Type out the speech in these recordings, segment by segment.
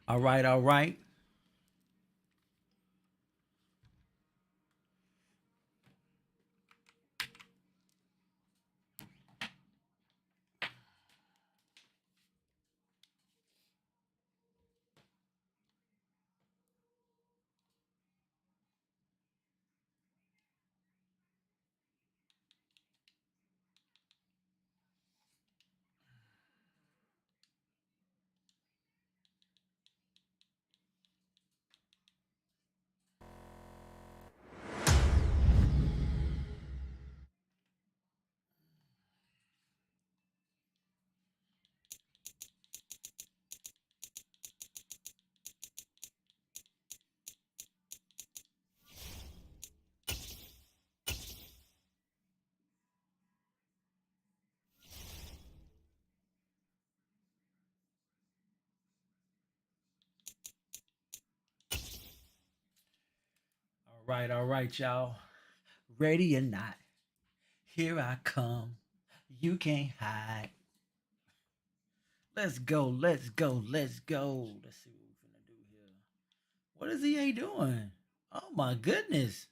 All right, all right. All right, y'all. Ready or not, here I come. You can't hide. Let's go, let's go, let's go. Let's see what we're gonna do here. What is EA doing? Oh my goodness.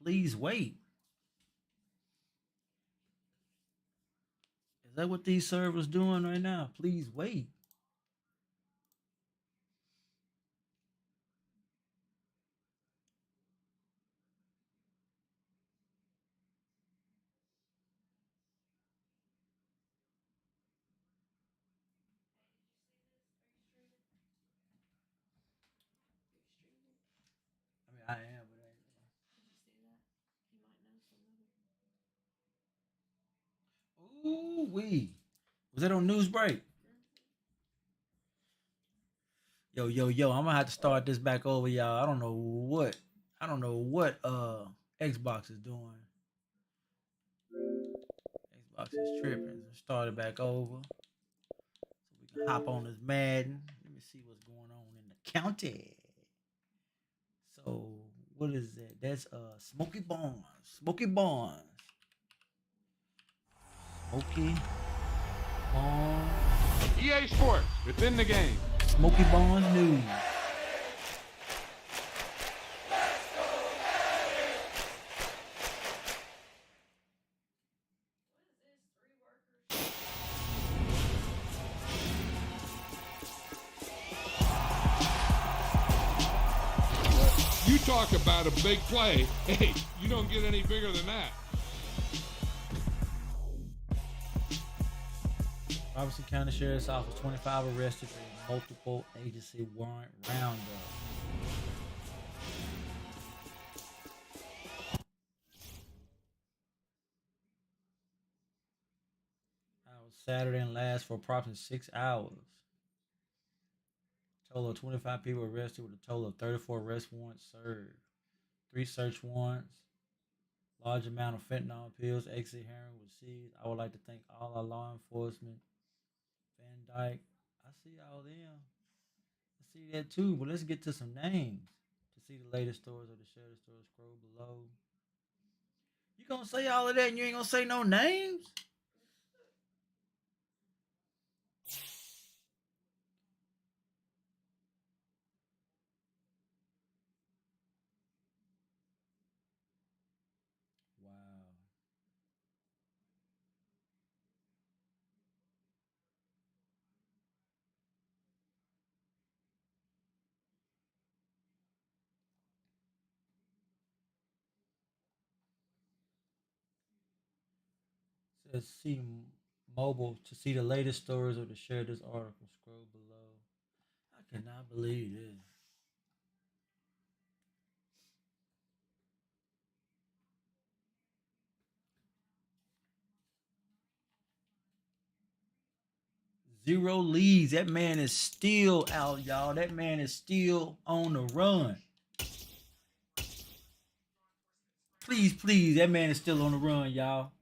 Please wait. Is that what these servers doing right now? Please wait. I mean, I am, but ooh wee. Was that on news break? Yo, yo, yo, I'm gonna have to start this back over, y'all. I don't know what Xbox is doing. Xbox is tripping. So start it back over. So we can hop on this Madden. Let me see what's going on in the county. So what is that? That's Smoky Bonds. Smoky Bonds. Smoky Bonds. EA Sports, within the game. Smoky Bonds News. You talk about a big play. Hey, you don't get any bigger than that. Robertson County Sheriff's Office 25 arrested for multiple agency warrant roundup. That was Saturday and last for approximately 6 hours. Total of 25 people arrested with a total of 34 arrest warrants served, 3 search warrants, large amount of fentanyl pills, exit heroin was seized. I would like to thank all our law enforcement. Van Dyke, I see all them. I see that too, but let's get to some names. To see the latest stories of the sheriff's store, scroll below. You gonna say all of that and you ain't gonna say no names? Wow. Says see mobile to see the latest stories of the share this article. Scroll below. I cannot believe this. Zero leads. That man is still out, y'all. That man is still on the run. Please, please, that man is still on the run, y'all.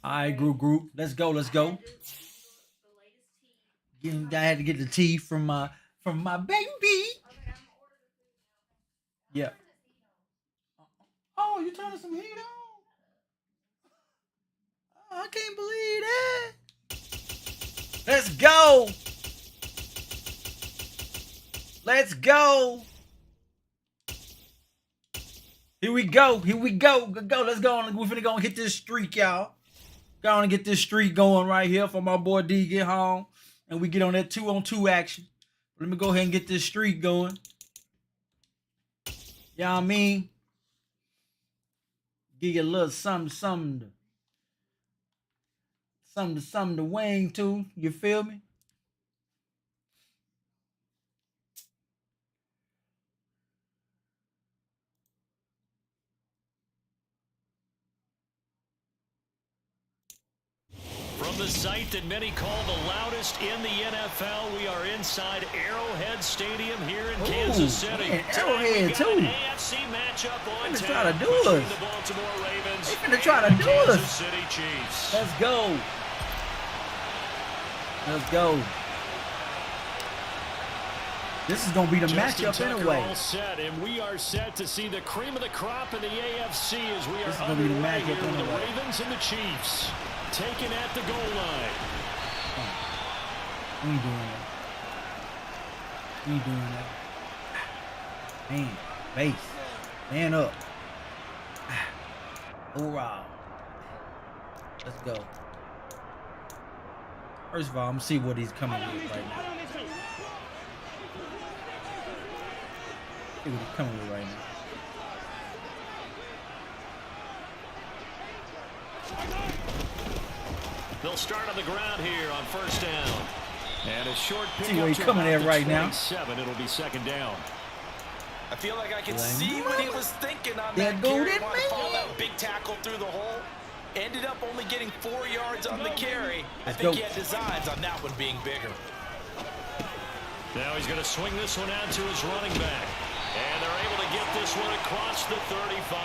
All right, group. Let's go. I had to get the tea from my baby. Yeah. Oh, you turning some heat on? Oh, I can't believe that. Let's go. Here we go. Let's go on. We're finna go and hit this streak, y'all. Go on and get this streak going right here for my boy D get home. And we get on that 2-on-2 action. Let me go ahead and get this streak going. You know what I mean? Give you a little something to wing to. You feel me? From the site that many call the loudest in the NFL, we are inside Arrowhead Stadium here in Kansas City. Man, Arrowhead too. AFC matchup on They finna tap try to do between us. the Baltimore Ravens They finna try to and do the Kansas us. City Chiefs. Let's go. This is gonna be the Justin matchup Tucker anyway. all set, and we are set to see the cream of the crop in the AFC as we This is are gonna be the underway matchup here with the anyway. Ravens and the Chiefs taken at the goal line. We ain't doing that. Man, base. Man up. Hoorah. Let's go. First of all, I'm gonna see what he's coming with right now. See what he's coming with right now. They'll start on the ground here on first down. And a short pick See where he's up to coming about at the right now. 27. It'll be second down. I feel like I can see what he was thinking on That that golden carry. Want to follow man. that big tackle through the hole. Ended up only getting 4 yards on the carry. I Let's think go. he had designs on that one being bigger. Now he's going to swing this one out to his running back. And they're able to get this one across the 35.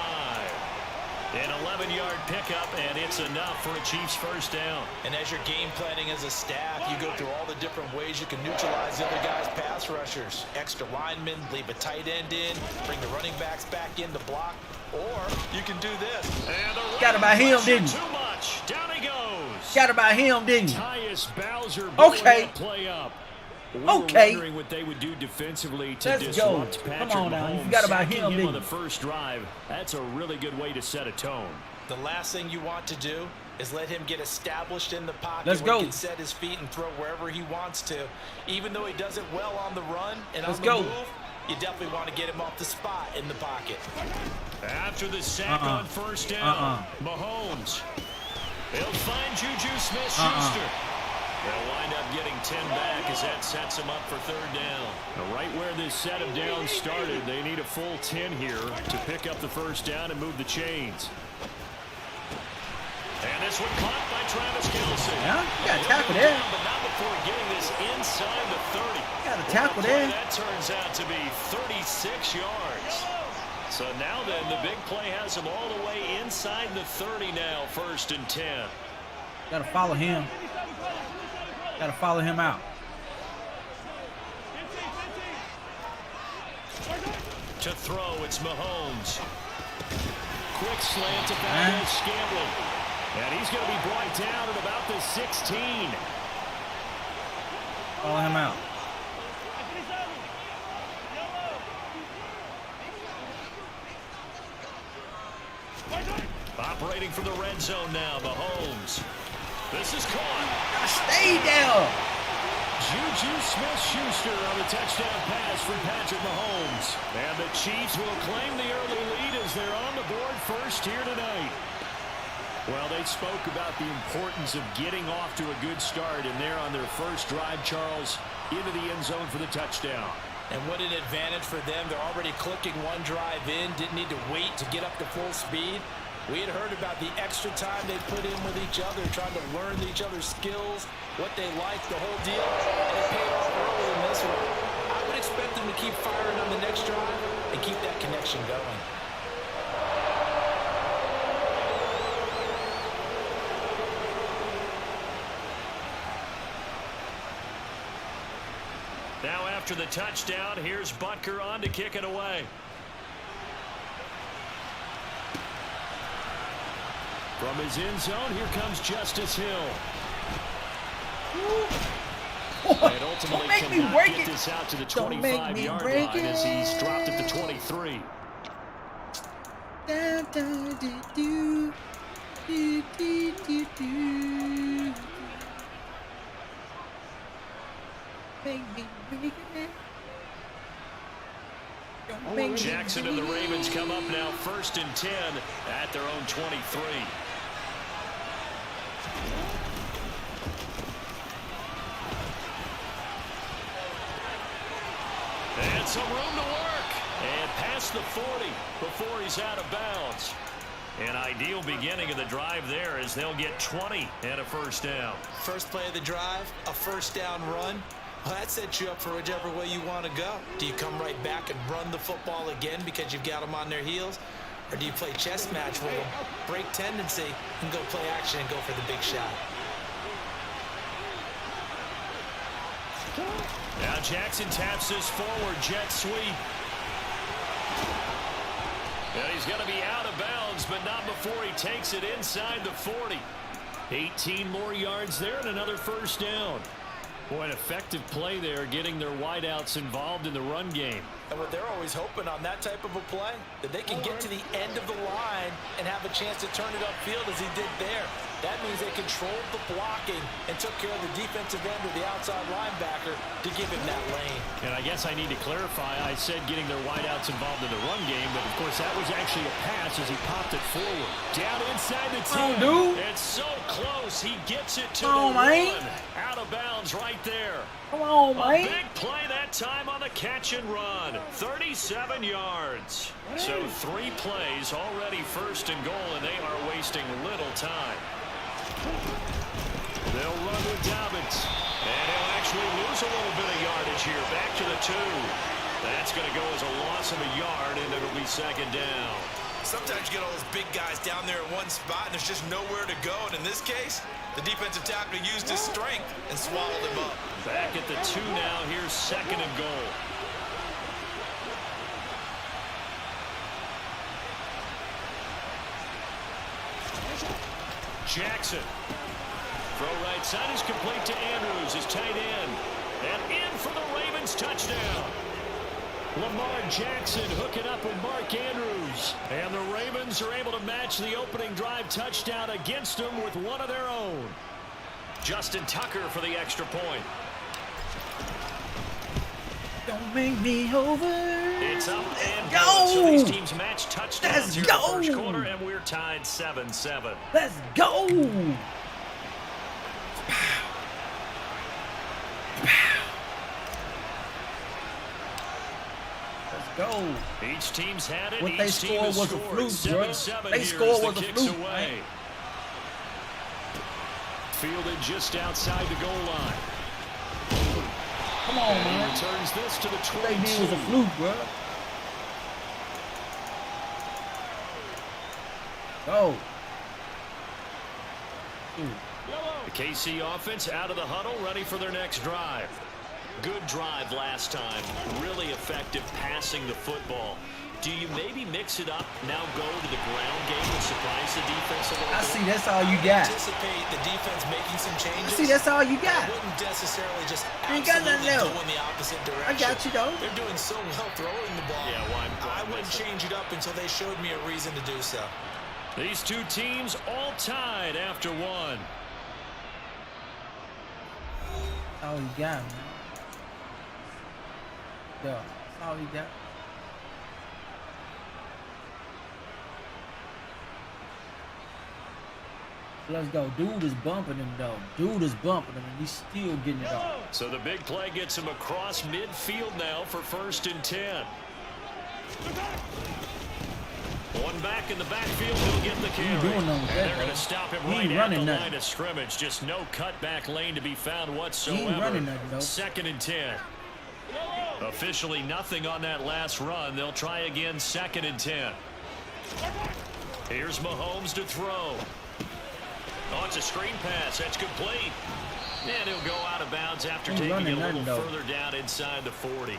An 11-yard pickup, and it's enough for a Chiefs first down. And as you're game planning as a staff, you go through all the different ways you can neutralize the other guy's pass rushers. Extra linemen, leave a tight end in, bring the running backs back in to block, or you can do this. And the Got it by him, didn't he? Too much. Down he goes. Got it by him, didn't you? Tyus Bowser Okay. that play up. We Okay. were wondering what they would do defensively to Let's disrupt go. Patrick Come on now. Mahomes. You forgot about Sacking him, him didn't on the you? first drive. That's a really good way to set a tone. The last thing you want to do is let him get established in the pocket. Let's where go. he can set his feet and throw wherever he wants to. Even though he does it well on the run and Let's on the go. move, you definitely want to get him off the spot in the pocket. After the sack on first down, Mahomes. He'll find Juju Smith-Schuster. They'll wind up getting 10 back as that sets them up for third down. Now, right where this set of downs started, they need a full 10 here to pick up the first down and move the chains. And this one caught by Travis Kelce. Yeah, you got to tackle He'll go there. down, but not before getting this inside the 30. You got to tackle there. That turns out to be 36 yards. So now then, the big play has him all the way inside the 30 now, first and 10. Got to follow him. Got to follow him out. To throw, it's Mahomes. Quick slant to Valdez-Scantling. And he's going to be brought down at about the 16. Follow him out. Operating from the red zone now, Mahomes. This is caught. Stay down. Juju Smith-Schuster on the touchdown pass for Patrick Mahomes. And the Chiefs will claim the early lead as they're on the board first here tonight. Well, they spoke about the importance of getting off to a good start, and they're on their first drive, Charles, into the end zone for the touchdown. And what an advantage for them. They're already clicking one drive in, didn't need to wait to get up to full speed. We had heard about the extra time they put in with each other, trying to learn each other's skills, what they like, the whole deal, and it paid off early in this one. I would expect them to keep firing on the next drive and keep that connection going. after the touchdown. Here's Butker on to kick it away. From his end zone, here comes Justice Hill. And ultimately cannot get this out to the 25-yard line as he's dropped at the 23. Jackson and the Ravens come up now 1st and 10 at their own 23. And some room to work. And past the 40 before he's out of bounds. An ideal beginning of the drive there as they'll get 20 and a first down. First play of the drive, a first down run. Well, that sets you up for whichever way you want to go. Do you come right back and run the football again because you've got them on their heels? Or do you play chess match with them, break tendency, and go play action and go for the big shot? Now Jackson taps this forward jet sweep. And he's going to be out of bounds, but not before he takes it inside the 40. 18 more yards there and another first down. Boy, an effective play there, getting their wideouts involved in the run game. And what they're always hoping on that type of a play, that they can get to the end of the line and have a chance to turn it upfield as he did there. That means they controlled the blocking and took care of the defensive end or the outside linebacker to give him that lane. And I guess I need to clarify, I said getting their wideouts involved in the run game, but of course that was actually a pass as he popped it forward. Down inside the 10. Dude. It's so close, he gets it to the one. Out of bounds right there. Come on, A big play that time on the catch and run. 37 yards. So 3 plays already first and goal, and they are wasting little time. They'll run with Dobbins. And he'll actually lose a little bit of yardage here. Back to the 2. That's going to go as a loss of a yard, and it'll be second down. Sometimes you get all those big guys down there in one spot, and there's just nowhere to go. And in this case, the defensive tackle used his strength and swallowed him up. Back at the 2 now. Here's second and goal. Jackson. Throw right side is complete to Andrews, his tight end. And in for the Ravens touchdown. Lamar Jackson hooking up with Mark Andrews. And the Ravens are able to match the opening drive touchdown against them with one of their own. Justin Tucker for the extra point. Don't make me over. It's up and go. So these teams match touchdowns here in the go. first quarter, and we're tied 7-7. Let's go. Let's go. Each team's had it. What Each they team scored has was a scored. fluke, bro. 7-7 They here scored as the was a kicks fluke, away. man. Fielded just outside the goal line. Come on, And man. he returns this to the 22. What they did was a fluke, bro. Go. The KC offense out of the huddle, ready for their next drive. Good drive last time. Really effective passing the football. Do you maybe mix it up, now go to the ground game and surprise the defense a little bit? I see that's all you got. Anticipate the defense making some changes. I see that's all you got. I wouldn't necessarily just Ain't got nothing absolutely else. go in the opposite direction. I got you, though. They're doing so well throwing the ball. Yeah, I wouldn't change it up until they showed me a reason to do so. These two teams all tied after one. That's all you got, man. Yeah, that's all you got. Let's go. Dude is bumping him, though. Dude is bumping him, and he's still getting it off. So the big play gets him across midfield now for 1st and 10. One back in the backfield, he'll get the carry. doing nothing with and that, they're going though. to stop him He right ain't at running the nothing. line of scrimmage. Just no cutback lane to be found whatsoever. He ain't running nothing, though. 2nd and 10. Officially nothing on that last run. They'll try again 2nd and 10. Here's Mahomes to throw. Oh, it's a screen pass. That's complete. And he'll go out of bounds after He's taking it a running little nothing, though. further down inside the 40.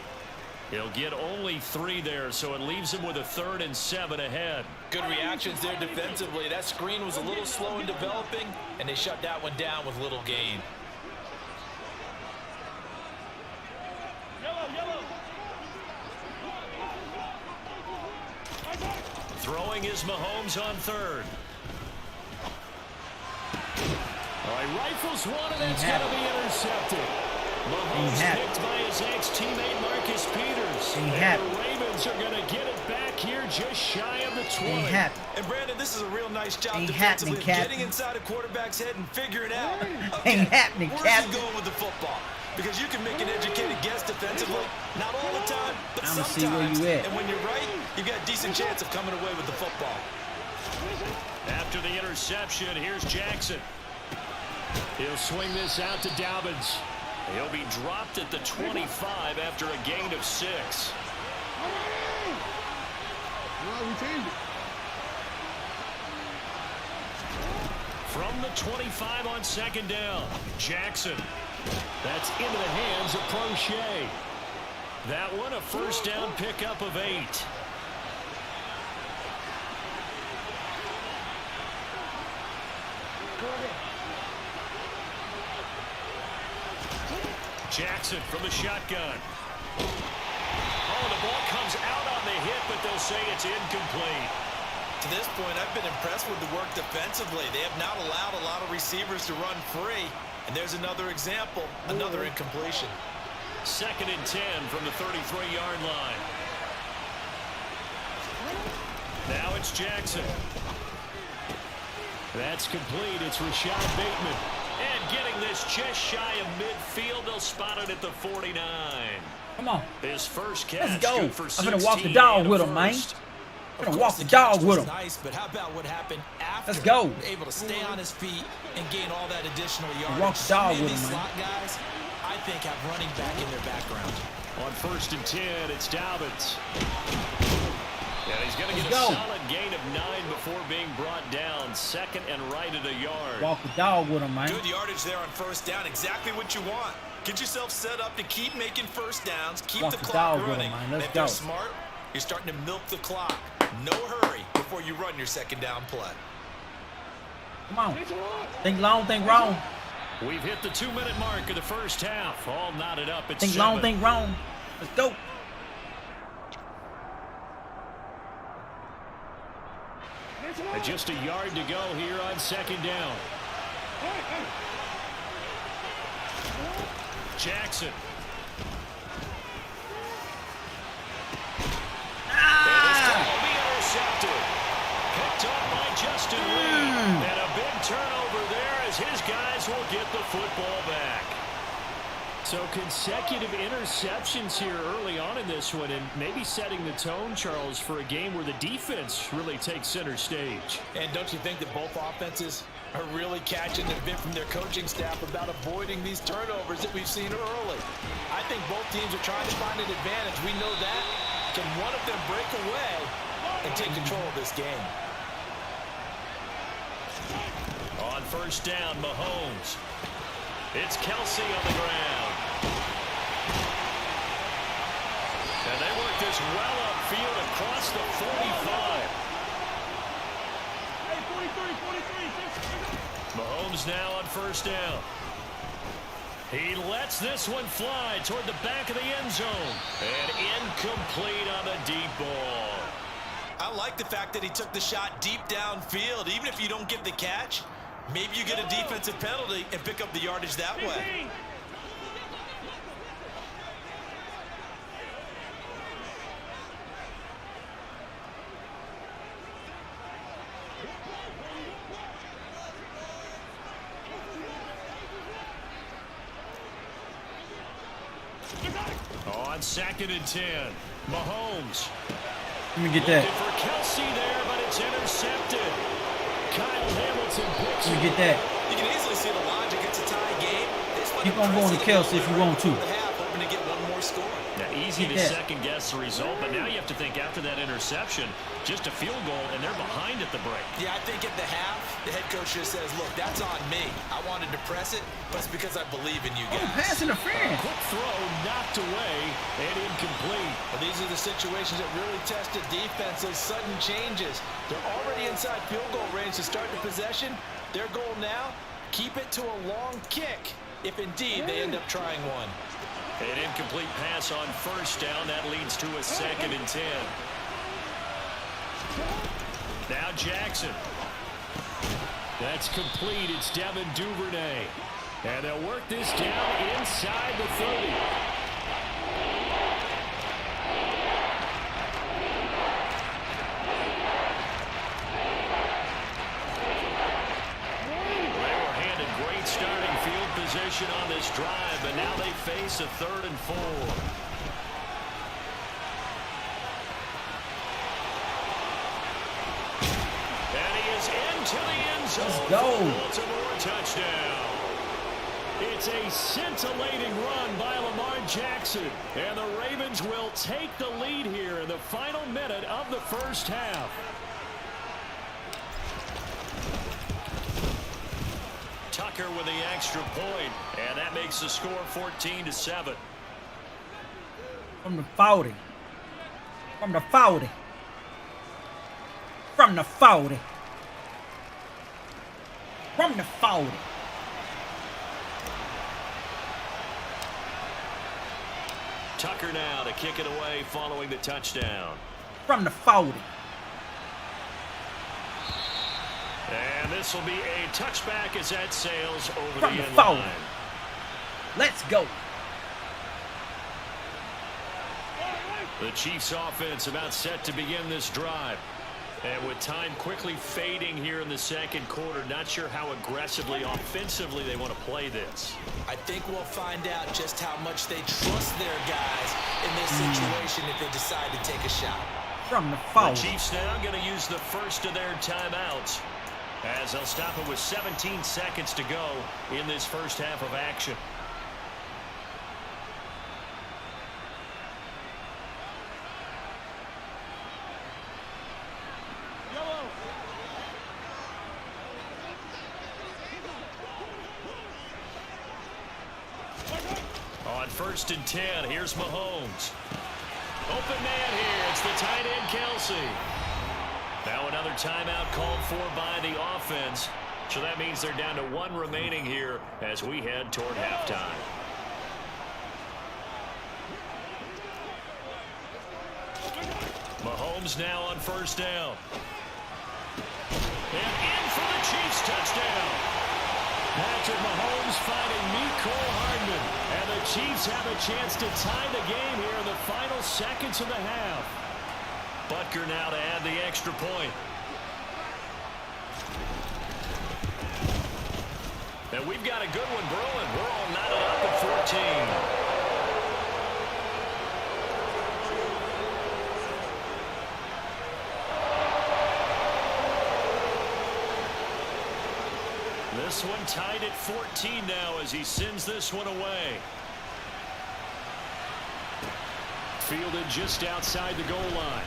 He'll get only 3 there, so it leaves him with a 3rd and 7 ahead. Good reactions there defensively. That screen was a little slow in developing, and they shut that one down with little gain. Throwing is Mahomes on 3rd. All right, rifles one, and that's going to be intercepted. Mahomes picked by his ex-teammate Marcus Peters. And the Ravens are going to get it back here just shy of the 20. And Brandon, this is a real nice job defensively, getting inside a quarterback's head and figuring out, okay, where's he going with the football? Because you can make an educated guess defensively, not all the time, but sometimes. And when you're right, you've got a decent chance of coming away with the football. After the interception, here's Jackson. He'll swing this out to Dobbins. He'll be dropped at the 25 after a gain of 6. From the 25 on 2nd down, Jackson. That's into the hands of Prochet. That one, a 1st down pickup of 8. Jackson from the shotgun. Oh, the ball comes out on the hit, but they'll say it's incomplete. To this point, I've been impressed with the work defensively. They have not allowed a lot of receivers to run free. And there's another example, another incompletion. 2nd and 10 from the 33-yard line. Now it's Jackson. That's complete. It's Rashad Bateman. And getting this just shy of midfield, they'll spot it at the 49. Come on. His first catch. Let's go. Good for I'm going to walk the dog with him, man. I'm going to walk the dog with him. Nice, but how about what happened after? Let's go. Able to stay on his feet and gain all that additional yardage. Walk the dog with him, man. Slot guys, I think, have running back in their background. On 1st and 10, it's Dobbins. And he's going to get a solid gain of 9 before being brought down. 2nd and right at a yard. Walk the dog with him, man. Good yardage there on 1st down. Exactly what you want. Get yourself set up to keep making 1st downs. Keep the clock running. Let's if go. you're smart, you're starting to milk the clock. No hurry before you run your 2nd down play. Come on. Think long, think wrong. We've hit the 2-minute mark of the 1st half. All knotted up at 7. Think long, think wrong. Let's go. And just a yard to go here on 2nd down. Jackson. Will be intercepted. Picked up by Justin Lee. And a big turnover there as his guys will get the football back. So consecutive interceptions here early on in this one, and maybe setting the tone, Charles, for a game where the defense really takes center stage. And don't you think that both offenses are really catching the bit from their coaching staff about avoiding these turnovers that we've seen early? I think both teams are trying to find an advantage. We know that. Can one of them break away and take control of this game? On 1st down, Mahomes. It's Kelsey on the ground. And they work this well upfield across the 45. Mahomes now on 1st down. He lets this one fly toward the back of the end zone. And incomplete on the deep ball. I like the fact that he took the shot deep downfield. Even if you don't get the catch, maybe you get a defensive penalty and pick up the yardage that way. On 2nd and 10, Mahomes. Let me get that. Looking for Kelsey there, but it's intercepted. Kyle Hamilton picks Let me get that. You can easily see the logic. It's a tie game. Keep on going to Kelsey if you want to. Hoping to get one more score. Yeah, easy to second-guess the result, but now you have to think after that interception, just a field goal, and they're behind at the break. Yeah, I think at the half, the head coach just says, look, that's on me. I wanted to press it, but it's because I believe in you guys. Oh, pass interference. Quick throw, knocked away, and incomplete. Well, these are the situations that really test a defense, those sudden changes. They're already inside field goal range to start the possession. Their goal now, keep it to a long kick, if indeed they end up trying one. An incomplete pass on first down. That leads to a 2nd and 10. Now Jackson. That's complete. It's Devin Duvernay. And they'll work this down inside the 30. Position on this drive, but now they face a 3rd and 4. And he is into the end zone. Let's go. Baltimore touchdown. It's a scintillating run by Lamar Jackson, and the Ravens will take the lead here in the final minute of the first half. Tucker with the extra point, and that makes the score 14-7. From the 40. From the 40. From the 40. From the 40. Tucker now to kick it away following the touchdown. From the 40. And this will be a touchback as that sails over From the the end foul. line. Let's go. The Chiefs offense about set to begin this drive. And with time quickly fading here in the second quarter, not sure how aggressively, offensively they want to play this. I think we'll find out just how much they trust their guys in this situation if they decide to take a shot. From the foul. The Chiefs now going to use the first of their timeouts, as they'll stop it with 17 seconds to go in this first half of action. On 1st and 10, here's Mahomes. Open man here. It's the tight end, Kelsey. Now another timeout called for by the offense. So that means they're down to 1 remaining here as we head toward halftime. Mahomes now on 1st down. And in for the Chiefs touchdown. Patrick Mahomes finding Mecole Hardman. And the Chiefs have a chance to tie the game here in the final seconds of the half. Butker now to add the extra point. And we've got a good one brewing. We're all knotted up at 14. This one tied at 14 now as he sends this one away. Fielded just outside the goal line.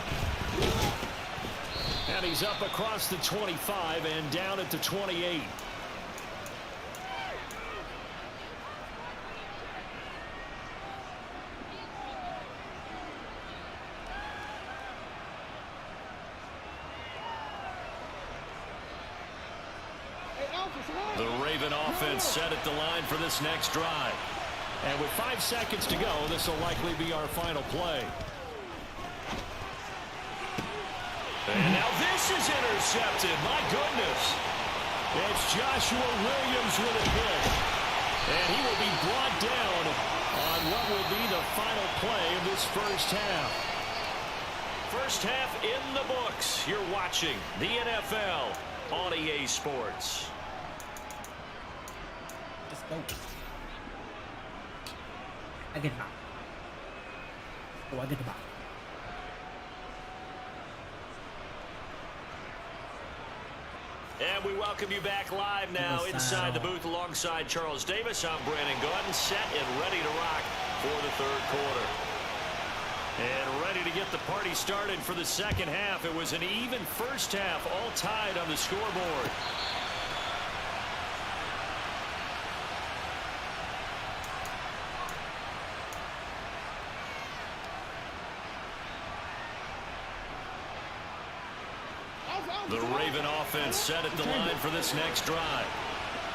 And he's up across the 25 and down at the 28. The Raven offense set at the line for this next drive. And with 5 seconds to go, this will likely be our final play. And now this is intercepted. My goodness. It's Joshua Williams with a hit. And he will be brought down on what will be the final play of this first half. First half in the books. You're watching the NFL on EA Sports. Let's go. I get the ball. Oh, I get the ball. And we welcome you back live now inside the booth alongside Charles Davis. I'm Brandon Gordon, set and ready to rock for the third quarter. And ready to get the party started for the second half. It was an even first half, all tied on the scoreboard. The Raven offense set at the line for this next drive.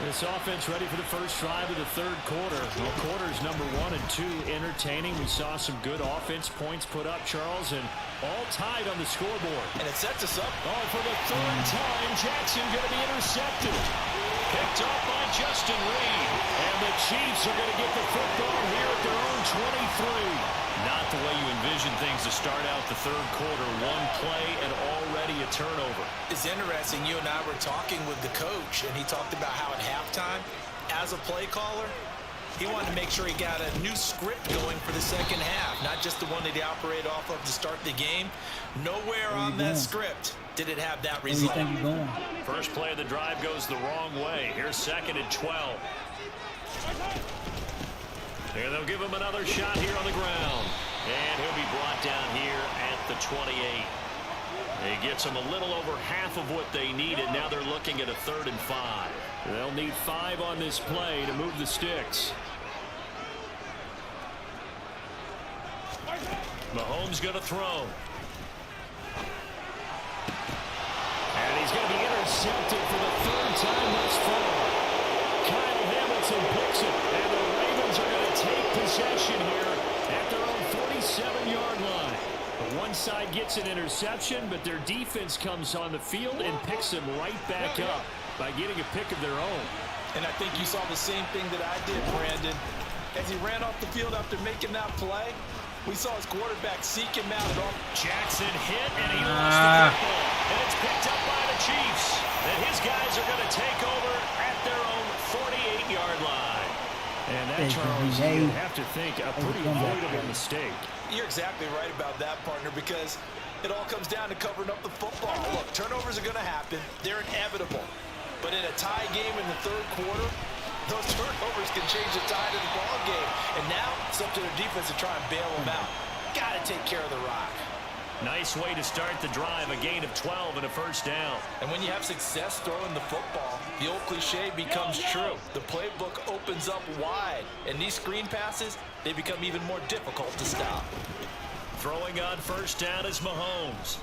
This offense ready for the first drive of the third quarter. Well, quarters number 1 and 2 entertaining. We saw some good offense points put up, Charles, and all tied on the scoreboard. And it sets us up. Oh, for the third time, Jackson going to be intercepted. Picked off by Justin Reed. And the Chiefs are going to get the football here at their own 23. Not the way you envision things to start out the third quarter. One play and already a turnover. It's interesting. You and I were talking with the coach, and he talked about how at halftime, as a play caller, he wanted to make sure he got a new script going for the second half, not just the one that he operated off of to start the game. Nowhere on that script did it have that result. Where do you think you're going? First play of the drive goes the wrong way. Here's 2nd and 12. And they'll give him another shot here on the ground. And he'll be brought down here at the 28. It gets them a little over half of what they needed. Now they're looking at a 3rd and 5. They'll need 5 on this play to move the sticks. Mahomes going to throw. And he's going to be intercepted for the 3rd time thus far. Kyle Hamilton picks it. And the Ravens are going to take possession here at their own 47-yard line. One side gets an interception, but their defense comes on the field and picks them right back up by getting a pick of their own. And I think you saw the same thing that I did, Brandon. As he ran off the field after making that play, we saw his quarterback seek him out. Jackson hit, and he lost the football. And it's picked up by the Chiefs. And his guys are going to take over at their own 48-yard line. And that, Charles, you have to think a pretty avoidable mistake. You're exactly right about that, partner, because it all comes down to covering up the football. Look, turnovers are going to happen. They're inevitable. But in a tie game in the third quarter, those turnovers can change the tide of the ball game. And now it's up to their defense to try and bail them out. Got to take care of the rock. Nice way to start the drive, a gain of 12 and a first down. And when you have success throwing the football, the old cliche becomes true. The playbook opens up wide, and these screen passes, they become even more difficult to stop. Throwing on first down is Mahomes.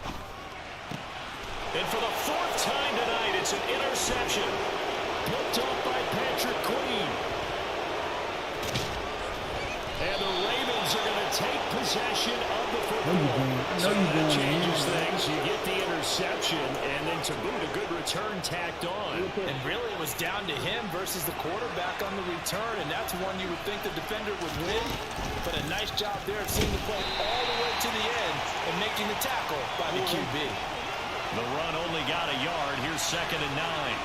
And for the 4th time tonight, it's an interception. Picked off by Patrick Queen. And the Ravens are going to take possession of the football. So that changes things. You get the interception, and then to boot, a good return tacked on. And really, it was down to him versus the quarterback on the return, and that's one you would think the defender would win. But a nice job there of seeing the play all the way to the end and making the tackle by the QB. The run only got a yard. Here's 2nd and 9.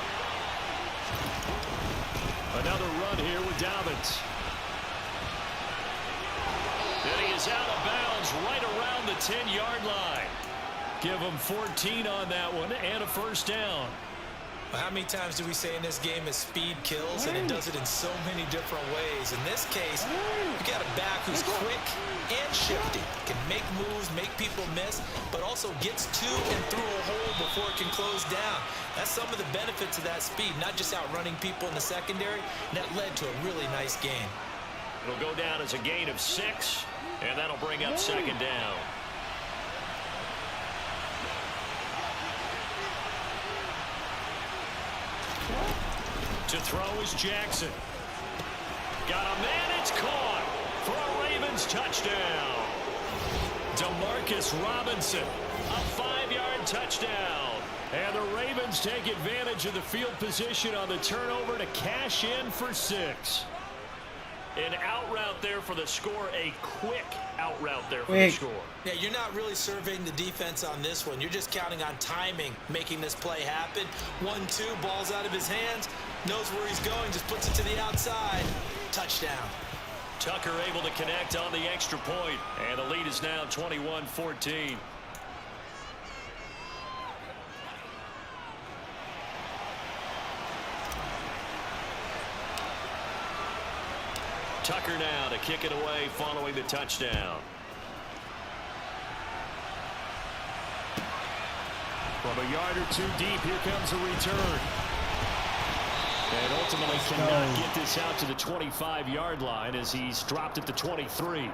Another run here with Dobbins. And he is out of bounds right around the 10-yard line. Give him 14 on that one and a first down. Well, how many times do we say in this game is speed kills, and it does it in so many different ways. In this case, you got a back who's quick and shifty, can make moves, make people miss, but also gets to and through a hole before it can close down. That's some of the benefits of that speed, not just outrunning people in the secondary. That led to a really nice game. It'll go down as a gain of 6, and that'll bring up 2nd down. To throw is Jackson. Got a man, it's caught for a Ravens touchdown. Demarcus Robinson, a 5-yard touchdown. And the Ravens take advantage of the field position on the turnover to cash in for 6. An out route there for the score, a quick out route there for the score. Yeah, you're not really surveying the defense on this one. You're just counting on timing, making this play happen. 1-2, ball's out of his hands, knows where he's going, just puts it to the outside. Touchdown. Tucker able to connect on the extra point, and the lead is now 21-14. Tucker now to kick it away following the touchdown. From a yard or two deep, here comes a return. And ultimately cannot get this out to the 25-yard line as he's dropped at the 23.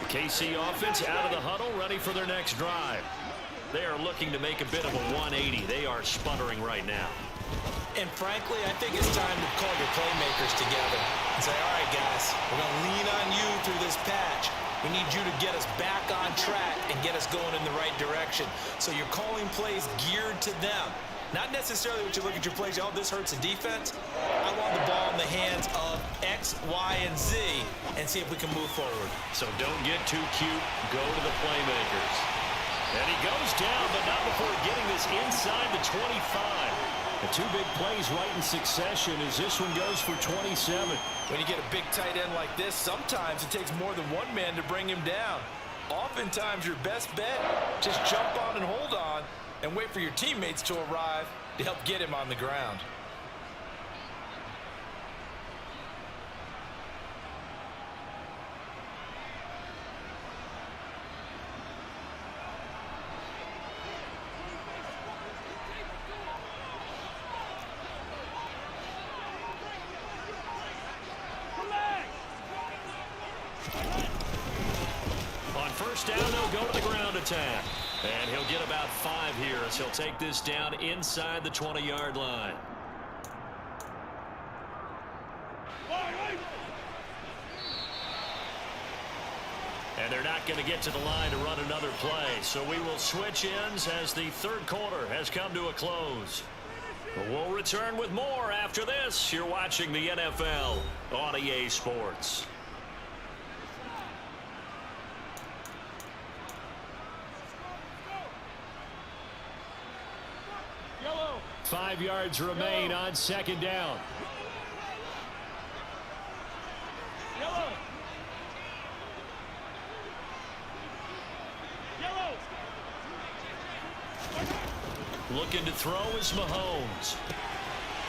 KC offense out of the huddle, ready for their next drive. They are looking to make a bit of a 180. They are sputtering right now. And frankly, I think it's time to call your playmakers together and say, all right, guys, we're going to lean on you through this patch. We need you to get us back on track and get us going in the right direction. So you're calling plays geared to them. Not necessarily what you look at your plays, oh, this hurts the defense. I want the ball in the hands of X, Y, and Z and see if we can move forward. So don't get too cute. Go to the playmakers. And he goes down, but not before getting this inside the 25. The two big plays right in succession as this one goes for 27. When you get a big tight end like this, sometimes it takes more than one man to bring him down. Oftentimes, your best bet, just jump on and hold on and wait for your teammates to arrive to help get him on the ground. On first down, they'll go to the ground attack. And he'll get about 5 here as he'll take this down inside the 20-yard line. And they're not going to get to the line to run another play. So we will switch ends as the third quarter has come to a close. But we'll return with more after this. You're watching the NFL on EA Sports. 5 yards remain on second down. Looking to throw is Mahomes.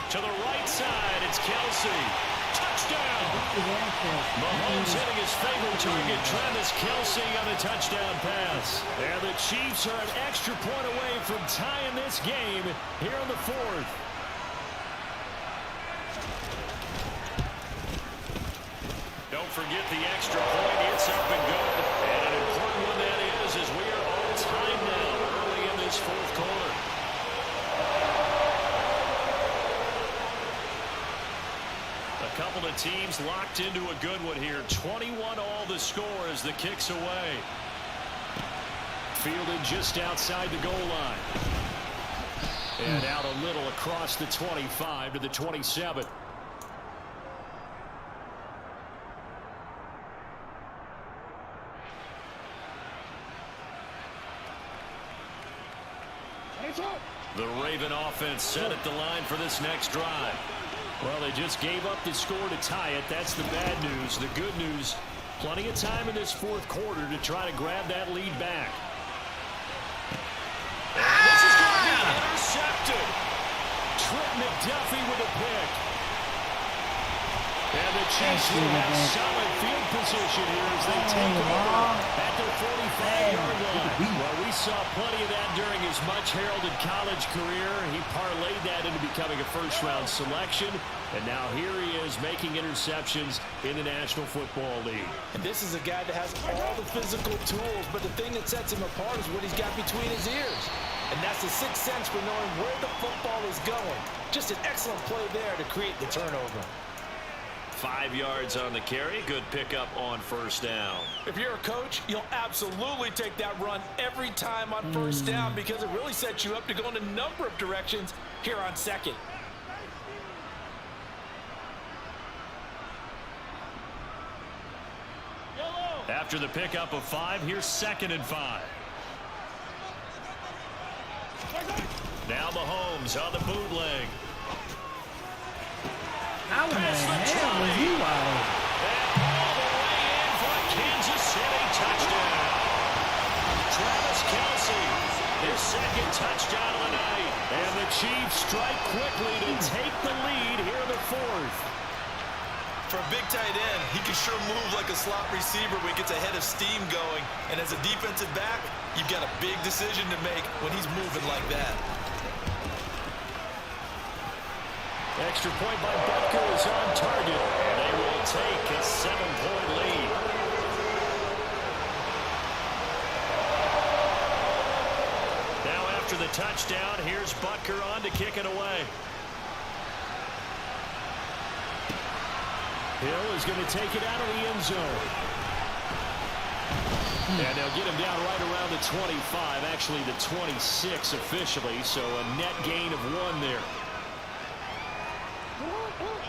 To the right side, it's Kelsey. Touchdown! Mahomes hitting his favorite target, Travis Kelsey, on a touchdown pass. And the Chiefs are an extra point away from tying this game here in the fourth. Don't forget the extra point. It's up and good. And an important one that is, as we are all tied now early in this fourth quarter. A couple of teams locked into a good one here. 21 all the score as the kick's away. Fielded just outside the goal line. And out a little across the 25 to the 27. The Raven offense set at the line for this next drive. Well, they just gave up the score to tie it. That's the bad news. The good news, plenty of time in this fourth quarter to try to grab that lead back. And this is going to be intercepted. Trent McDuffie with a pick. And the Chiefs will have solid field position here as they take over at their 45-yard line. Well, we saw plenty of that during his much-heralded college career. He parlayed that into becoming a first-round selection. And now here he is making interceptions in the National Football League. And this is a guy that has all the physical tools, but the thing that sets him apart is what he's got between his ears. And that's the sixth sense for knowing where the football is going. Just an excellent play there to create the turnover. 5 yards on the carry. Good pickup on first down. If you're a coach, you'll absolutely take that run every time on first down because it really sets you up to go in a number of directions here on second. After the pickup of 5, here's 2nd and 5. Now Mahomes on the bootleg. How in the hell was he wide? And all the way in for a Kansas City touchdown. Travis Kelsey, his second second touchdown of the night. And the Chiefs strike quickly to take the lead here in the fourth. For a big tight end, he can sure move like a slot receiver when he gets a head of steam going. And as a defensive back, you've got a big decision to make when he's moving like that. Extra point by Butker is on target, and they will take a 7-point lead. Now after the touchdown, here's Butker on to kick it away. Hill is going to take it out of the end zone. And they'll get him down right around the 25, actually the 26 officially, so a net gain of 1 there.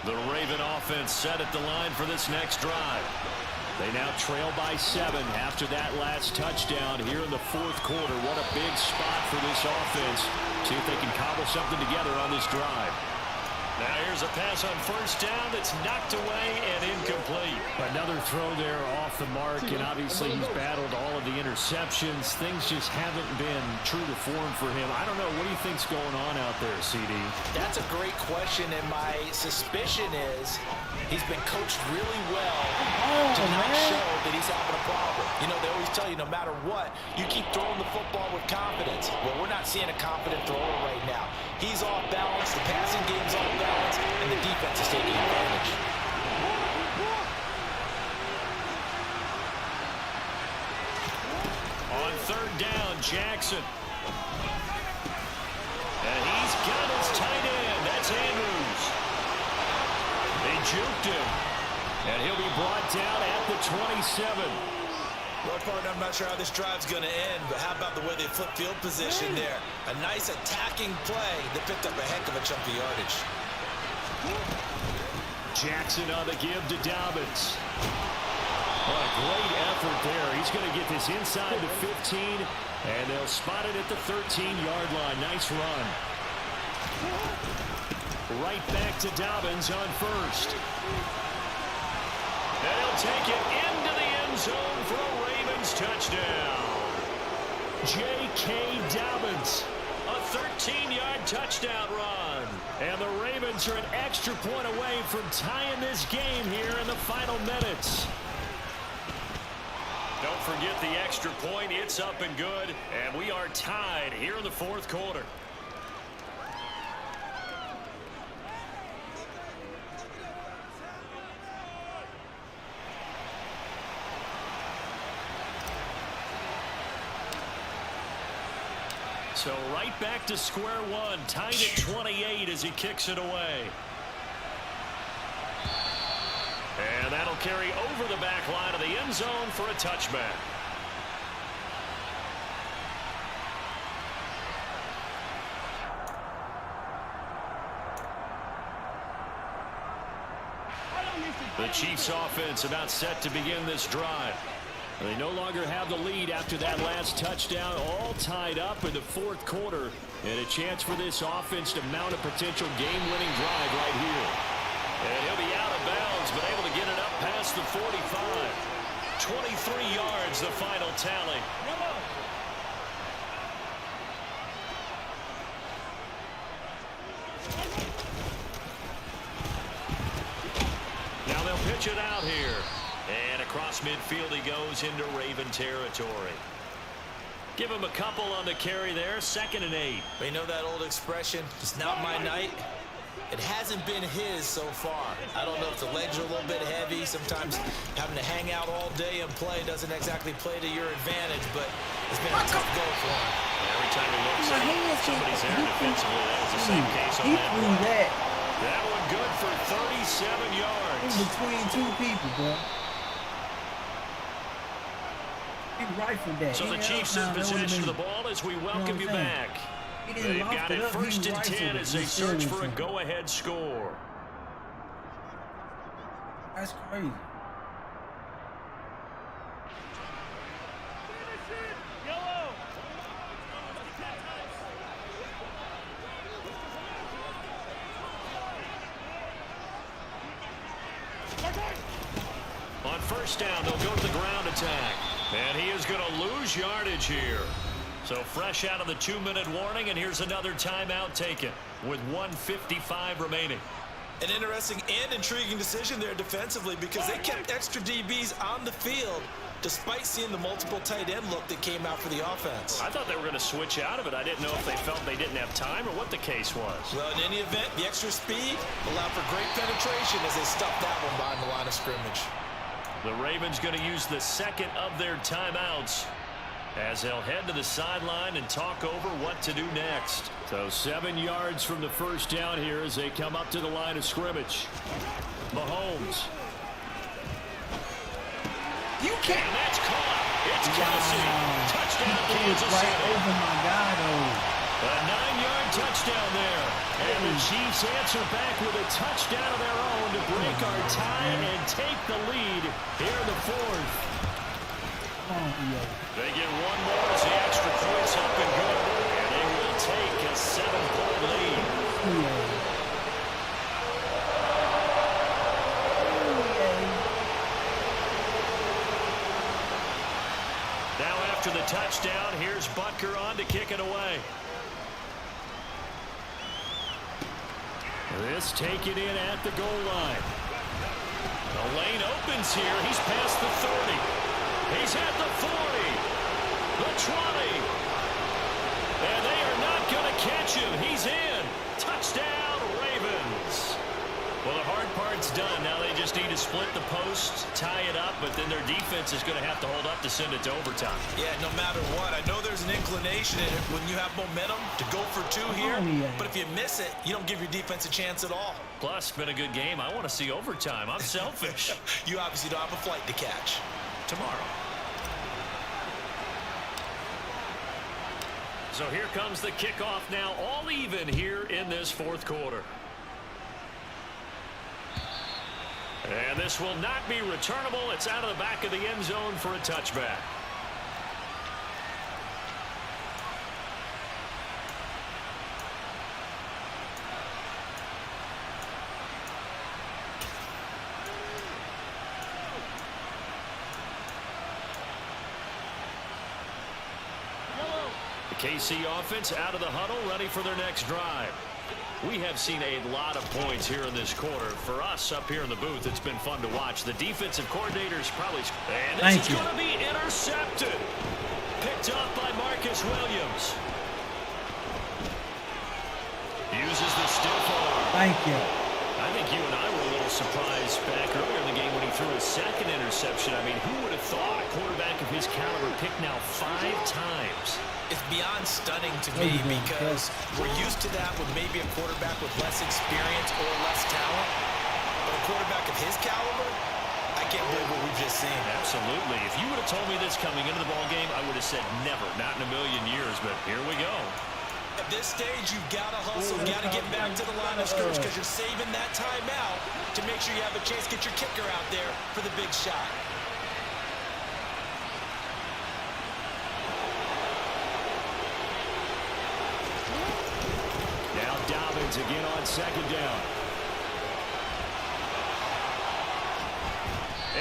The Raven offense set at the line for this next drive. They now trail by 7 after that last touchdown here in the fourth quarter. What a big spot for this offense. See if they can cobble something together on this drive. Now here's a pass on first down that's knocked away and incomplete. Another throw there off the mark, and obviously he's battled all of the interceptions. Things just haven't been true to form for him. I don't know. What do you think's going on out there, CD? That's a great question, and my suspicion is he's been coached really well to not show that he's having a problem. You know, they always tell you no matter what, you keep throwing the football with confidence. Well, we're not seeing a confident thrower right now. He's off balance, the passing game's off balance, and the defense is taking advantage. On third down, Jackson. And he's got his tight end. That's Andrews. They juked him. And he'll be brought down at the 27. Well, partner, I'm not sure how this drive's going to end, but how about the way they flip field position there? A nice attacking play that picked up a heck of a chunk of yardage. Jackson on the give to Dobbins. What a great effort there. He's going to get this inside the 15, and they'll spot it at the 13-yard line. Nice run. Right back to Dobbins on first. And he'll take it into the end zone for a Ravens touchdown. J.K. Dobbins, a 13-yard touchdown run. And the Ravens are an extra point away from tying this game here in the final minutes. Don't forget the extra point. It's up and good. And we are tied here in the fourth quarter. So right back to square one, tied at 28 as he kicks it away. And that'll carry over the back line of the end zone for a touchback. The Chiefs offense about set to begin this drive. They no longer have the lead after that last touchdown, all tied up in the fourth quarter, and a chance for this offense to mount a potential game-winning drive right here. And he'll be out of bounds, but able to get it up past the 45. 23 yards, the final tally. Now they'll pitch it out here. And across midfield he goes into Raven territory. Give him a couple on the carry there. 2nd and 8. But you know that old expression, it's not my night? It hasn't been his so far. I don't know if the legs are a little bit heavy. Sometimes having to hang out all day and play doesn't exactly play to your advantage, but it's been a tough go for him. Every time he looks at somebody's there defensively, that was the same case on that play. That one good for 37 yards. In between two people, bro. Rifled that. So the Chiefs in possession of the ball as we welcome you back. They've got it 1st and 10 as they search for a go-ahead score. That's crazy. On first down, they'll go to the ground attack. And he is going to lose yardage here. So fresh out of the 2-minute warning, and here's another timeout taken with 1:55 remaining. An interesting and intriguing decision there defensively because they kept extra DBs on the field despite seeing the multiple tight end look that came out for the offense. I thought they were going to switch out of it. I didn't know if they felt they didn't have time or what the case was. Well, in any event, the extra speed allowed for great penetration as they stuffed that one behind the line of scrimmage. The Ravens going to use the second of their timeouts as they'll head to the sideline and talk over what to do next. So 7 yards from the first down here as they come up to the line of scrimmage. Mahomes. You can't. And that's caught. It's Kelsey. Touchdown, He was Kansas right City. over my guy, though. A 9-yard touchdown there. And the Chiefs answer back with a touchdown of their own to break our tie and take the lead here in the fourth. They get one more as the extra point's up and good. And they will take a 7-point lead. Now after the touchdown, here's Butker on to kick it away. This taken in at the goal line. The lane opens here. He's past the 30. He's at the 40. The 20. And they are not going to catch him. He's in. Touchdown, Ravens. Well, the hard part's done. Now they just need to split the posts, tie it up, but then their defense is going to have to hold up to send it to overtime. Yeah, no matter what. I know there's an inclination in it when you have momentum to go for two here, but if you miss it, you don't give your defense a chance at all. Plus, it's been a good game. I want to see overtime. I'm selfish. You obviously don't have a flight to catch. Tomorrow. So here comes the kickoff now, all even here in this fourth quarter. And this will not be returnable. It's out of the back of the end zone for a touchback. The KC offense out of the huddle, ready for their next drive. We have seen a lot of points here in this quarter. For us up here in the booth, it's been fun to watch. The defensive coordinators probably... And this is going to be intercepted. Picked up by Marcus Williams. Uses the stiff arm. Thank you. I think you and I were a little surprised back earlier in the game when he threw his second interception. I mean, who would have thought a quarterback of his caliber picked now 5 times? It's beyond stunning to me because we're used to that with maybe a quarterback with less experience or less talent. But a quarterback of his caliber, I can't believe what we've just seen. Absolutely. If you would have told me this coming into the ballgame, I would have said never, not in a million years, but here we go. At this stage, you've got to hustle, got to get back to the line of scrimmage because you're saving that timeout to make sure you have a chance to get your kicker out there for the big shot. Now Dobbins again on second down.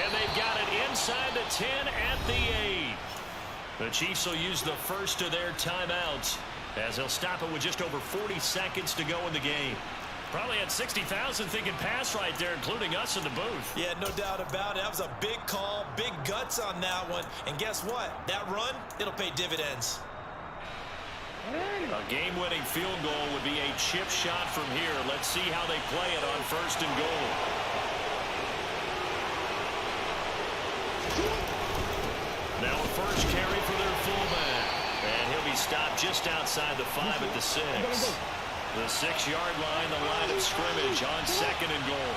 And they've got it inside the 10 at the 8. The Chiefs will use the first of their timeouts as they'll stop it with just over 40 seconds to go in the game. Probably had 60,000 thinking pass right there, including us in the booth. Yeah, no doubt about it. That was a big call, big guts on that one. And guess what? That run, it'll pay dividends. A game-winning field goal would be a chip shot from here. Let's see how they play it on first and goal. Now a first carry for their fullback. And he'll be stopped just outside the 5 at the 6. The 6-yard line, the line of scrimmage on second and goal.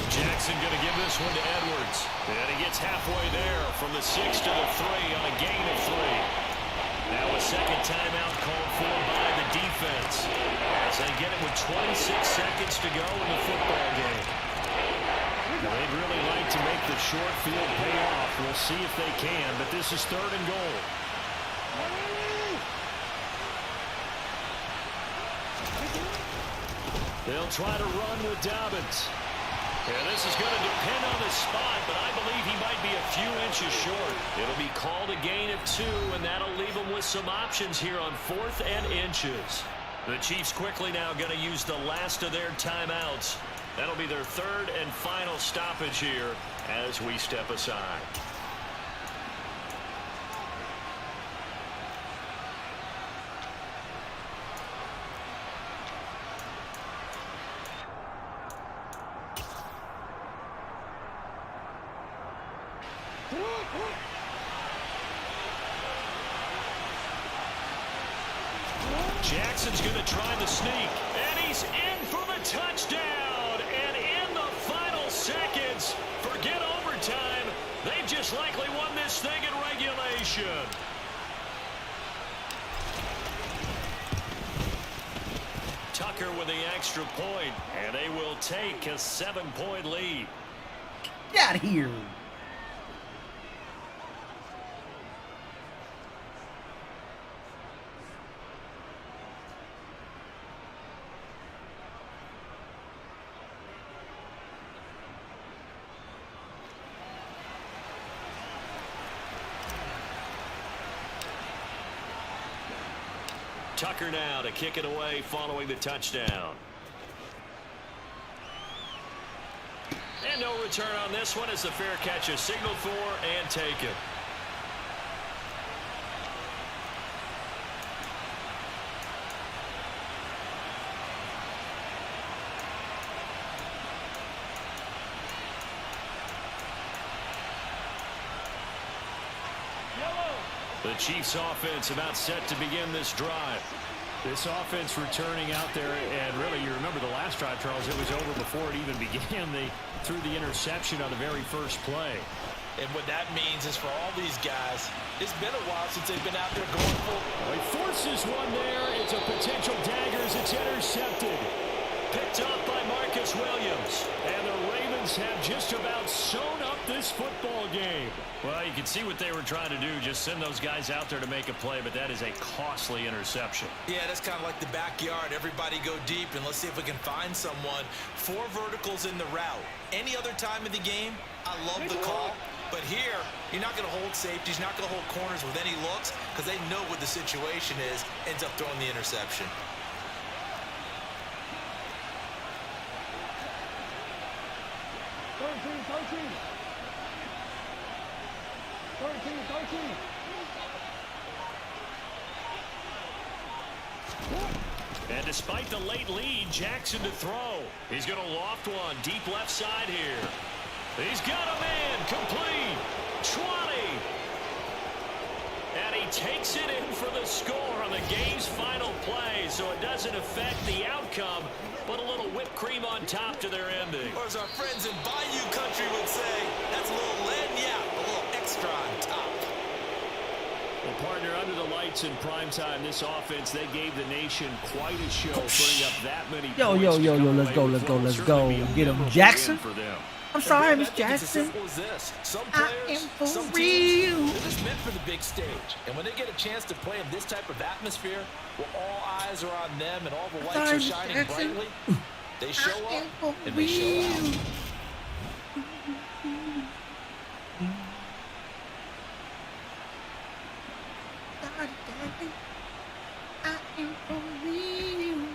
Jackson going to give this one to Edwards. And he gets halfway there from the 6 to the 3 on a gain of 3. Now a second timeout called for by the defense as they get it with 26 seconds to go in the football game. Now they'd really like to make the short field pay off. We'll see if they can, but this is third and goal. They'll try to run with Dobbins. Yeah, this is going to depend on the spot, but I believe he might be a few inches short. It'll be called a gain of 2, and that'll leave him with some options here on 4th and inches. The Chiefs quickly now going to use the last of their timeouts. That'll be their 3rd and final stoppage here as we step aside. Jackson's going to try the sneak, and he's in for the touchdown. And in the final seconds, forget overtime, they just likely won this thing in regulation. Tucker with the extra point, and they will take a 7-point lead. Get out of here. Tucker now to kick it away following the touchdown. And no return on this one as the fair catch is signaled for and taken. The Chiefs offense about set to begin this drive. This offense returning out there, and really, you remember the last drive, Charles, it was over before it even began. They threw the interception on the very first play. And what that means is for all these guys, it's been a while since they've been out there going for it. He forces one there. It's a potential dagger as it's intercepted. Picked up by Marcus Williams. And the Ravens have just about sewn up this football game. Well, you can see what they were trying to do, just send those guys out there to make a play, but that is a costly interception. Yeah, that's kind of like the backyard. Everybody go deep, and let's see if we can find someone. 4 verticals in the route. Any other time of the game, I love the call. But here, you're not going to hold safeties, you're not going to hold corners with any looks because they know what the situation is, ends up throwing the interception. And despite the late lead, Jackson to throw. He's going to loft one deep left side here. He's got a man complete. 20. And he takes it in for the score on the game's final play, so it doesn't affect the outcome, but a little whipped cream on top to their ending. Or as our friends in Bayou Country would say, that's a little lagniappe, a little extra on top. Well, partner, under the lights in primetime, this offense, they gave the nation quite a show, putting up that many points. Let's go. Get him, Jackson. For them. I'm sorry, Miss It's as Jackson. simple as this. Some I players, am for some real. teams, they're just meant for the big stage. And when they get a chance to play in this type of atmosphere, where all eyes are on them and all the lights sorry, are Miss shining Jackson. brightly, they show I am up for and they show out. real. I am for real.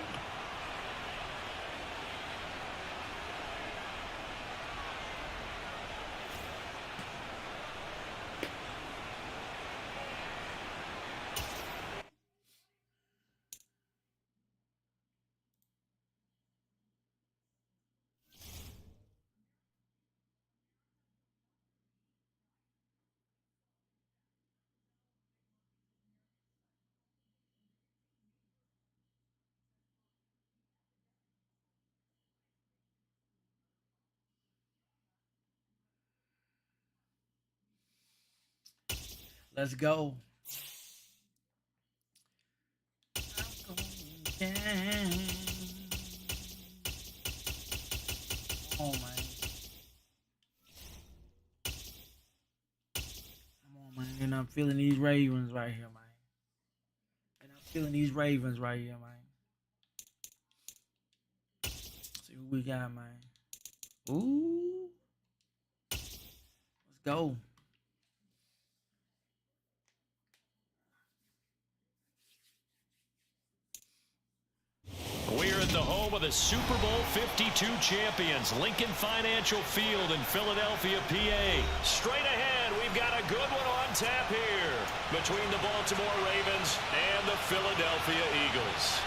Let's go. I'm going down. Come on, man. Come on, man. And I'm feeling these Ravens right here, man. And I'm feeling these Ravens right here, man. See what we got, man. Ooh. Let's go. We're at the home of the Super Bowl 52 champions, Lincoln Financial Field in Philadelphia, PA. Straight ahead, we've got a good one on tap here between the Baltimore Ravens and the Philadelphia Eagles.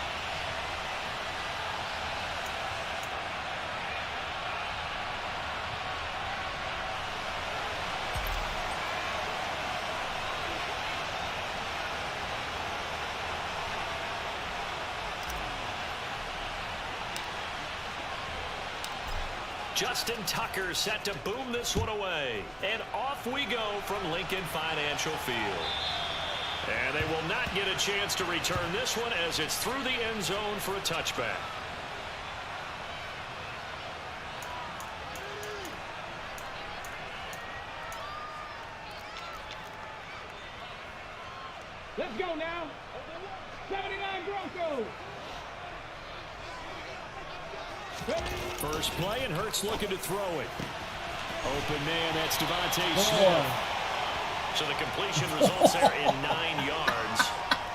Justin Tucker set to boom this one away. And off we go from Lincoln Financial Field. And they will not get a chance to return this one as it's through the end zone for a touchback. Let's go now. 79 Broncos. First play, and Hurts looking to throw it. Open man, that's Devontae Smith. So the completion results there in 9 yards.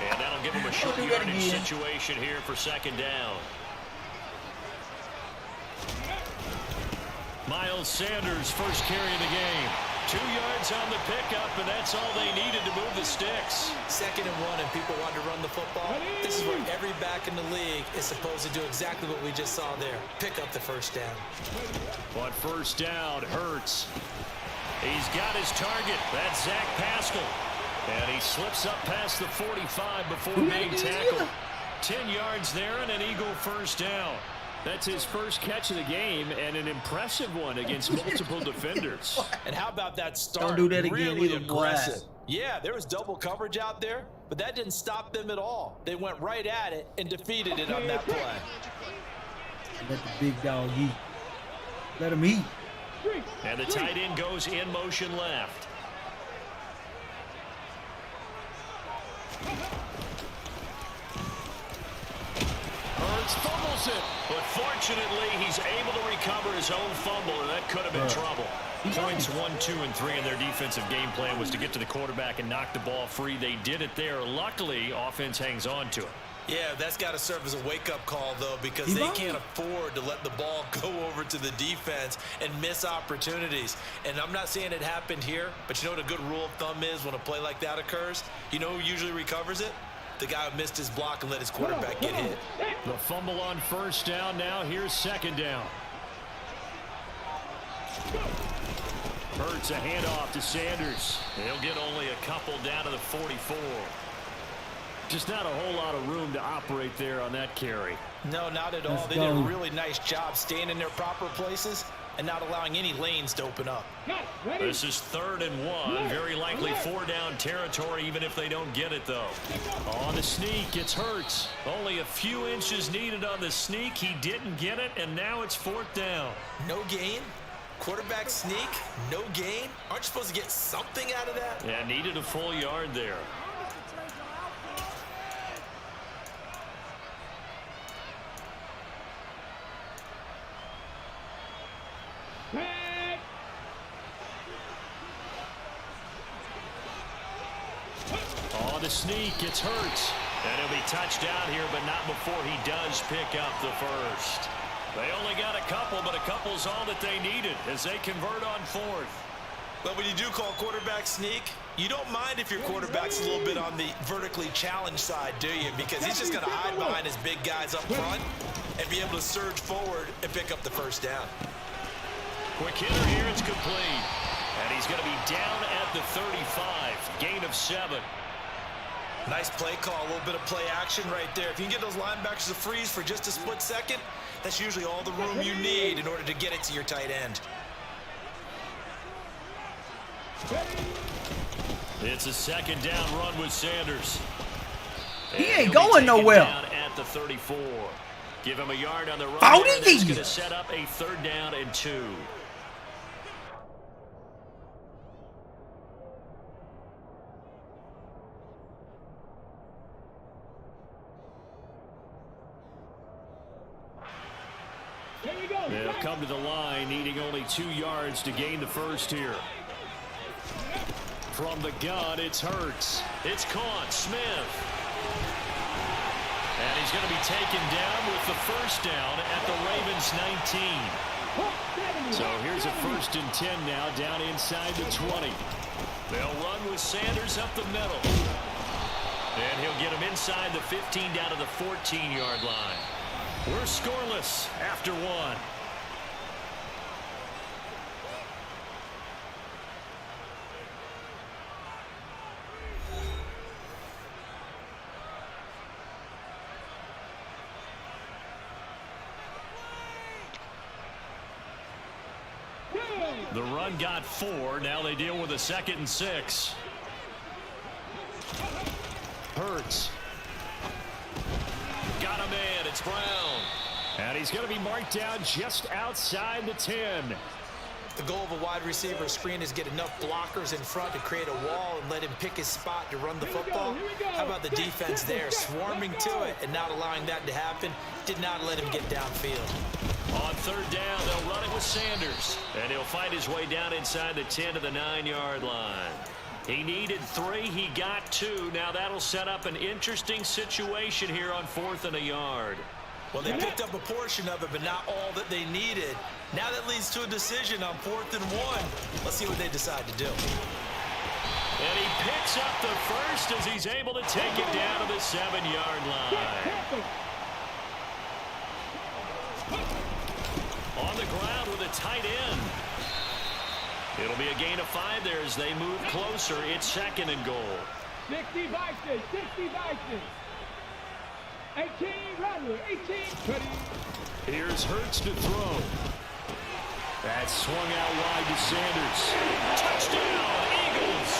And that'll give him a short yardage situation here for second down. Miles Sanders, first carry of the game. 2 yards on the pickup, and that's all they needed to move the sticks. 2nd and 1, and people want to run the football. This is where every back in the league is supposed to do exactly what we just saw there. Pick up the first down. But first down, Hurts. He's got his target. That's Zach Pascal. And he slips up past the 45 before being tackled. 10 yards there and an Eagle first down. That's his first catch of the game and an impressive one against multiple defenders. And how about that start? Don't do that again really either, aggressive. Yeah, there was double coverage out there, but that didn't stop them at all. They went right at it and defeated it on that play. Let the big dog eat. Let him eat. And the tight end goes in motion left. Hurts fumbles it, but fortunately he's able to recover his own fumble, and that could have been trouble. Points 1, 2, and 3 in their defensive game plan was to get to the quarterback and knock the ball free. They did it there. Luckily, offense hangs on to it. Yeah, that's got to serve as a wake-up call, though, because they can't afford to let the ball go over to the defense and miss opportunities. And I'm not saying it happened here, but you know what a good rule of thumb is when a play like that occurs? You know who usually recovers it? The guy who missed his block and let his quarterback get hit. The fumble on first down now. Here's second down. Hurts a handoff to Sanders. He'll get only a couple down to the 44. Just not a whole lot of room to operate there on that carry. No, not at all. They did a really nice job staying in their proper places and not allowing any lanes to open up. This is 3rd and 1. Very likely 4-down territory, even if they don't get it, though. On the sneak, it's Hurts. Only a few inches needed on the sneak. He didn't get it, and now it's 4th down. No gain? Quarterback sneak? No gain? Aren't you supposed to get something out of that? Yeah, needed a full yard there. On the sneak, it's Hurts. And he'll be touched down here, but not before he does pick up the first. They only got a couple, but a couple's all that they needed as they convert on 4th. But when you do call quarterback sneak, you don't mind if your quarterback's a little bit on the vertically challenged side, do you? Because he's just going to hide behind his big guys up front and be able to surge forward and pick up the first down. Quick hitter here, it's complete. And he's going to be down at the 35. Gain of 7. Nice play call, a little bit of play action right there. If you can get those linebackers to freeze for just a split second, that's usually all the room you need in order to get it to your tight end. It's a 2nd down run with Sanders. He ain't going nowhere. Down at the 34. Give him a yard on the run. That's going to set up a 3rd down and 2. They'll come to the line, needing only 2 yards to gain the first here. From the gun, it's Hurts. It's caught. Smith. And he's going to be taken down with the first down at the Ravens 19. So here's a 1st and 10 now, down inside the 20. They'll run with Sanders up the middle. And he'll get him inside the 15 down to the 14-yard line. We're scoreless after 1. The run got 4. Now they deal with a 2nd and 6. Hurts. Got a man. It's Brown. And he's going to be marked down just outside the 10. The goal of a wide receiver screen is get enough blockers in front to create a wall and let him pick his spot to run the football. How about the defense there, swarming to it and not allowing that to happen? Did not let him get downfield. On 3rd down, they'll run it with Sanders. And he'll find his way down inside the 10 to the 9-yard line. He needed 3. He got 2. Now that'll set up an interesting situation here on 4th and a yard. Well, they picked up a portion of it, but not all that they needed. Now that leads to a decision on 4th and 1. Let's see what they decide to do. And he picks up the first as he's able to take it down to the 7-yard line. On the ground with a tight end. It'll be a gain of 5 there as they move closer. It's 2nd and goal. 60 Vikings, 60 Vikings. 18 Rattler, 18 20. Here's Hurts to throw. That's swung out wide to Sanders. Touchdown, Eagles.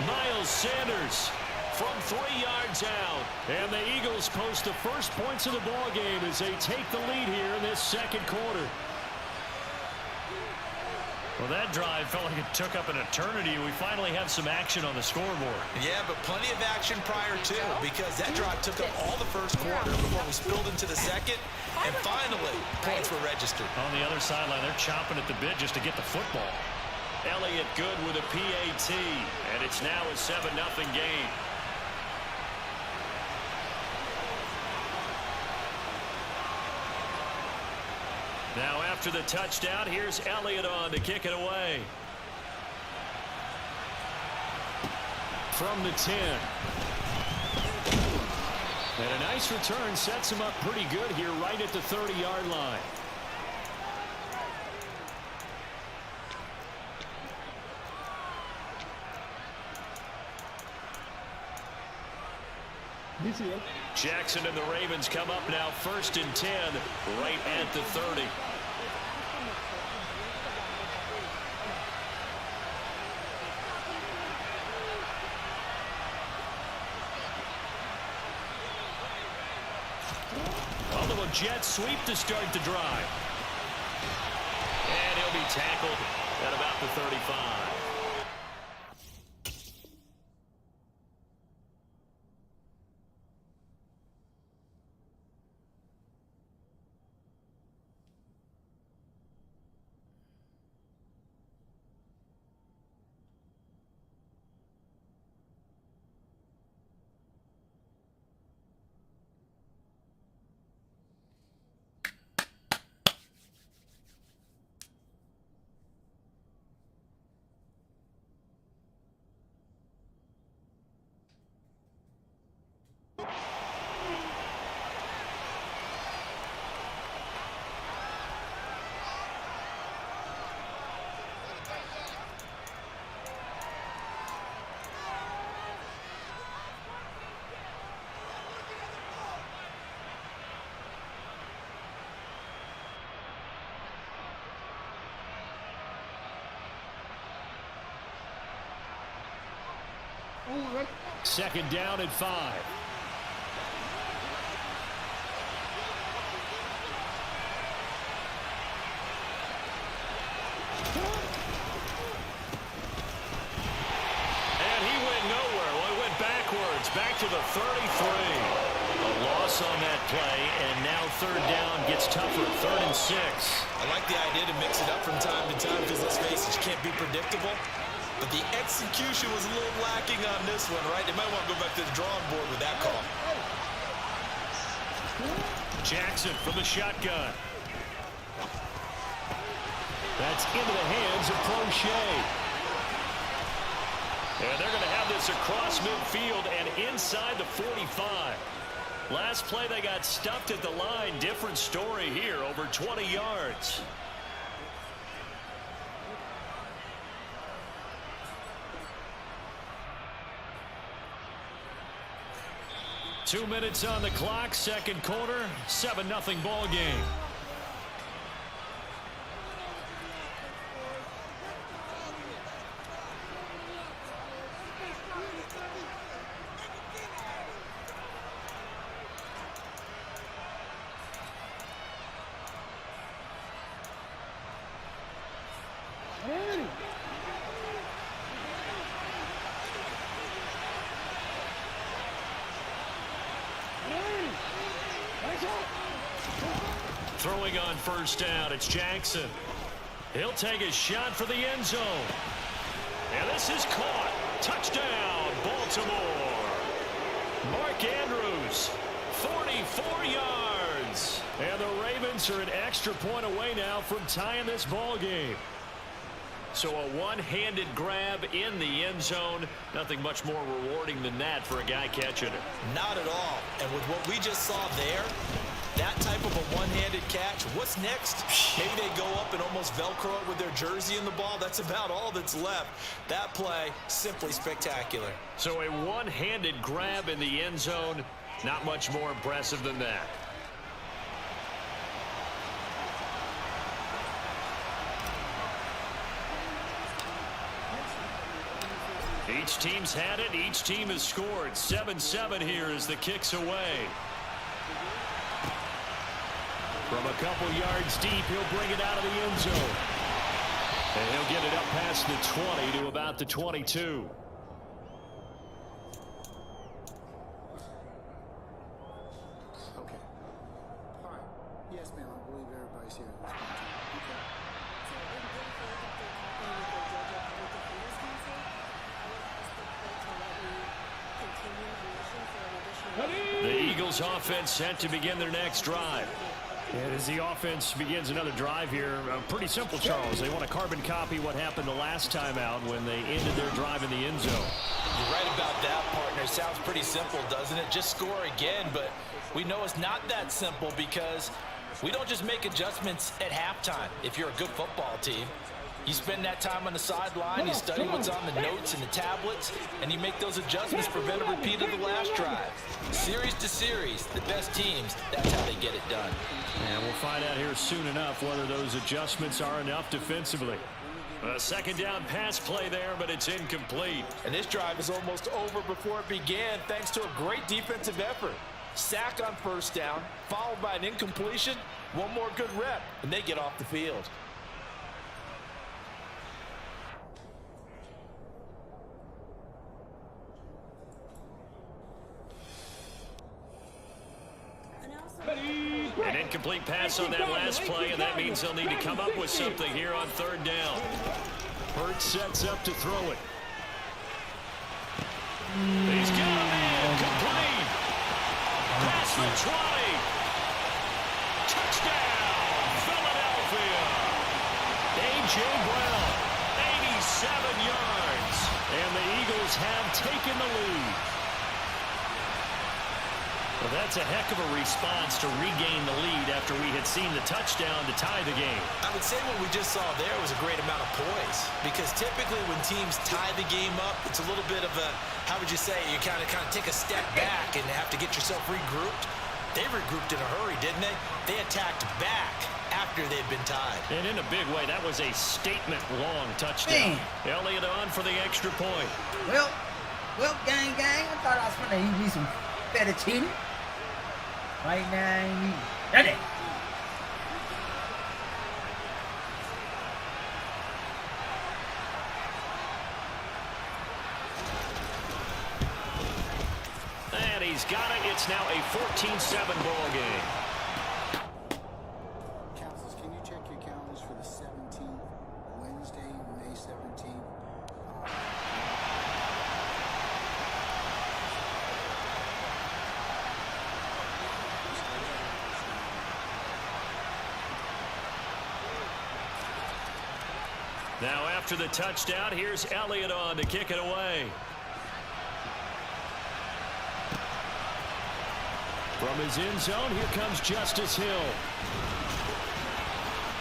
Miles Sanders from 3 yards out. And the Eagles post the first points of the ball game as they take the lead here in this 2nd quarter. Well, that drive felt like it took up an eternity. We finally have some action on the scoreboard. Yeah, but plenty of action prior to, because that drive took up all the first quarter before we spilled into the 2nd. And finally, points were registered. On the other sideline, they're chomping at the bit just to get the football. Elliott good with a PAT, and it's now a 7-0 game. Now after the touchdown, here's Elliott on to kick it away. From the 10. And a nice return sets him up pretty good here right at the 30-yard line. Jackson and the Ravens come up now 1st and 10 right at the 30. A little jet sweep to start the drive. And he'll be tackled at about the 35. Second down at 5. And he went nowhere. Well, he went backwards, back to the 33. A long loss on that play, and now third down gets tougher. 3rd and 6. I like the idea to mix it up from time to time because, let's face it, you can't be predictable. But the execution was a little lacking on this one, right? They might want to go back to the drawing board with that call. Jackson from the shotgun. That's into the hands of Crochet. And they're going to have this across midfield and inside the 45. Last play they got stuffed at the line. Different story here, over 20 yards. Two minutes on the clock, second quarter, 7-0 ball game. Throwing on first down, it's Jackson. He'll take a shot for the end zone. And this is caught. Touchdown, Baltimore. Mark Andrews, 44 yards. And the Ravens are an extra point away now from tying this ball game. So a one-handed grab in the end zone. Nothing much more rewarding than that for a guy catching it. Not at all. And with what we just saw there, that type of a one-handed catch, what's next? Maybe they go up and almost Velcro it with their jersey in the ball. That's about all that's left. That play, simply spectacular. So a one-handed grab in the end zone, not much more impressive than that. Each team's had it. Each team has scored. 7-7 here as the kick's away. From a couple yards deep, he'll bring it out of the end zone. And he'll get it up past the 20 to about the 22. Okay. All right. Yes, ma'am. I believe everybody's here. The Eagles offense set to begin their next drive. And as the offense begins another drive here, pretty simple, Charles. They want to carbon copy what happened the last time out when they ended their drive in the end zone. You're right about that, partner. Sounds pretty simple, doesn't it? Just score again, but we know it's not that simple because we don't just make adjustments at halftime if you're a good football team. You spend that time on the sideline, you study what's on the notes and the tablets, and you make those adjustments to prevent a repeat of the last drive. Series to series, the best teams, that's how they get it done. And we'll find out here soon enough whether those adjustments are enough defensively. A second down pass play there, but it's incomplete. And this drive is almost over before it began thanks to a great defensive effort. Sack on first down, followed by an incompletion, one more good rep, and they get off the field. An incomplete pass on that last play, and that means they'll need to come up with something here on third down. Hurts sets up to throw it. He's got a man complete. Past the 20. Touchdown, Philadelphia. A.J. Brown, 87 yards. And the Eagles have taken the lead. Well, that's a heck of a response to regain the lead after we had seen the touchdown to tie the game. I would say what we just saw there was a great amount of poise because typically when teams tie the game up, it's a little bit of a, how would you say, you kind of take a step back and have to get yourself regrouped. They regrouped in a hurry, didn't they? They attacked back after they'd been tied. And in a big way, that was a statement-long touchdown. Elliott on for the extra point. Well, gang, I thought I was going to eat me some fettuccine. Right now, I ain't ready. And he he's got it. It's now a 14-7 ball game. Councils, can you check your calendars for the 17th, Wednesday, May 17th? Now after the touchdown, here's Elliott on to kick it away. From his end zone, here comes Justice Hill.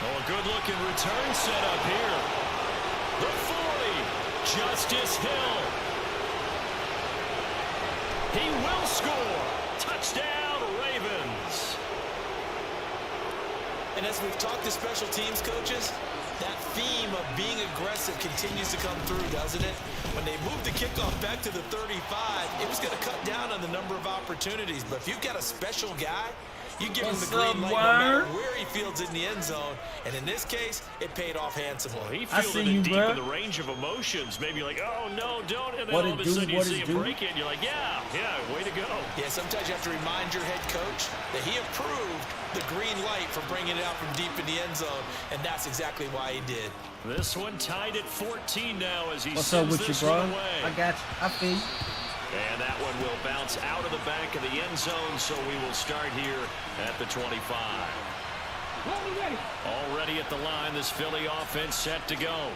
Oh, a good-looking return set up here. The 40, Justice Hill. He will score. Touchdown, Ravens. And as we've talked to special teams coaches, that theme of being aggressive continues to come through, doesn't it? When they moved the kickoff back to the 35, it was going to cut down on the number of opportunities. But if you've got a special guy, you give him the green light no matter where he fields in the end zone. And in this case, it paid off handsomely. Well, he fielded it deep in the range of emotions. Maybe like, oh, no, don't. And then all of a sudden you see him break it, and you're like, yeah, way to go. Yeah, sometimes you have to remind your head coach that he approved the green light for bringing it out from deep in the end zone, and that's exactly why he did. This one tied at 14 now as he What's up sends with this you, bro? one away. I got you. I feel you. And that one will bounce out of the back of the end zone, so we will start here at the 25. Already at the line, this Philly offense set to go.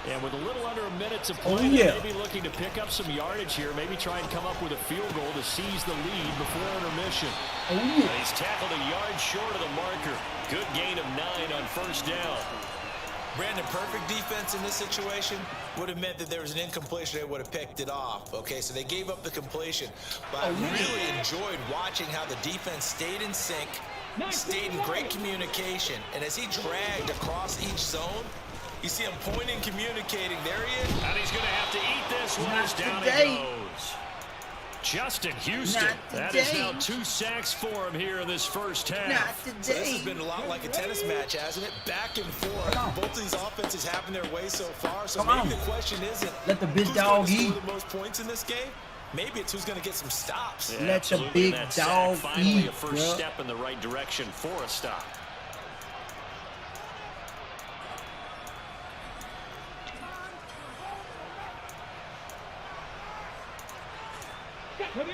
And with a little under a minute to play, maybe looking to pick up some yardage here, maybe try and come up with a field goal to seize the lead before intermission. He's tackled a yard short of the marker. Good gain of 9 on first down. Brandon, perfect defense in this situation would have meant that there was an incompletion. They would have picked it off. Okay, so they gave up the completion. But I really enjoyed watching how the defense stayed in sync, stayed in great communication. And as he dragged across each zone, you see him pointing, communicating. There he is. And he's going to have to eat this one as down he goes. Justin Houston. That is now 2 sacks for him here in this first half. So this has been a lot like a tennis match, hasn't it? Back and forth. Both these offenses having their way so far. So maybe the question isn't let the big who's dog going to eat score the most points in this game. Maybe it's who's going to get some stops. Yeah, let the big dog finally eat. A first step in the right direction for a stop.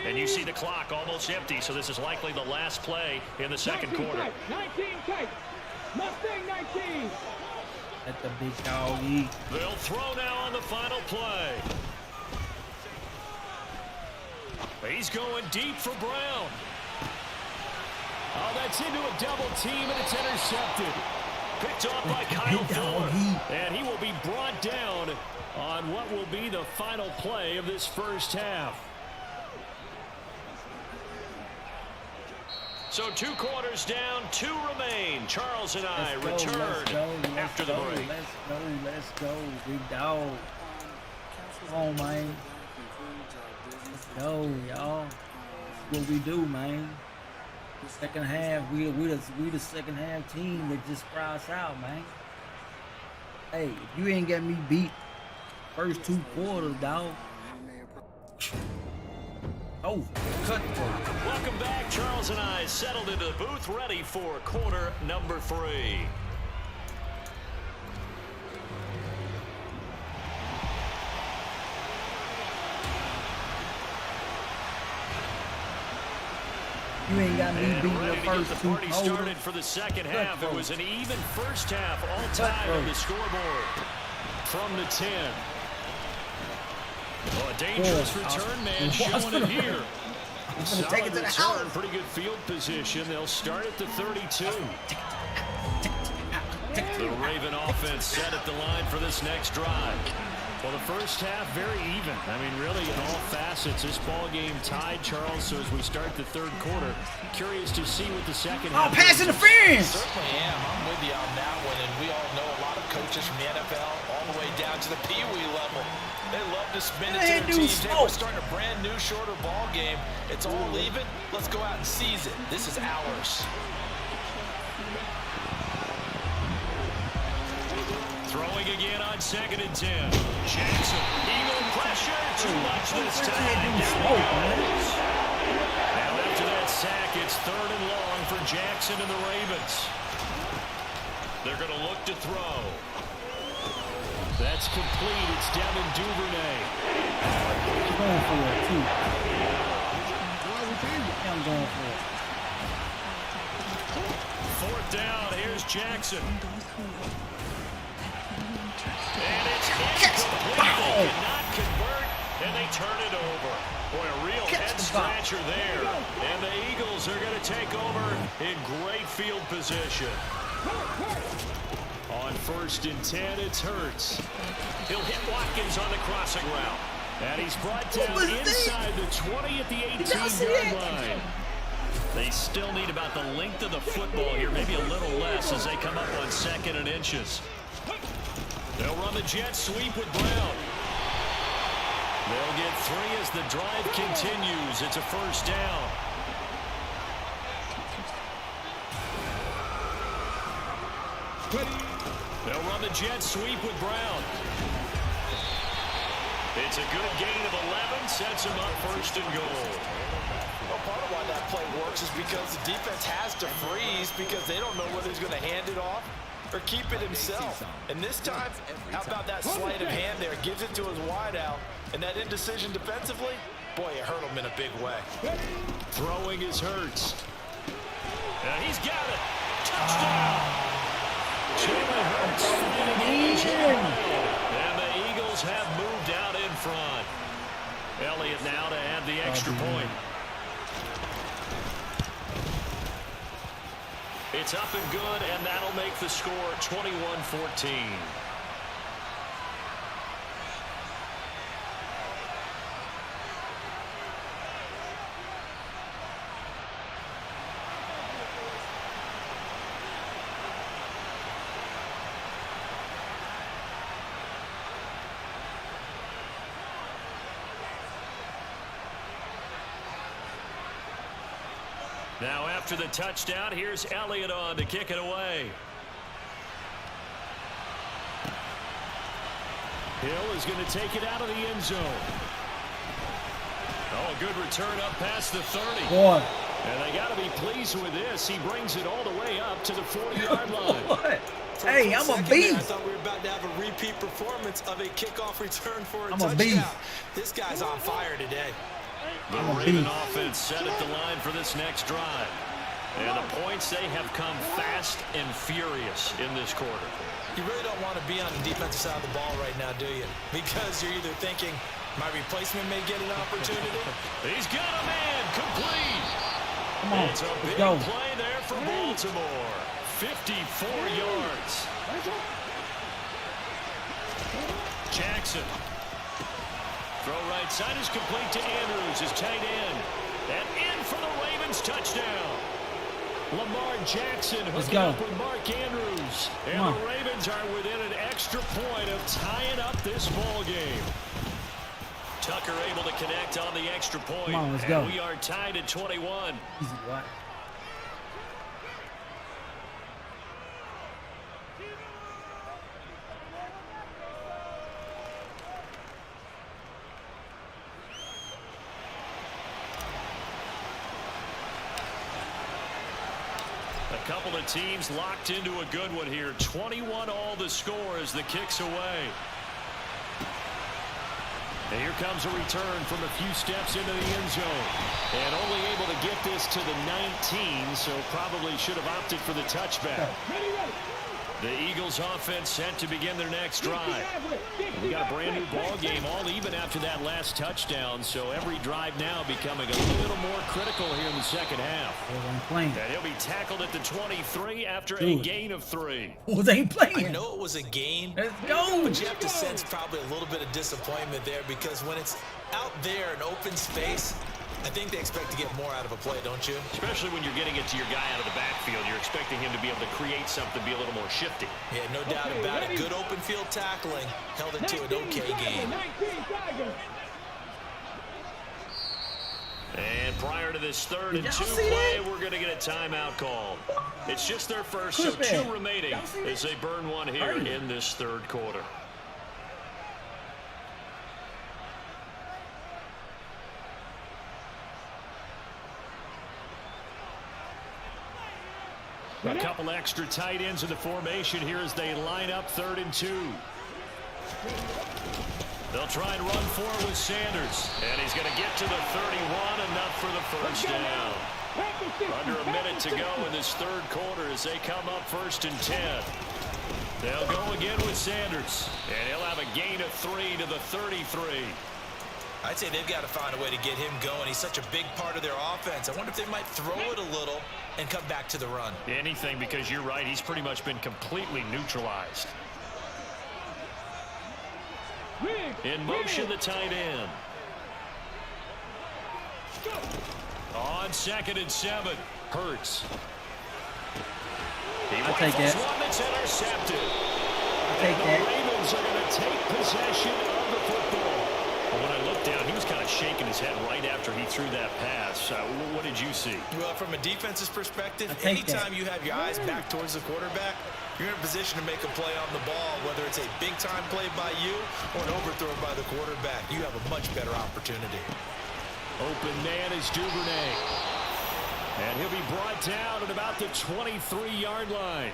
And you see the clock almost empty, so this is likely the last play in the second quarter. 19 tight. Mustang 19. Let the big dog eat. They'll throw now on the final play. He's going deep for Brown. Oh, that's into a double team, and it's intercepted. Picked off by Kyle Fuller. And he will be brought down on what will be the final play of this first half. So 2 quarters down, 2 remain. Charles and I return after the break. Let's go, big dog. Come on, man. Let's go, y'all. What we do, man. Second half, we the second half team that just sprouts out, man. Hey, if you ain't got me beat first 2 quarters, dog. Oh, cut. Welcome back. Charles and I settled into the booth, ready for quarter number 3. You ain't got me beating the first 2 quarters. Started for the second half. It was an even first half, all tied on the scoreboard. From the 10. Oh, a dangerous return man showing it here. Solid take it to the return, house. pretty good field position. They'll start at the 32. The Raven offense set at the line for this next drive. Well, the first half, very even. I mean, really, in all facets, this ball game tied, Charles. So as we start the third quarter, curious to see what the second half. Oh, pass interference! Certainly am. I'm with you on that one. And we all know a lot of coaches from the NFL all the way down to the Pee Wee level. They love to spin it to their teams. Hey, we're starting a brand new, shorter ball game. It's all even. Let's go out and seize it. This is ours. Throwing again on 2nd and 10. Jackson, Eagle pressure. Too much this time. it's 3rd and long for Jackson and the Ravens. They're going to look to throw. That's complete. It's down to Duvernay. I'm going for it, too. I'm going for it. 4th down. Here's Jackson. And it's incomplete. They cannot convert, and they turn it over. Boy, a real head-scratcher there. And the Eagles are going to take over in great field position. On 1st and 10, it's Hurts. He'll hit Watkins on the crossing route. And he's brought down inside the 20 at the 18-yard line. They still need about the length of the football here, maybe a little less as they come up on 2nd and inches. They'll run the jet sweep with Brown. They'll get 3 as the drive continues. It's a 1st down. They'll run the jet sweep with Brown. It's a good gain of 11, sets him up 1st and goal. Well, part of why that play works is because the defense has to freeze because they don't know whether he's going to hand it off or keep it himself. And this time, how about that sleight of hand there? Gives it to his wideout. And that indecision defensively, boy, it hurt him in a big way. Throwing is Hurts. And he's got it. Touchdown. Jalen Hurts and the Eagles have moved out in front. Elliott now to add the extra point. It's up and good, and that'll make the score 21-14. Now after the touchdown, here's Elliott on to kick it away. Hill is going to take it out of the end zone. Oh, a good return up past the 30. Boy. And they got to be pleased with this. He brings it all the way up to the 40-yard line. What? Hey, I'm a beast. I thought we were about to have a repeat performance of a kickoff return for a I'm touchdown. a beast. This guy's on fire today. The Raven offense set at the line for this next drive. And the points, they have come fast and furious in this quarter. You really don't want to be on the defensive side of the ball right now, do you? Because you're either thinking, my replacement may get an opportunity. He's got a man complete. Come on, it's a big play there for Baltimore. 54 yards. Jackson. Throw right side is complete to Andrews, his tight end. And in for the Ravens touchdown. Lamar Jackson hooking up with Mark Andrews. And the Ravens are within an extra point of tying up this ball game. Tucker able to connect on the extra point. Come on, let's go. We are tied at 21. Easy, right? A couple of teams locked into a good one here. 21 all the score as the kick's away. And here comes a return from a few steps into the end zone. And only able to get this to the 19, so probably should have opted for the touchback. The Eagles offense set to begin their next drive. We got a brand new ball game, all even after that last touchdown, so every drive now becoming a little more critical here in the second half. And he'll be tackled at the 23 after a gain of 3. Oh, they ain't playing. I know it was a gain. Let's go. But you have to sense probably a little bit of disappointment there because when it's out there in open space, I think they expect to get more out of a play, don't you? Especially when you're getting it to your guy out of the backfield. You're expecting him to be able to create something, be a little more shifty. Yeah, no doubt about it. Good open field tackling held it to an okay game. And prior to this 3rd and 2 play, we're going to get a timeout called. It's just their first, so 2 remaining as they burn one here in this 3rd quarter. A couple extra tight ends in the formation here as they line up 3rd and 2. They'll try and run for it with Sanders. And he's going to get to the 31, enough for the first down. Under a minute to go in this 3rd quarter as they come up 1st and 10. They'll go again with Sanders. And he'll have a gain of 3 to the 33. I'd say they've got to find a way to get him going. He's such a big part of their offense. I wonder if they might throw it a little and come back to the run. Anything, because you're right. He's pretty much been completely neutralized. In motion, the tight end. On 2nd and 7, Hurts. I'll take that. One that's intercepted. I'll take that. The Ravens are going to take possession of the football. Well, when I looked down, he was kind of shaking his head right after he threw that pass. What did you see? Well, from a defense's perspective, anytime you have your eyes back towards the quarterback, you're in a position to make a play on the ball, whether it's a big-time play by you or an overthrow by the quarterback. You have a much better opportunity. Open man is Duvernay. And he'll be brought down at about the 23-yard line.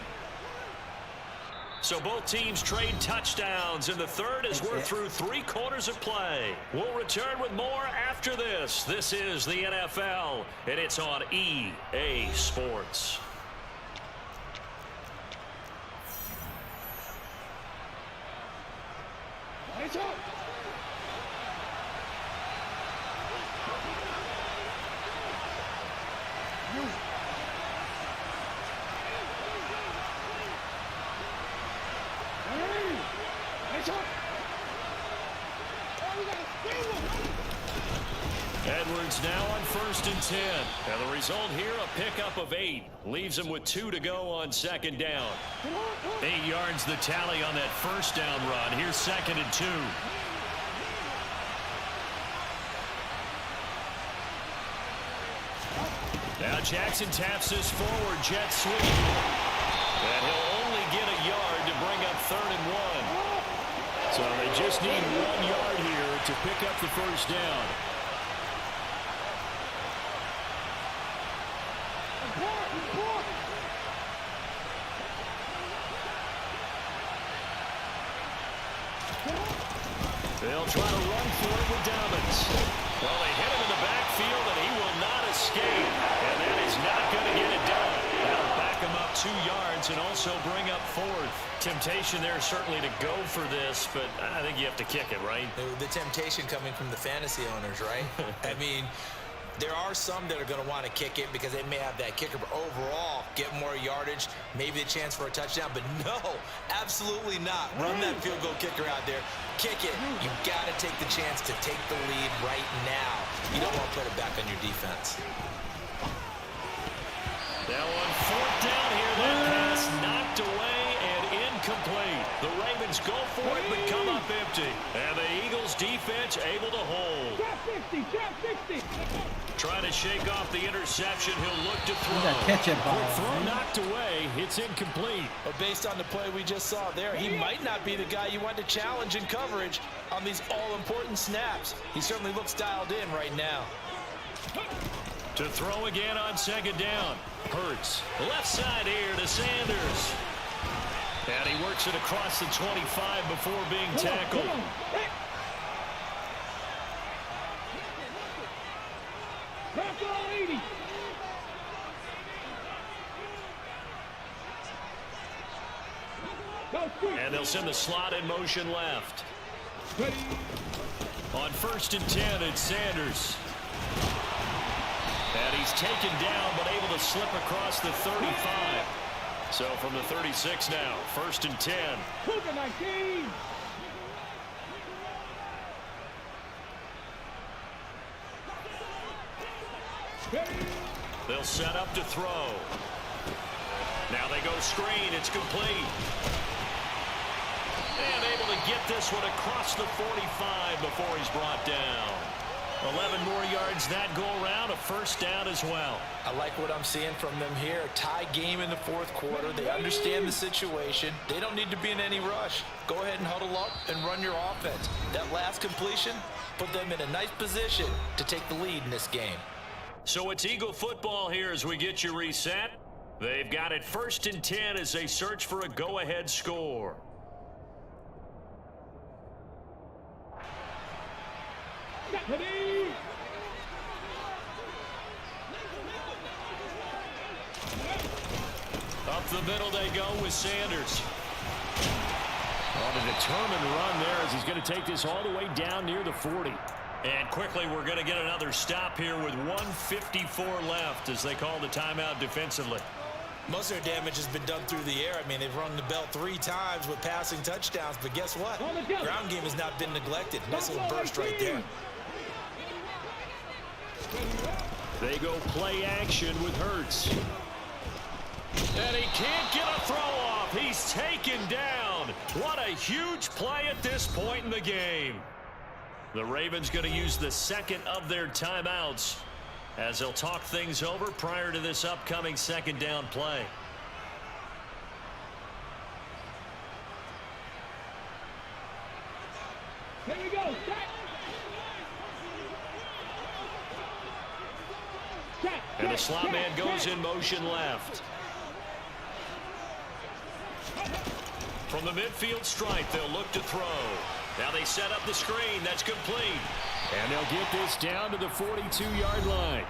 So both teams trade touchdowns in the 3rd as we're through 3 quarters of play. We'll return with more after this. This is the NFL, and it's on EA Sports. It's up. Edwards now on 1st and 10. And the result here, a pickup of 8. Leaves him with 2 to go on 2nd down. 8 yards the tally on that 1st down run. Here's 2nd and 2. Now Jackson taps this forward, jet sweep. And he'll only get a yard to bring up 3rd and 1. So they just need 1 yard here to pick up the 1st down. They'll try to run for it with Dobbins. Well, they hit him in the backfield, and he will not escape. And that is not going to get it done. That'll back him up 2 yards and also bring up 4th. Temptation there certainly to go for this, but I think you have to kick it, right? The temptation coming from the fantasy owners, right? I mean, there are some that are going to want to kick it because they may have that kicker, but overall, get more yardage, maybe a chance for a touchdown. But no, absolutely not. Run that field goal kicker out there. Kick it. You got to take the chance to take the lead right now. You don't want to put it back on your defense. Now on 4th down here, that pass knocked away and incomplete. The Ravens go for it, but come up empty. And the Eagles defense able to hold. Trap 60, trap 60. Trying to shake off the interception. He'll look to throw. That catch-up ball. Quick throw knocked away. It's incomplete. But based on the play we just saw there, he might not be the guy you want to challenge in coverage on these all-important snaps. He certainly looks dialed in right now. To throw again on 2nd down. Hurts. Left side here to Sanders. And he works it across the 25 before being tackled. Trap all 80. And they'll send the slot in motion left. Ready. On 1st and 10, it's Sanders. And he's taken down, but able to slip across the 35. So from the 36 now, 1st and 10. Cougar 19. They'll set up to throw. Now they go screen. It's complete. And able to get this one across the 45 before he's brought down. 11 more yards that go around, a 1st down as well. I like what I'm seeing from them here. A tie game in the 4th quarter. They understand the situation. They don't need to be in any rush. Go ahead and huddle up and run your offense. That last completion put them in a nice position to take the lead in this game. So it's Eagle football here as we get you reset. They've got it 1st and 10 as they search for a go-ahead score. Ready? Up the middle they go with Sanders. On a determined run there as he's going to take this all the way down near the 40. And quickly we're going to get another stop here with 1:54 left as they call the timeout defensively. Most of their damage has been done through the air. I mean, they've rung the bell 3 times with passing touchdowns, but guess what? Ground game has not been neglected. Nice little burst right there. They go play action with Hurts. And he can't get a throw off. He's taken down. What a huge play at this point in the game. The Ravens going to use the second of their timeouts as they'll talk things over prior to this upcoming second down play. Here we go. And the slot man goes in motion left. From the midfield stripe, they'll look to throw. Now they set up the screen. That's complete. And they'll get this down to the 42-yard line.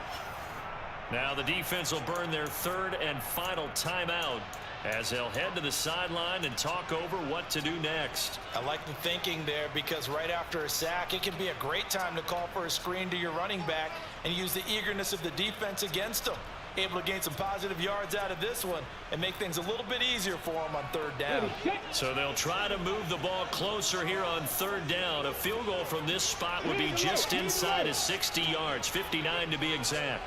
Now the defense will burn their 3rd and final timeout as they'll head to the sideline and talk over what to do next. I like the thinking there because right after a sack, it can be a great time to call for a screen to your running back and use the eagerness of the defense against them. Able to gain some positive yards out of this one and make things a little bit easier for them on 3rd down. So they'll try to move the ball closer here on 3rd down. A field goal from this spot would be just inside of 60 yards, 59 to be exact.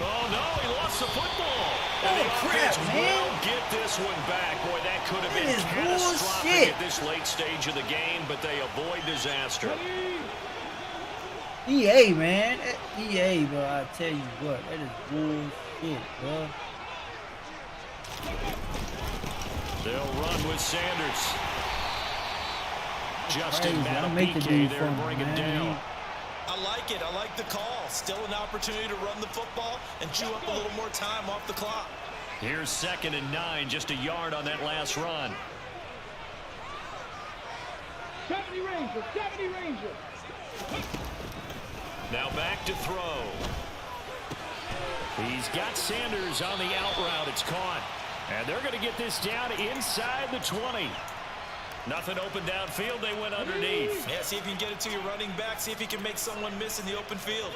Oh, no, he lost the football. And the offense will get this one back. Boy, that could have been catastrophic at this late stage of the game, but they avoid disaster. EA, man. EA, bro. I tell you what, that is bullshit, bro. They'll run with Sanders. Justin Madden there to bring it down. I like it. I like the call. Still an opportunity to run the football and chew up a little more time off the clock. Here's 2nd and 9, just a yard on that last run. 70 Ranger. Now back to throw. He's got Sanders on the out route. It's caught. And they're going to get this down inside the 20. Nothing open downfield. They went underneath. Yeah, see if you can get it to your running back. See if you can make someone miss in the open field.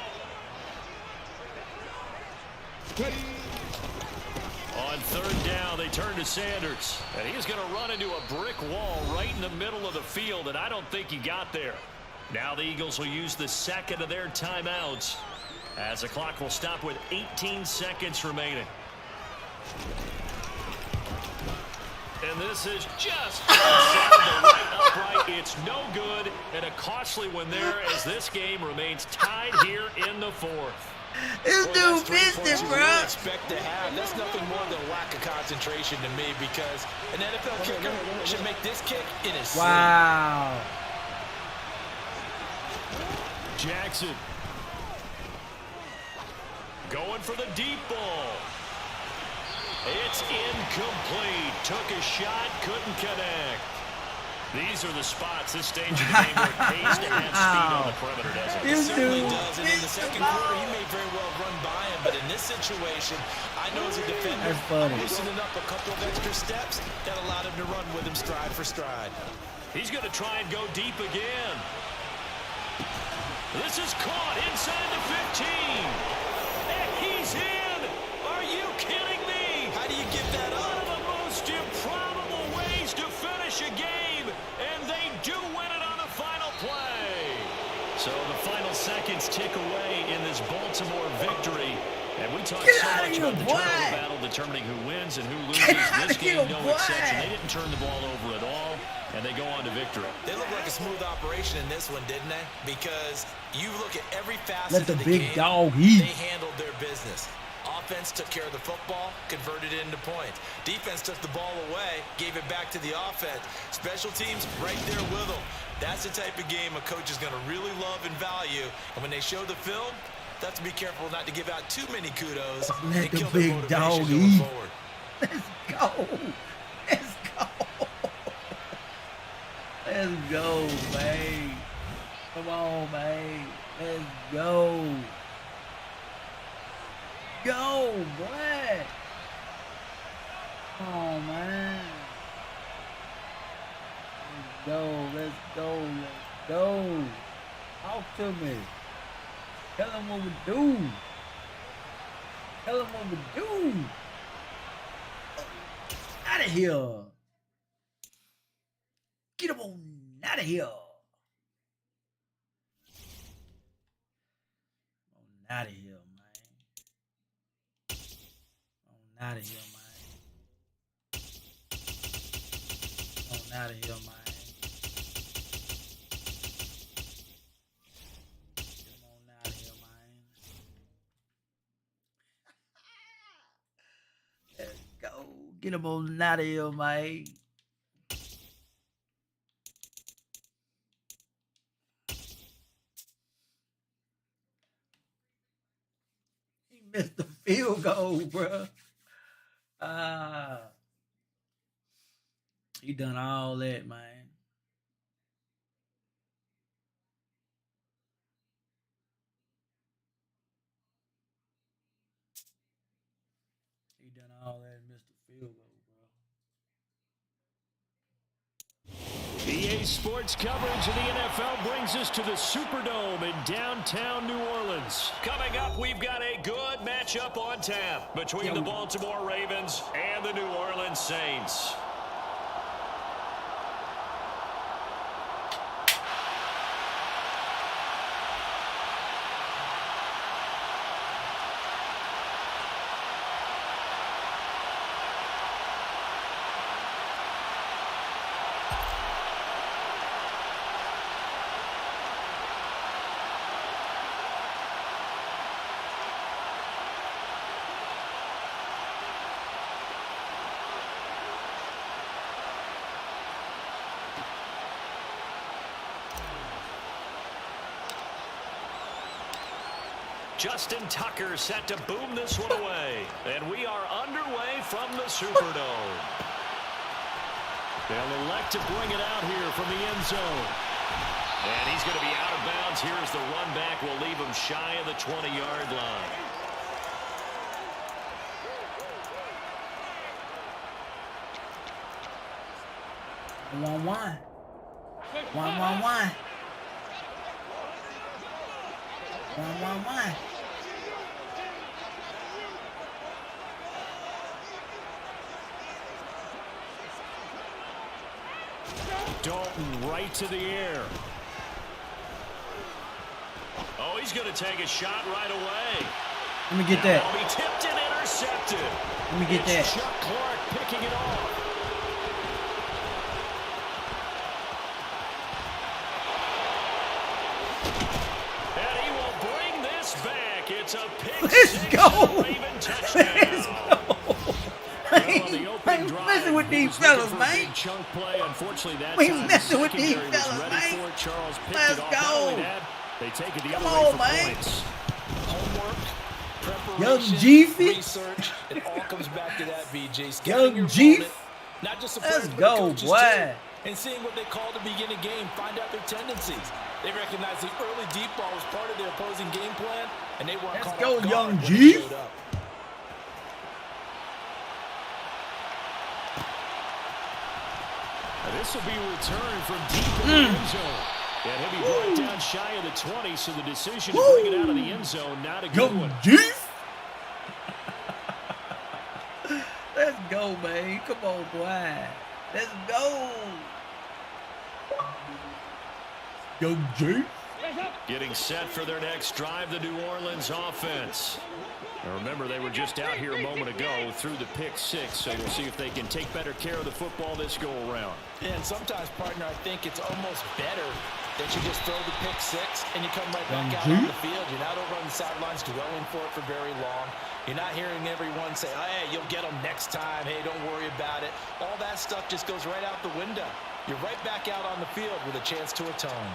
On 3rd down, they turn to Sanders. And he's going to run into a brick wall right in the middle of the field, and I don't think he got there. Now the Eagles will use the 2nd of their timeouts as the clock will stop with 18 seconds remaining. And this is just inside the right upright. It's no good, and a costly one there as this game remains tied here in the 4th. This dude missed it, bro. Really expect to have. That's nothing more than a lack of concentration to me because an NFL kicker should make this kick in his sleep. Wow. Jackson going for the deep ball. It's incomplete. Took a shot, couldn't connect. These are the spots this stage of the game where it pays to have speed on the perimeter, doesn't it? It certainly does, and in the second quarter, he may very well run by him, but in this situation, I know as a defender, loosening up a couple of extra steps, that allowed him to run with him stride for stride. He's going to try and go deep again. This is caught inside the 15. And he's in. Are you kidding me? How do you give that up? One of the most improbable ways to finish a game, and they do win it on the final play. So the final seconds tick away in this Baltimore victory. And we talked so much about the turnover battle determining who wins and who loses. This game, no exception. They didn't turn the ball over at all, and they go on to victory. They look like a smooth operation in this one, didn't they? Because you look at every facet of the big game, dog eat. they handled their business. Offense took care of the football, converted it into points. Defense took the ball away, gave it back to the offense. Special teams right there with them. That's the type of game a coach is going to really love and value. And when they show the film, They'll have to be careful not to give out too many kudos Let and the kill their big dog motivation going eat. forward. Let's go. Let's go. Let's go, man. Come on, man. Let's go. Go, boy. Come on, man. Let's go. Let's go. Let's go. Talk to me. Tell him what we do. Tell him what we do. Out of here. Get him on out of here. On out of here, man. On out of here, man. On out of here, man. Get him on out of here, man. Let's go. Get him on out of here, man. He missed the field goal, bro. He done all that, man. He done all that and missed the field goal, bro. EA Sports coverage of the NFL brings us to the Superdome in downtown New Orleans. Coming up, we've got a good matchup on tap between the Baltimore Ravens and the New Orleans Saints. Justin Tucker set to boom this one away. And we are underway from the Superdome. They'll elect to bring it out here from the end zone. And he's going to be out of bounds. Here's the run back. Will leave him shy of the 20-yard line. One. Dalton right to the air. Oh, he's going to take a shot right away. Let me get that. Now he tipped and intercepted. Let me get that. Chuck Clark picking it off. And he will bring this back. It's a pick. Let's go. Raven touchdown. Let's go. I ain't messing with these fellas, man. Chunk play. Unfortunately, that We time messing with these secondary was fellas, ready man. for it. Charles picked Let's it off. go. Not only that, they take it the Come other way on, for man. points. Homework, Young preparation, Jeefy. research, it all comes back to that, VJ. Young Scouting your Jeef. opponent, not just the Let's players, but go, the coaches boy. too, and seeing what they call to begin a game, find out their tendencies. They recognize the early deep ball was part of their opposing game plan, and they weren't Let's caught go, off guard Young when it Jeef. showed up. This will be returned from deep in the end zone. And he'll be brought down shy of the 20, so the decision to bring it out of the end zone, not a good Young one. Jeef. Let's go, man. Come on, boy. Let's go. Young Jeef. Getting set for their next drive, the New Orleans offense. Now remember, they were just out here a moment ago through the pick six, so we'll see if they can take better care of the football this go-around. Yeah, and sometimes, partner, I think it's almost better that you just throw the pick six and you come right back out on the field. You're not over on the sidelines dwelling for it for very long. You're not hearing everyone say, oh, hey, you'll get them next time. Hey, don't worry about it. All that stuff just goes right out the window. You're right back out on the field with a chance to atone.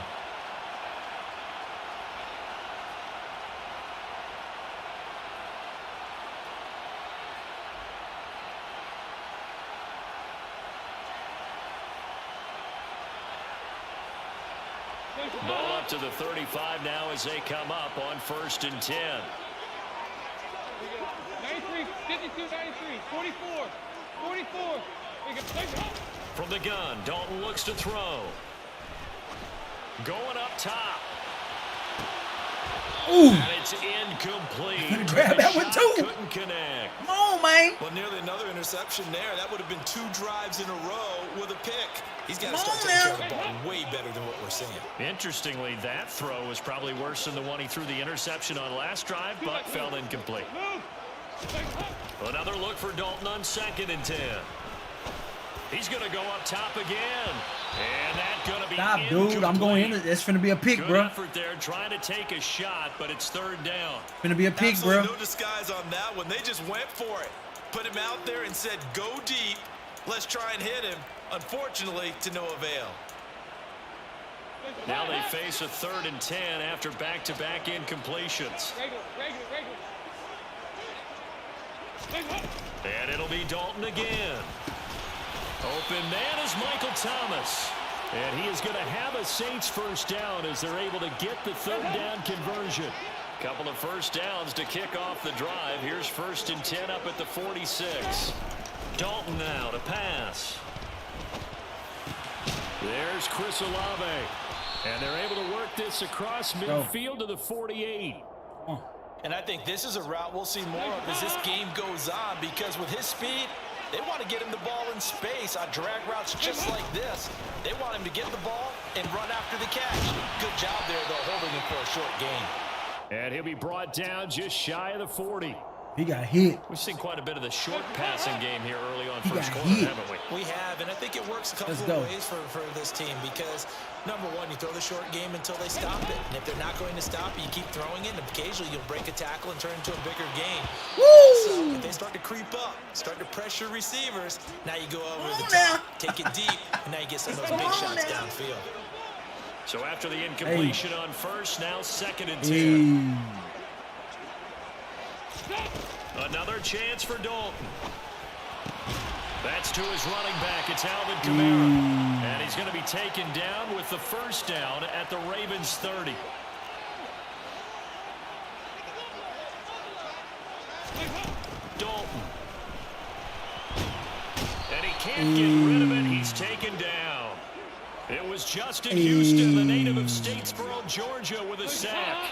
Ball up to the 35 now as they come up on 1st and 10. 93, 52, 93, 44, 44. From the gun, Dalton looks to throw. Going up top. Ooh. And it's incomplete. Grab that one too. Couldn't connect. Come on, man. Well, nearly another interception there. That would have been 2 drives in a row with a pick. He's got to Come start on taking now. care of the ball way better than what we're seeing. Interestingly, that throw was probably worse than the one he threw the interception on last drive, but fell incomplete. Another look for Dalton on 2nd and 10. He's going to go up top again. And that's going to be Stop, incomplete. dude. I'm going in. It's finna be a pick, Good bro. effort there, trying to take a shot, but it's 3rd down. Finna be a pick, Absolutely bro. no disguise on that one. They just went for it. Put him out there and said, go deep. Let's try and hit him. Unfortunately, to no avail. Now they face a 3rd and 10 after back-to-back incompletions. And it'll be Dalton again. Open man is Michael Thomas. And he is going to have a Saints 1st down as they're able to get the 3rd down conversion. Couple of 1st downs to kick off the drive. Here's 1st and 10 up at the 46. Dalton now to pass. There's Chris Olave. And they're able to work this across midfield to the 48. And I think this is a route we'll see more of as this game goes on, because with his speed, they want to get him the ball in space on drag routes just like this. They want him to get the ball and run after the catch. Good job there, though, holding him for a short gain. And he'll be brought down just shy of the 40. He got hit. We've seen quite a bit of the short passing game here early on He first got quarter, hit. haven't we? We have, and I think it works a couple Let's of go. ways for this team, because number one, you throw the short game until they stop it. And if they're not going to stop it, you keep throwing it, and occasionally you'll break a tackle and turn into a bigger gain. So if they start to creep up, start to pressure receivers, now you go over the top, take it deep, and now you get some of those big shots downfield. So after the incompletion on 1st, now 2nd and 10. Another chance for Dalton. That's to his running back. It's Alvin Kamara. And he's going to be taken down with the 1st down at the Ravens 30. Dalton. And he can't get rid of it. He's taken down. It was Justin Houston, the native of Statesboro, Georgia, with a sack.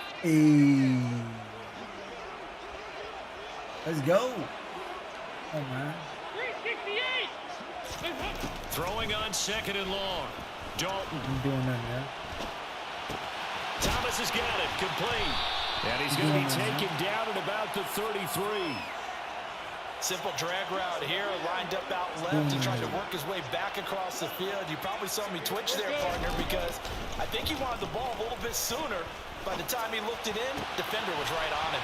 Let's go. Oh, man. 368. Throwing on 2nd and long. Dalton. I'm doing nothing, man. Thomas has got it. Complete. And he's going to be taken down at about the 33. Simple drag route here, lined up out left. He tried to work his way back across the field. You probably saw me twitch there, partner, because I think he wanted the ball a little bit sooner. By the time he looked it in, defender was right on him.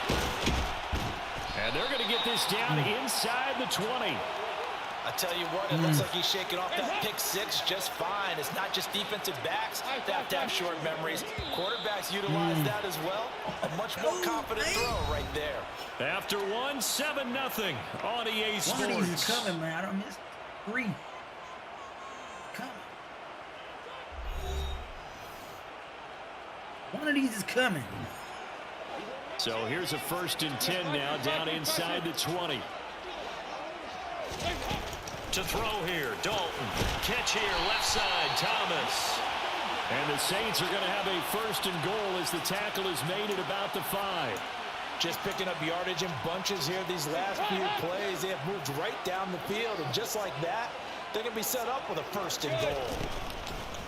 And they're going to get this down inside the 20. I tell you what, it looks like he's shaking off that pick 6 just fine. It's not just defensive backs that have to have short memories. Quarterbacks utilize that as well. A much more confident throw right there. After 1, 7-0 on EA Sports. One of these is coming, man. I don't miss 3. Coming. One of these is coming. So here's a 1st and 10 now, down inside the 20. To throw here, Dalton. Catch here, left side, Thomas. And the Saints are going to have a 1st and goal as the tackle is made at about the 5. Just picking up yardage in bunches here these last few plays. They have moved right down the field, and just like that, they're going to be set up with a 1st and goal.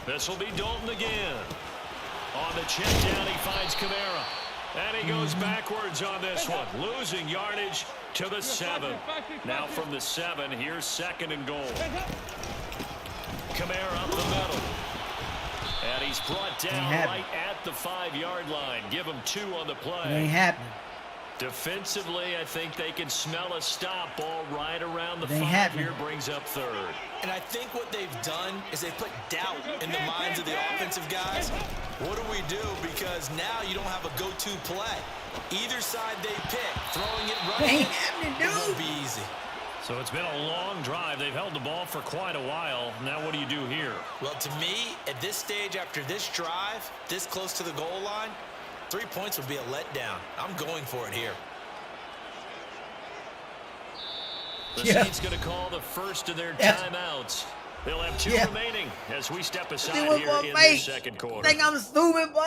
This will be Dalton again. On the check down, he finds Kamara. And he goes backwards on this one, losing yardage to the 7. Now from the 7, here's 2nd and goal. Kamara up the middle. And he's brought down right at the 5-yard line. Give him 2 on the play. It ain't happening. Defensively, I think they can smell a stop. Ball right around the 5 here, brings up 3rd. And I think what they've done is they put doubt in the minds of the offensive guys. What do we do? Because now you don't have a go-to play. Either side they pick, throwing it, running it, it won't be easy. So it's been a long drive. They've held the ball for quite a while. Now what do you do here? Well, to me, at this stage, after this drive, this close to the goal line, 3 points would be a letdown. I'm going for it here. The Saints going to call the first of their timeouts. They'll have 2 remaining as we step aside here in the second quarter. Think I'm stupid, boy.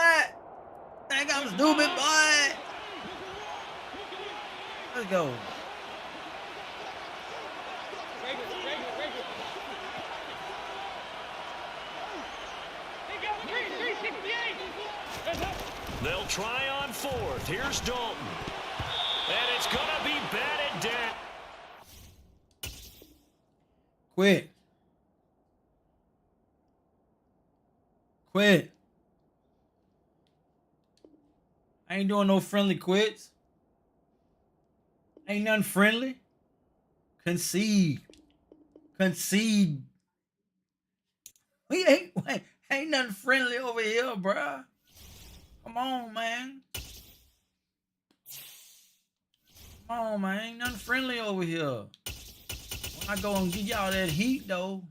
Think I'm stupid, boy. Let's go. They'll try on 4th. Here's Dalton. And it's going to be batted down. Quit. Quit. I ain't doing no friendly quits. Ain't nothing friendly. Concede. Concede. We ain't nothing friendly over here, bruh. Come on, man. Come on, man. Ain't nothing friendly over here. When I go and get y'all that heat, though,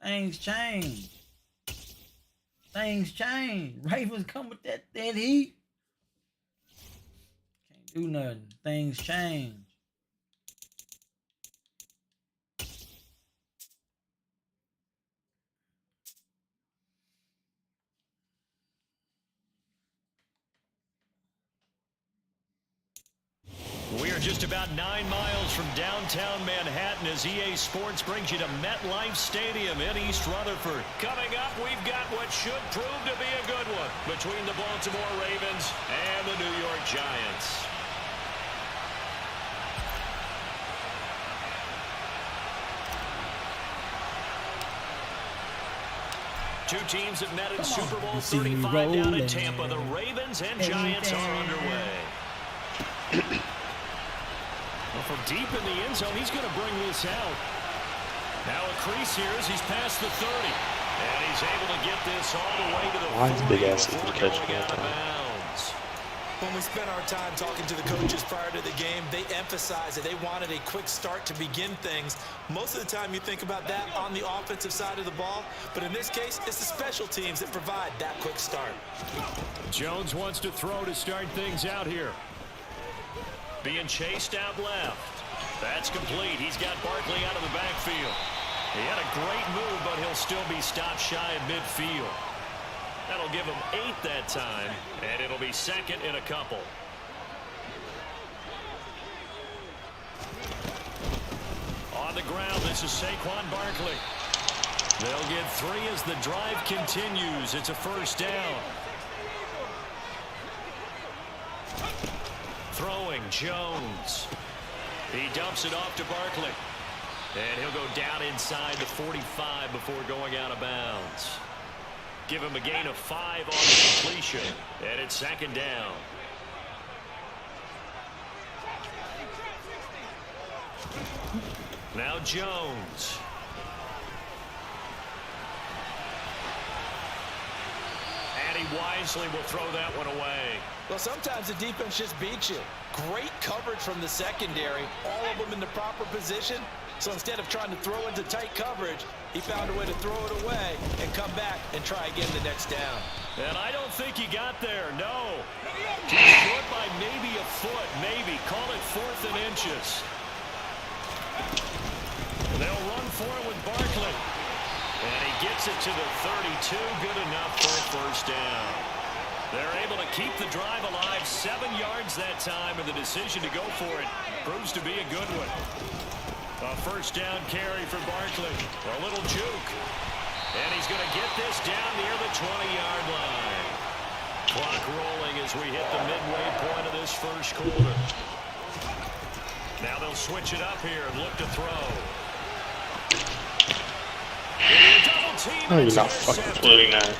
things change. Things change. Ravens come with that heat. Can't do nothing. Things change. We are just about 9 miles from downtown Manhattan as EA Sports brings you to MetLife Stadium in East Rutherford. Coming up, we've got what should prove to be a good one between the Baltimore Ravens and the New York Giants. Two teams have met in Super Bowl 35 down in Tampa. The Ravens and Giants are underway. Well, from deep in the end zone, he's going to bring this out. Now a crease here as he's past the 30. And he's able to get this all the way to the 40 big asses to before catch going that out of time. bounds. When we spent our time talking to the coaches prior to the game, they emphasized that they wanted a quick start to begin things. Most of the time you think about that on the offensive side of the ball, but in this case, it's the special teams that provide that quick start. Jones wants to throw to start things out here. Being chased out left. That's complete. He's got Barkley out of the backfield. He had a great move, but he'll still be stopped shy of midfield. That'll give him 8 that time, and it'll be second in a couple. On the ground, this is Saquon Barkley. They'll get 3 as the drive continues. It's a first down. Throwing Jones. He dumps it off to Barkley. And he'll go down inside the 45 before going out of bounds. Give him a gain of 5 on the completion. And it's second down. Now Jones. And he wisely will throw that one away. Well, sometimes the defense just beats you. Great coverage from the secondary, all of them in the proper position. So instead of trying to throw into tight coverage, he found a way to throw it away and come back and try again the next down. And I don't think he got there, no. Just short by maybe a foot, maybe. Call it 4th and inches. They'll run for it with Barkley. And he gets it to the 32, good enough for a first down. They're able to keep the drive alive, 7 yards that time, and the decision to go for it proves to be a good one. A first down carry for Barkley. A little juke. And he's going to get this down near the 20-yard line. Clock rolling as we hit the midway point of this first quarter. Now they'll switch it up here and look to throw. Double team. Oh, you're not fucking floating now.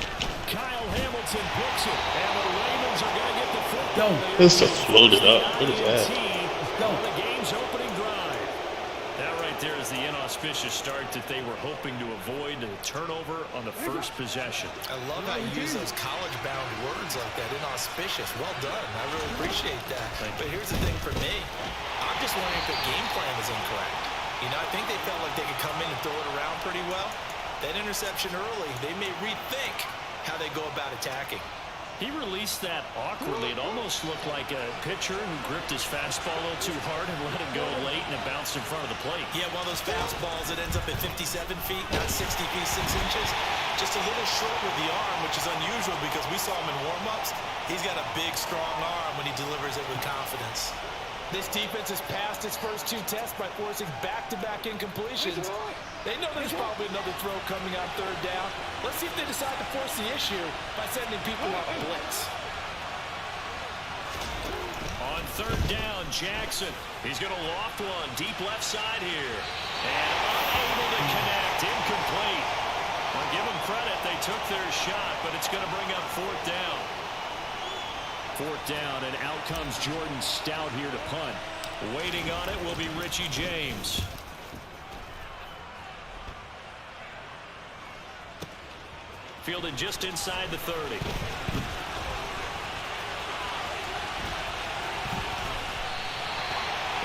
Kyle Hamilton picks it, and the Ravens are going to get the football. This just floated up. What is that? On the game's opening drive. That right there is the inauspicious start that they were hoping to avoid, the turnover on the first possession. I love how you use those college-bound words like that, inauspicious. Well done. I really appreciate that. But here's the thing for me. I'm just wondering if the game plan is incorrect. You know, I think they felt like they could come in and throw it around pretty well. That interception early, they may rethink how they go about attacking. He released that awkwardly. It almost looked like a pitcher who gripped his fastball a little too hard and let it go late, and it bounced in front of the plate. Yeah, one of those fastballs that ends up at 57 feet, not 60 feet, 6 inches. Just a little short with the arm, which is unusual because we saw him in warm-ups. He's got a big, strong arm when he delivers it with confidence. This defense has passed its first 2 tests by forcing back-to-back incompletions. They know there's probably another throw coming on 3rd down. Let's see if they decide to force the issue by sending people on a blitz. On 3rd down, Jackson. He's going to loft one deep left side here. And unable to connect, incomplete. I'll give them credit, they took their shot, but it's going to bring up 4th down. 4th down, and out comes Jordan Stout here to punt. Waiting on it will be Richie James. Fielded just inside the 30.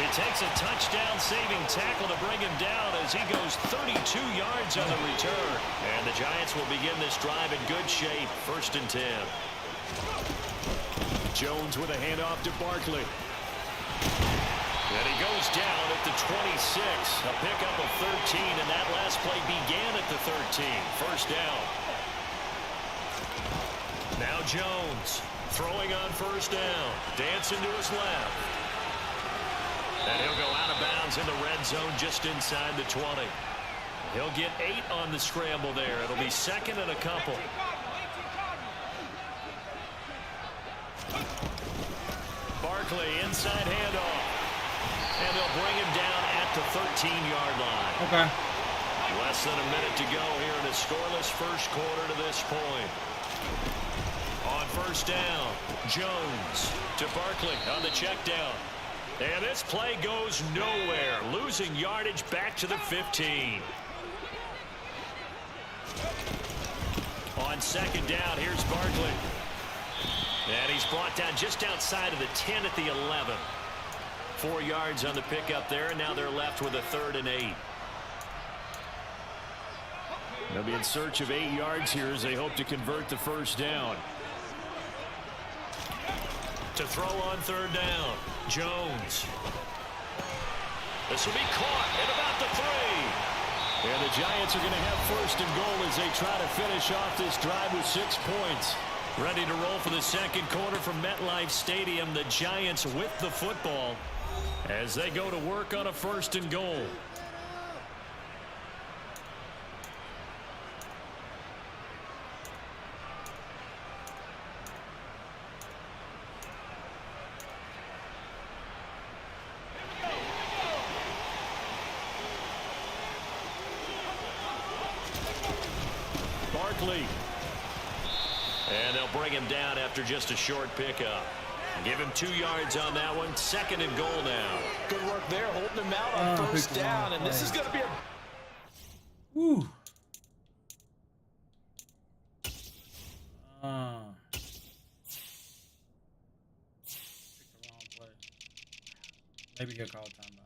It takes a touchdown-saving tackle to bring him down as he goes 32 yards on the return. And the Giants will begin this drive in good shape. 1st and 10. Jones with a handoff to Barkley. And he goes down at the 26. A pickup of 13, and that last play began at the 13. 1st down. Now Jones throwing on 1st down. Dancing to his left. And he'll go out of bounds in the red zone just inside the 20. He'll get 8 on the scramble there. It'll be 2nd and a couple. Barkley inside handoff. And they'll bring him down at the 13-yard line. Okay. Less than a minute to go here in a scoreless first quarter to this point. On 1st down, Jones to Barkley on the check down. And this play goes nowhere. Losing yardage back to the 15. On 2nd down, here's Barkley. And he's brought down just outside of the 10 at the 11. 4 yards on the pickup there, and now they're left with a 3rd and 8. They'll be in search of 8 yards here as they hope to convert the 1st down. To throw on 3rd down, Jones. This will be caught at about the 3. And the Giants are going to have 1st and goal as they try to finish off this drive with 6 points. Ready to roll for the 2nd quarter from MetLife Stadium. The Giants with the football as they go to work on a 1st and goal. Barkley. And they'll bring him down after just a short pickup. Give him 2 yards on that one. 2nd and goal now. Good work there, holding him out on 1st down, and this is going to be a... Woo. Picked the wrong play. Maybe he'll call timeout.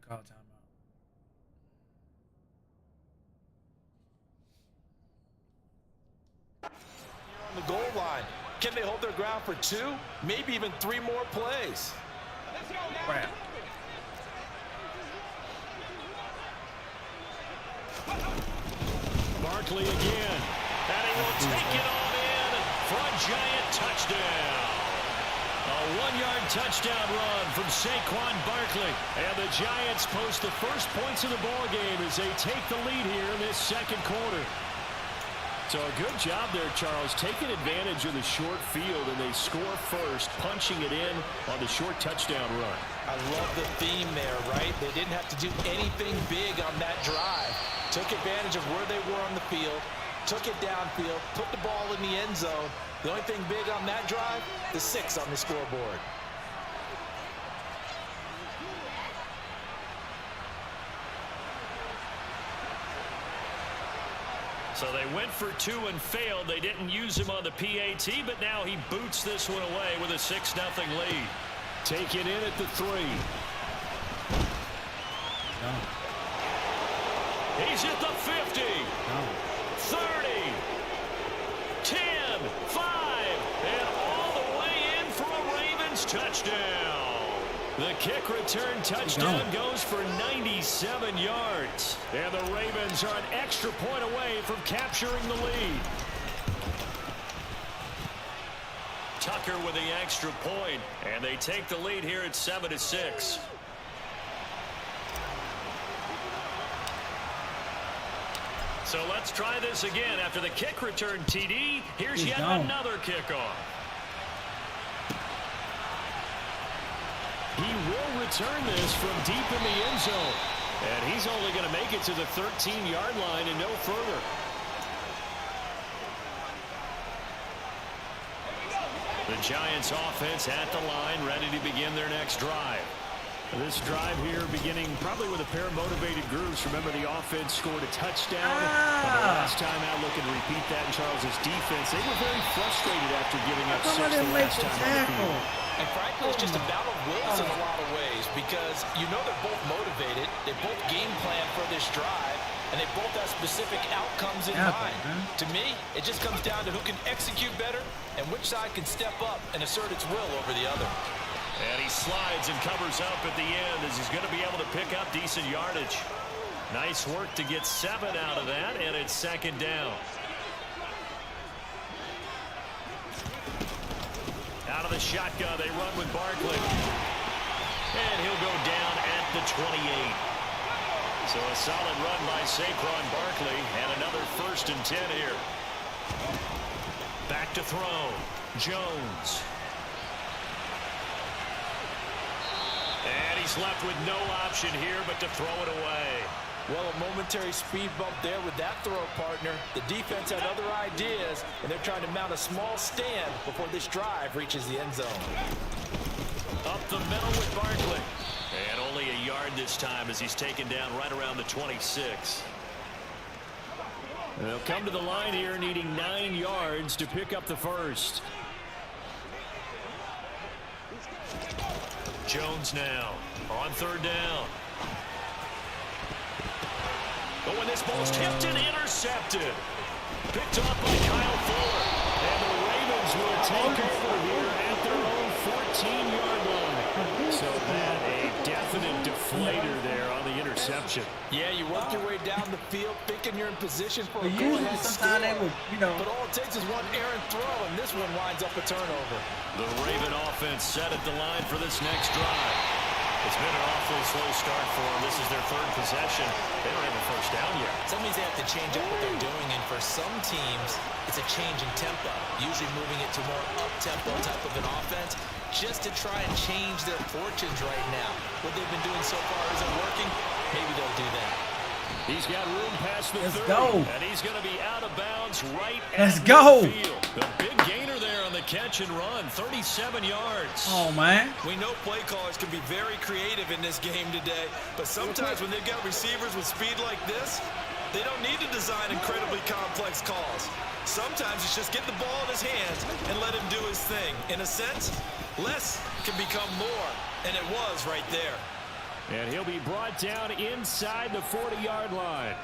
Call timeout. On the goal line. Can they hold their ground for 2, maybe even 3 more plays? Crap. Barkley again. And he will take it on in for a Giant touchdown. A 1-yard touchdown run from Saquon Barkley. And the Giants post the first points of the ball game as they take the lead here in this 2nd quarter. So a good job there, Charles, taking advantage of the short field, and they score first, punching it in on the short touchdown run. I love the theme there, right? They didn't have to do anything big on that drive. Took advantage of where they were on the field, took it downfield, put the ball in the end zone. The only thing big on that drive, the 6 on the scoreboard. So they went for 2 and failed. They didn't use him on the PAT, but now he boots this one away with a 6-0 lead. Take it in at the 3. No. He's at the 50. No. 30. 10. 5. And all the way in for a Ravens touchdown. The kick return touchdown goes for 97 yards. And the Ravens are an extra point away from capturing the lead. Tucker with the extra point, and they take the lead here at 7-6. So let's try this again. After the kick return TD, here's yet another kickoff. He will return this from deep in the end zone. And he's only going to make it to the 13-yard line and no further. The Giants offense at the line, ready to begin their next drive. This drive here beginning probably with a pair of motivated groups. Remember, the offense scored a touchdown. But the last time out, looking to repeat that in Charles's defense. They were very frustrated after giving up 6 the last time on the field. And frankly, it's just a battle of wills in a lot of ways because you know they're both motivated. They both game plan for this drive, and they both have specific outcomes in mind. To me, it just comes down to who can execute better and which side can step up and assert its will over the other. And he slides and covers up at the end as he's going to be able to pick up decent yardage. Nice work to get 7 out of that, and it's 2nd down. Out of the shotgun, they run with Barkley. And he'll go down at the 28. So a solid run by Saquon Barkley, and another 1st and 10 here. Back to throw. Jones. And he's left with no option here but to throw it away. Well, a momentary speed bump there with that throw, partner. The defense had other ideas, and they're trying to mount a small stand before this drive reaches the end zone. Up the middle with Barkley. And only a yard this time as he's taken down right around the 26. They'll come to the line here needing 9 yards to pick up the 1st. Jones now on 3rd down. But when this ball's tipped and intercepted. Picked off by Kyle Fuller. And the Ravens will take over here at their own 14-yard line. So that a definite deflator there on the interception. Yeah, you work your way down the field thinking you're in position for a Usually sometimes they would, But all it takes is one errant throw, and this one winds up a turnover. The Raven offense set at the line for this next drive. It's been an awfully slow start for them. This is their 3rd possession. They don't have a 1st down yet. That means they have to change up what they're doing, and for some teams, it's a change in tempo, usually moving it to more up-tempo type of an offense, just to try and change their fortunes right now. What they've been doing so far isn't working. Maybe they'll do that. He's got room past the 30. Go. And he's going to be out of bounds right Let's at go. midfield. The big gainer there on the catch and run, 37 yards. Oh, man. We know play callers can be very creative in this game today, but sometimes when they've got receivers with speed like this, they don't need to design incredibly complex calls. Sometimes it's just get the ball in his hands and let him do his thing. In a sense, less can become more, and it was right there. And he'll be brought down inside the 40-yard line.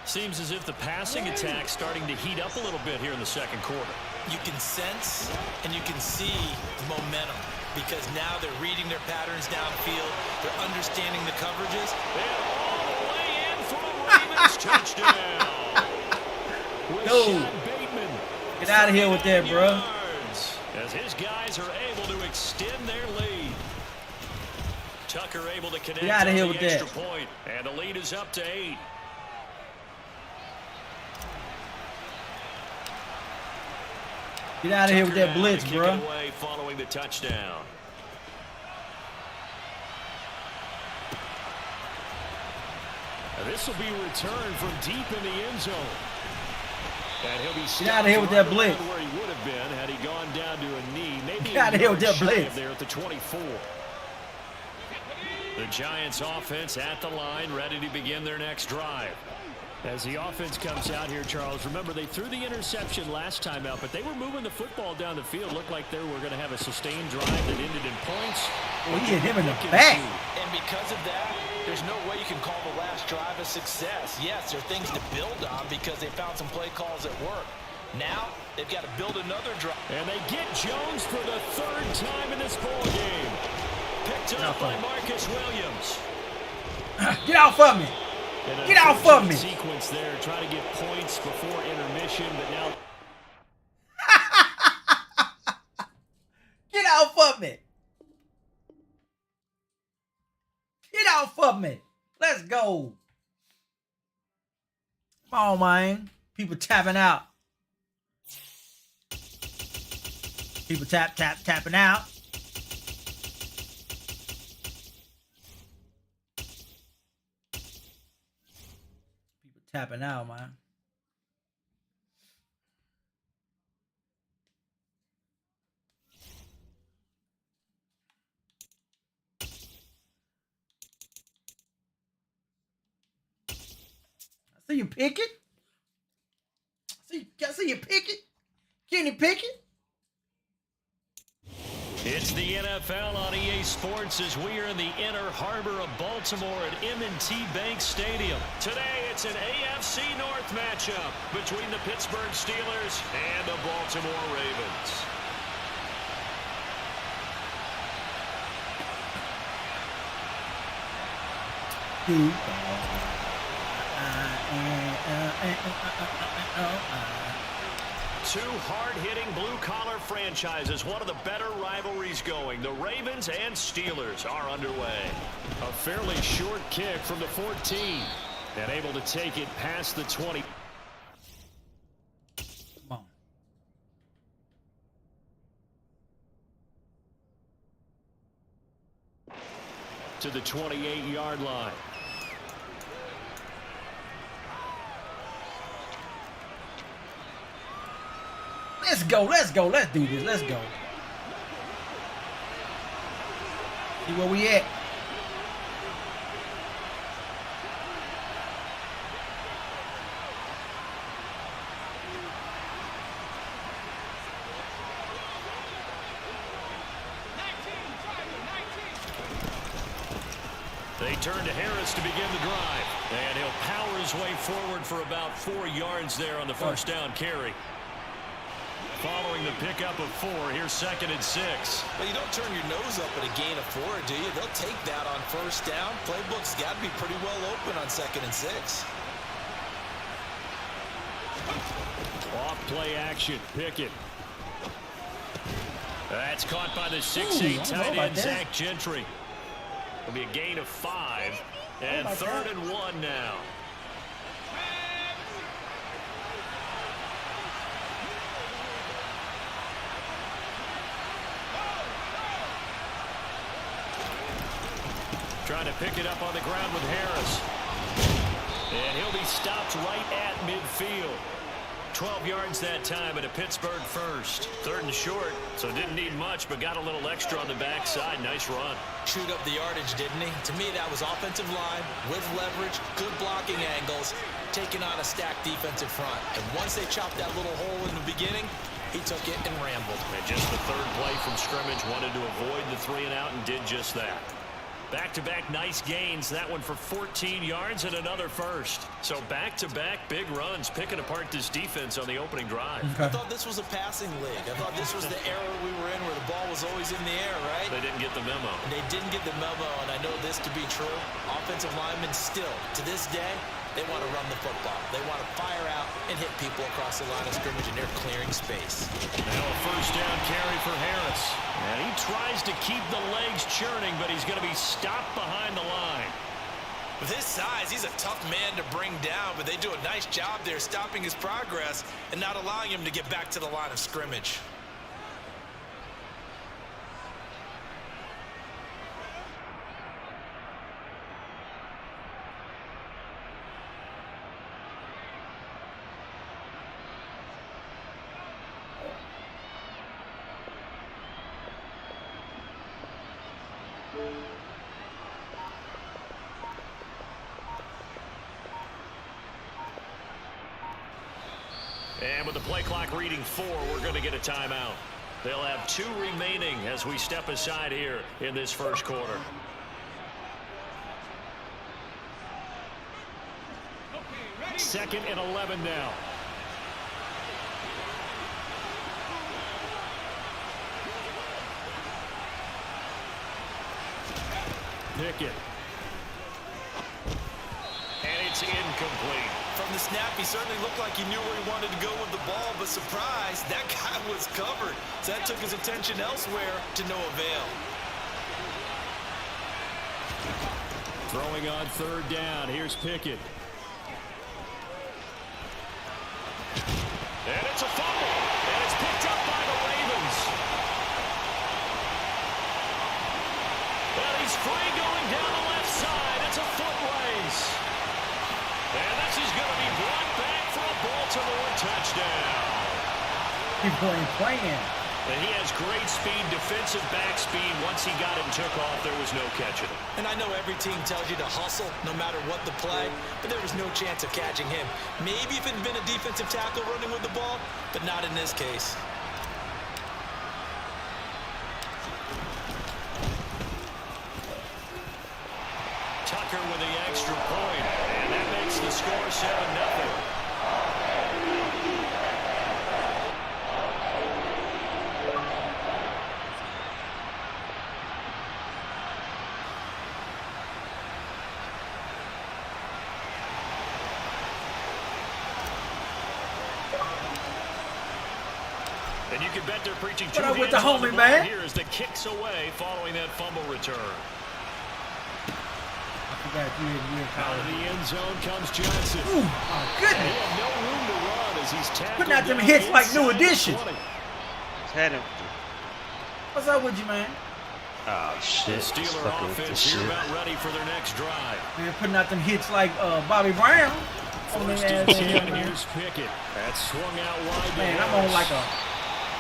Seems as if the passing attack's starting to heat up a little bit here in the 2nd quarter. You can sense and you can see momentum because now they're reading their patterns downfield. They're understanding the coverages. And all the way in for a Ravens touchdown. No. Get out of here with that, bro. As his guys are able to extend their lead. Tucker able to connect Get out of here with extra that. point, and the lead is up to 8. Get out of here with that blitz, bro. Away following the touchdown. This will be returned from deep in the end zone. And he'll be Get out of here with that blitz. where he would have been had he gone down to a knee. Maybe Get out of here with that blitz. There at the 24. The Giants offense at the line, ready to begin their next drive. As the offense comes out here, Charles, remember they threw the interception last time out, but they were moving the football down the field. Looked like they were going to have a sustained drive that ended in points. Well, he hit him in the back. And because of that, there's no way you can call the last drive a success. Yes, there are things to build on because they found some play calls that work. Now, they've got to build another drive. And they get Jones for the third time in this ball game. Picked up by Marcus Williams. Get out from me. Get out from me. Sequence there, trying to get points before intermission, but now. Get out from me. Get out from me. Let's go. Come on, man. People tapping out. People tapping out. People tapping out, man. I see you picking. I see you picking. Kenny Pickett. It's the NFL on EA Sports as we are in the inner harbor of Baltimore at M&T Bank Stadium. Today, it's an AFC North matchup between the Pittsburgh Steelers and the Baltimore Ravens. Two hard-hitting blue-collar franchises, one of the better rivalries going. The Ravens and Steelers are underway. A fairly short kick from the 14 and able to take it past the 20. Come on. To the 28-yard line. Let's go. Let's go. Let's do this. Let's go. See where we at. They turn to Harris to begin the drive. And he'll power his way forward for about 4 yards there on the first down carry. Following the pickup of 4, here's 2nd and 6. Well, you don't turn your nose up at a gain of 4, do you? They'll take that on first down. Playbook's got to be pretty well open on 2nd and 6. Off play action, Pickett. That's caught by the 6'8" tight end, Zach Gentry. It'll be a gain of 5, and 3rd and 1 now. Trying to pick it up on the ground with Harris. And he'll be stopped right at midfield. 12 yards that time and a Pittsburgh first. 3rd and short, so didn't need much, but got a little extra on the backside. Nice run. Chewed up the yardage, didn't he? To me, that was offensive line with leverage, good blocking angles, taking on a stacked defensive front. And once they chopped that little hole in the beginning, he took it and rambled. And just the 3rd play from scrimmage, wanted to avoid the 3 and out and did just that. Back-to-back nice gains. That one for 14 yards and another first. So back-to-back big runs, picking apart this defense on the opening drive. I thought this was a passing league. I thought this was the era we were in where the ball was always in the air, right? They didn't get the memo. They didn't get the memo, and I know this to be true. Offensive linemen still, to this day, they want to run the football. They want to fire out and hit people across the line of scrimmage, and they're clearing space. Now a first down carry for Harris. And he tries to keep the legs churning, but he's going to be stopped behind the line. With his size, he's a tough man to bring down, but they do a nice job there stopping his progress and not allowing him to get back to the line of scrimmage. And with the play clock reading 4, we're going to get a timeout. They'll have 2 remaining as we step aside here in this first quarter. Second and 11 now. Pickett. And it's incomplete. From the snap, he certainly looked like he knew where he wanted to go with the ball, but surprise, that guy was covered. So that took his attention elsewhere to no avail. Throwing on third down. Here's Pickett. And it's a fumble. And it's picked up by the Ravens. Well, he's free going down the left side. It's a foot race. And this is going to be brought back for a Baltimore touchdown. People ain't playing. And he has great speed, defensive back speed. Once he got it and took off, there was no catching him. And I know every team tells you to hustle no matter what the play, but there was no chance of catching him. Maybe if it had been a defensive tackle running with the ball, but not in this case. Tucker with the extra point, and that makes the score 7-0. And you can bet they're preaching two What up with hands the on homie, ball man? here as the kicks away following that fumble return. I forgot you didn't Out of the end zone comes Johnson. Ooh, oh, And he goodness. had no room to run as he's tackled. Putting out them down hits like New inside the Edition. 20. Had him. What's up with you, man? Oh shit. The Steeler Fucking with offense this here shit. about ready for their next drive. Man, putting out them hits like Bobby Brown. On them First ass and in here, 10, man. here's Pickett. That swung out wide. Man, I'm on like a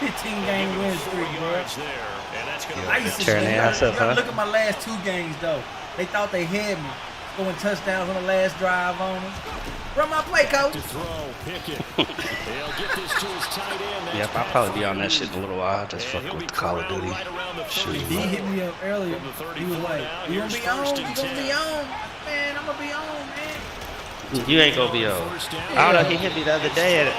15-game win streak, bro. There, and that's going to Nice. Tearing their ass up, huh? Look at my last 2 games, though. They thought they had me. Throwing touchdowns on the last drive on them. Run my play, coach. to throw. Pickett. They'll get this to his tight end. That's Yep, I'll probably be on that shit in a little while. Just And fucking he'll with be Call of corralled Duty. right around the Shoot. 35. He hit me up earlier. From the He was 34 like, now, you gonna here's be on? first You and gonna be 10. on? Man, I'm gonna be on, man. You ain't gonna be on. I don't know. He hit me the other day and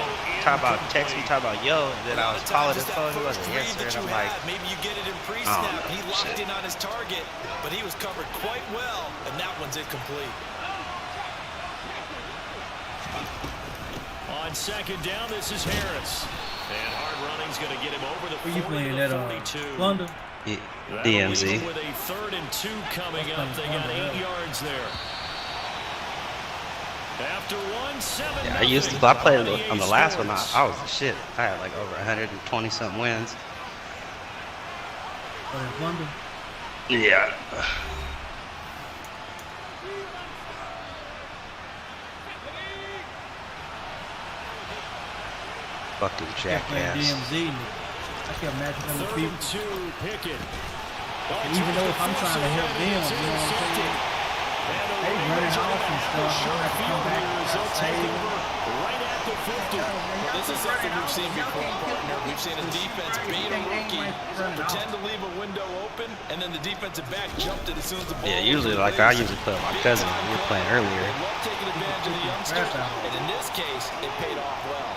text me, talk about yo. And then I was calling his phone. He wasn't answering. I'm like, Maybe you get it in pre-snap. He locked in on his target, but he was covered quite well, and that one's incomplete. On second down, this is Harris. And hard running's going to get him over the Where you 40 playing to that 42. London? That'll leave DMZ. them with a 3rd and 2 coming up. They got 8 yards there. After 1-7. yeah, I played on the last one. I was the shit. I had like over 120 something wins. London. Yeah. Fucking jackass. DMZ. I kept matching up with 3rd people. and 2, Pickett. And even though if I'm trying to help them, you know what I'm saying? They running off and stuff. I don't have to come back and save them. Right at the 50. Well, this is something we've seen before, partner. We've seen a defense beat a rookie, pretend to leave a window open, and then the defensive back jumped it as soon as the ball Yeah, was usually like I released. usually play with my cousin. We were playing earlier. They love taking advantage of the youngsters, and in this case, it paid off well.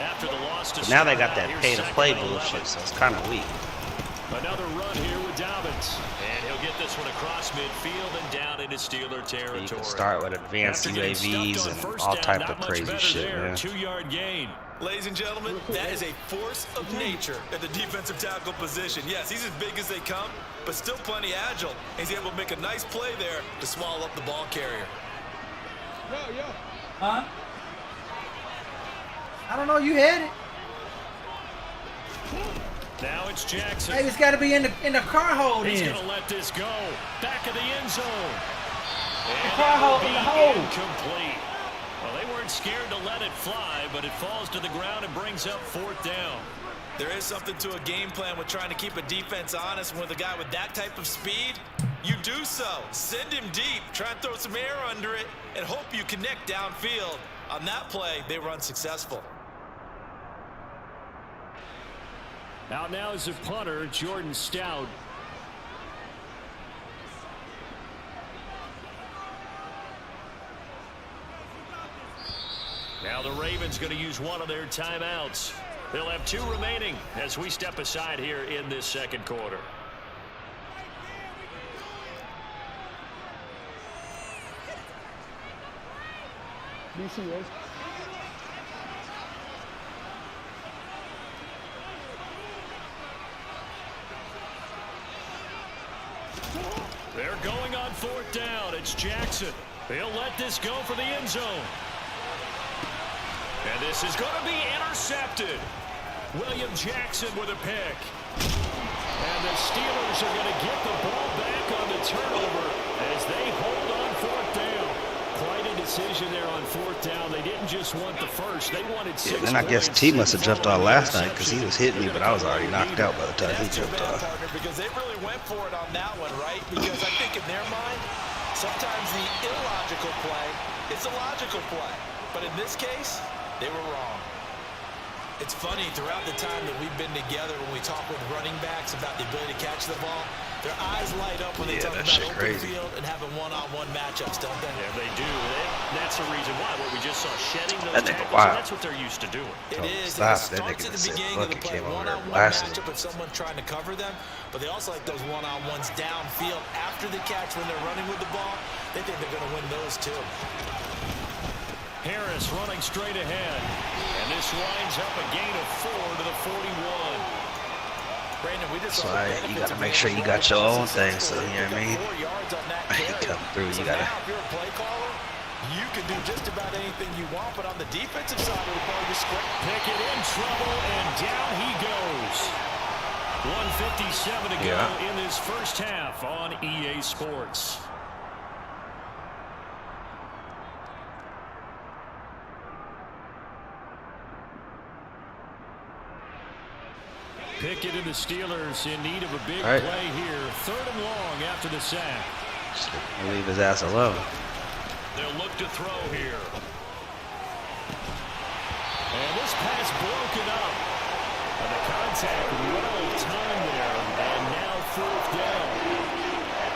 After the loss to But now they start got out, that here's pay to second play and 11. bullshit, so it's kind of weak. Another run here with Dobbins. And he'll get this one across midfield and down into Steeler territory. You can start with advanced After getting UAVs stuffed on and first all down, type not of much crazy better shit, there. man. 2-yard gain. Ladies and gentlemen, that is a force of nature at the defensive tackle position. Yes, he's as big as they come, but still plenty agile. He's able to make a nice play there to swallow up the ball carrier. Yo. Huh? I don't know. You had it. Now it's Jackson. Hey, it's got to be in the car hold He's in. going to let this go. Back of the end zone. And car it'll hold in be the hole. incomplete. Well, they weren't scared to let it fly, but it falls to the ground and brings up 4th down. There is something to a game plan with trying to keep a defense honest. With a guy with that type of speed, You do so. Send him deep. Try and throw some air under it and hope you connect downfield. On that play, they run successful. Out now is the punter, Jordan Stout. Now the Ravens going to use one of their timeouts. They'll have 2 remaining as we step aside here in this second quarter. They're going on 4th down. It's Jackson. They'll let this go for the end zone. And this is going to be intercepted. William Jackson with a pick. And the Steelers are going to get the ball back on the turnover as they hold on 4th down. Quite a decision there on 4th down. They didn't just want the first. They wanted 6 then I guess T must have jumped off last night because he was hitting me, but I was already knocked out by the time he jumped off. Because they really went for it on that one, right? Because I think in their mind, sometimes the illogical play is a logical play. But in this case, they were wrong. It's funny, throughout the time that we've been together, when we talk with running backs about the ability to catch the ball, their eyes light up when they talk about open field and having one-on-one matchups, don't they? Yeah, they do. That's the reason why. What we just saw, shedding those tackles, that's what they're used to doing. It is. It starts at the beginning of the play, one-on-one matchup with someone trying to cover them, but they also like those one-on-ones downfield after the catch when they're running with the ball. They think they're going to win those too. Harris running straight ahead. And this winds up a gain of 4 to the 41. Brandon, we just so you got to make sure you got your own thing, so you know what I mean? I ain't come through, you got to. If you're a play caller, you can do just about anything you want, but on the defensive side of the ball, you're square. Pickett in trouble, and down he goes. 1:57 to go in this first half on EA Sports. Pickett and the Steelers in need of a big play here. 3rd and long after the sack. I'll leave his ass alone. They'll look to throw here. And this pass broken up. And the contact well timed there. And now 4th down.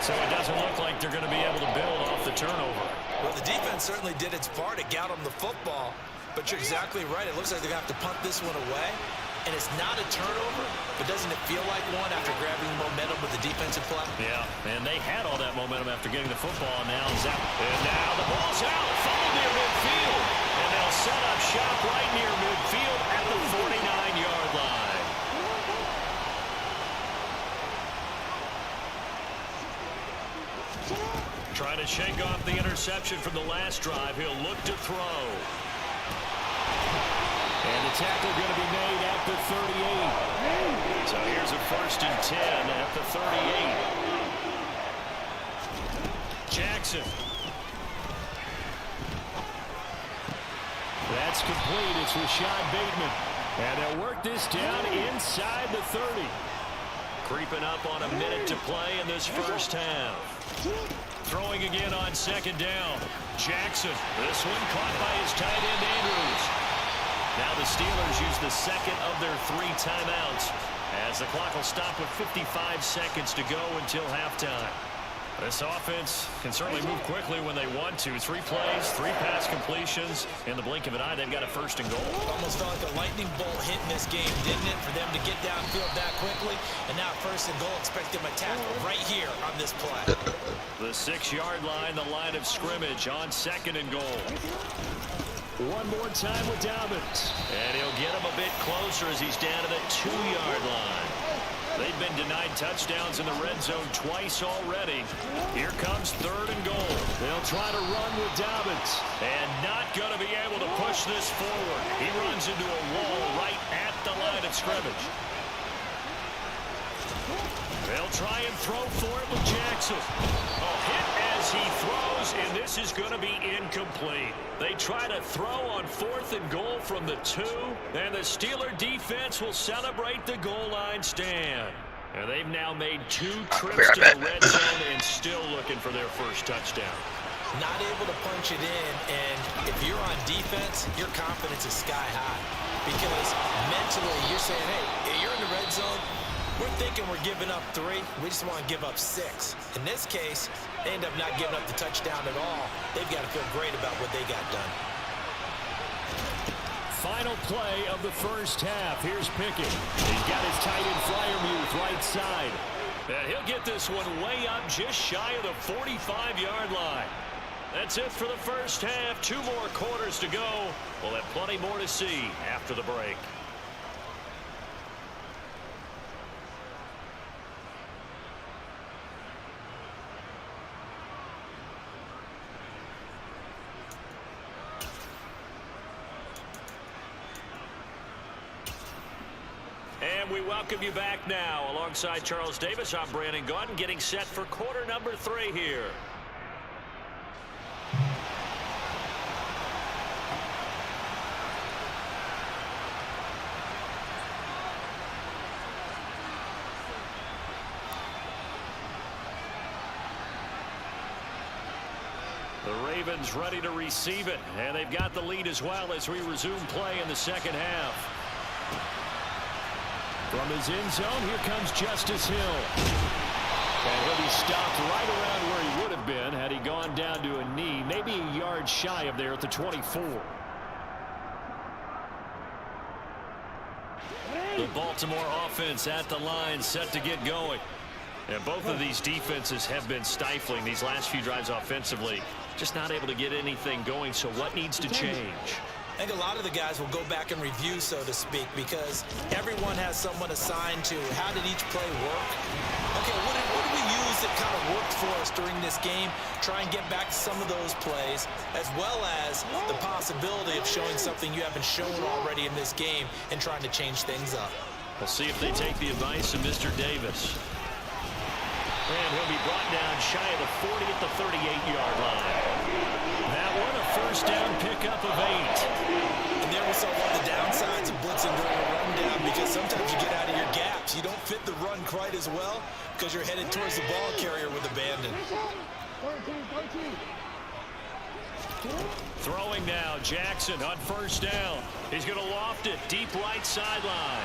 So it doesn't look like they're going to be able to build off the turnover. Well, the defense certainly did its part to gout them the football. But you're exactly right. It looks like they're going to have to punt this one away. And it's not a turnover, but doesn't it feel like one after grabbing momentum with the defensive play? Yeah, and they had all that momentum after getting the football. And now the ball's out, fumbled near midfield. And they'll set up shop right near midfield at the 49-yard line. Trying to shake off the interception from the last drive. He'll look to throw. And the tackle going to be made at the 38. So here's a 1st and 10 at the 38. Jackson. That's complete. It's Rashad Bateman. And they'll work this down inside the 30. Creeping up on a minute to play in this first half. Throwing again on 2nd down. Jackson. This one caught by his tight end Andrews. Now the Steelers use the 2nd of their 3 timeouts as the clock will stop with 55 seconds to go until halftime. This offense can certainly move quickly when they want to. 3 plays, 3 pass completions. In the blink of an eye, they've got a 1st and goal. Almost felt like a lightning bolt hit in this game, didn't it? For them to get downfield that quickly. And now 1st and goal, expect them to tackle right here on this play. The 6-yard line, the line of scrimmage on 2nd and goal. One more time with Dobbins. And he'll get him a bit closer as he's down to the 2-yard line. They've been denied touchdowns in the red zone twice already. Here comes 3rd and goal. They'll try to run with Dobbins. And not going to be able to push this forward. He runs into a wall right at the line of scrimmage. They'll try and throw for it with Jackson. A hit as he throws, and this is going to be incomplete. They try to throw on 4th and goal from the 2, and the Steeler defense will celebrate the goal line stand. And they've now made 2 trips to the red zone and still looking for their first touchdown. Not able to punch it in, and if you're on defense, your confidence is sky high. Because mentally, you're saying, hey, you're in the red zone. We're thinking we're giving up 3. We just want to give up 6. In this case, they end up not giving up the touchdown at all. They've got to feel great about what they got done. Final play of the first half. Here's Pickett. He's got his tight end Fryermuth right side. And he'll get this one way up just shy of the 45-yard line. That's it for the first half. 2 more quarters to go. We'll have plenty more to see after the break. And we welcome you back now. Alongside Charles Davis, I'm Brandon Gaudin, getting set for quarter number 3 here. The Ravens ready to receive it, and they've got the lead as well as we resume play in the second half. From his end zone, here comes Justice Hill. And he'll be stopped right around where he would have been had he gone down to a knee, maybe a yard shy of there at the 24. The Baltimore offense at the line, set to get going. And both of these defenses have been stifling these last few drives offensively. Just not able to get anything going, so what needs to change? I think a lot of the guys will go back and review, so to speak, because everyone has someone assigned to how did each play work. Okay, what did we use that kind of worked for us during this game? Try and get back to some of those plays, as well as the possibility of showing something you haven't shown already in this game and trying to change things up. We'll see if they take the advice of Mr. Davis. And he'll be brought down shy of the 40 at the 38-yard line. That one, a first down pickup of 8. And there we saw one of the downsides of blitzing during a rundown, because sometimes you get out of your gaps. You don't fit the run quite as well because you're headed towards the ball carrier with abandon. Throwing now, Jackson on first down. He's going to loft it deep right sideline.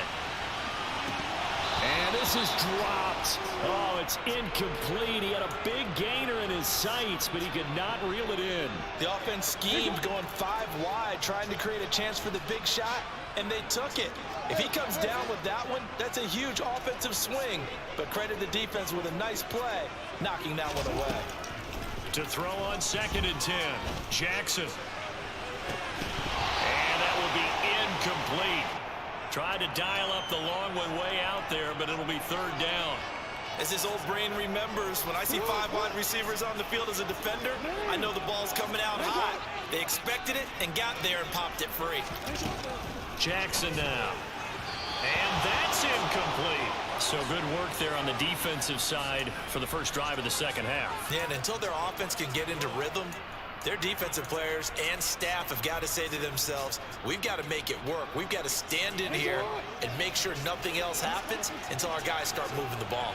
And this is dropped. Oh, it's incomplete. He had a big gainer in his sights, but he could not reel it in. The offense schemed going 5 wide, trying to create a chance for the big shot, and they took it. If he comes down with that one, that's a huge offensive swing. But credit the defense with a nice play, knocking that one away. To throw on 2nd and 10, Jackson. And that will be incomplete. Tried to dial up the long one way out there, but it'll be 3rd down. As his old brain remembers, when I see 5 wide receivers on the field as a defender, I know the ball's coming out hot. They expected it and got there and popped it free. Jackson now. And that's incomplete. So good work there on the defensive side for the first drive of the second half. Yeah, and until their offense can get into rhythm, their defensive players and staff have got to say to themselves, we've got to make it work. We've got to stand in here and make sure nothing else happens until our guys start moving the ball.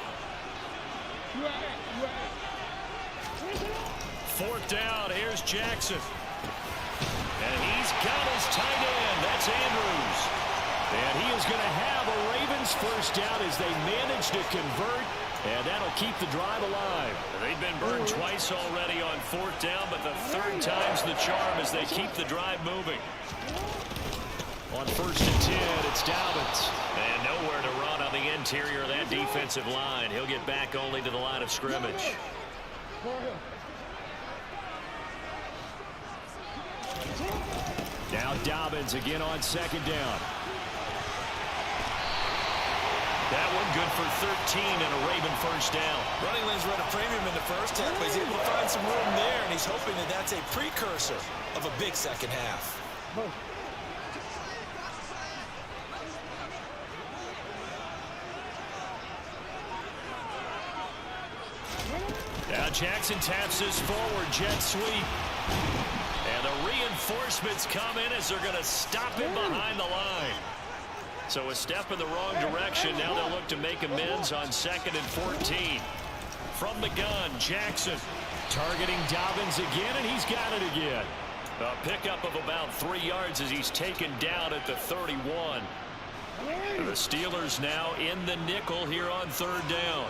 4th down, here's Jackson. And he's got his tight end. That's Andrews. And he is going to have a Ravens first down as they manage to convert. And that'll keep the drive alive. They've been burned twice already on 4th down, but the 3rd time's the charm as they keep the drive moving. On 1st and 10, it's Dobbins. And nowhere to run on the interior of that defensive line. He'll get back only to the line of scrimmage. Now Dobbins again on 2nd down. That one good for 13 and a Raven first down. Running lanes run a premium in the first half, but he's able to find some room there, and he's hoping that that's a precursor of a big second half. Now Jackson taps his forward jet sweep. And the reinforcements come in as they're going to stop him behind the line. So a step in the wrong direction. Now they'll look to make amends on 2nd and 14. From the gun, Jackson targeting Dobbins again, and he's got it again. A pickup of about 3 yards as he's taken down at the 31. The Steelers now in the nickel here on 3rd down.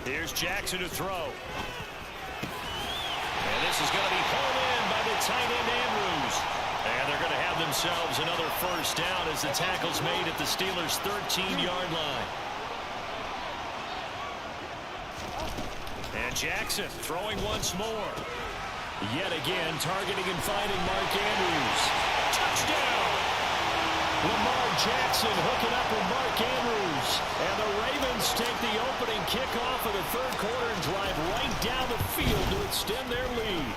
Here's Jackson to throw. And this is going to be pulled in by the tight end Andrews. And they're going to have themselves another 1st down as the tackle's made at the Steelers' 13-yard line. And Jackson throwing once more. Yet again, targeting and finding Mark Andrews. Touchdown! Lamar Jackson hooking up with Mark Andrews. And the Ravens take the opening kickoff of the 3rd quarter and drive right down the field to extend their lead.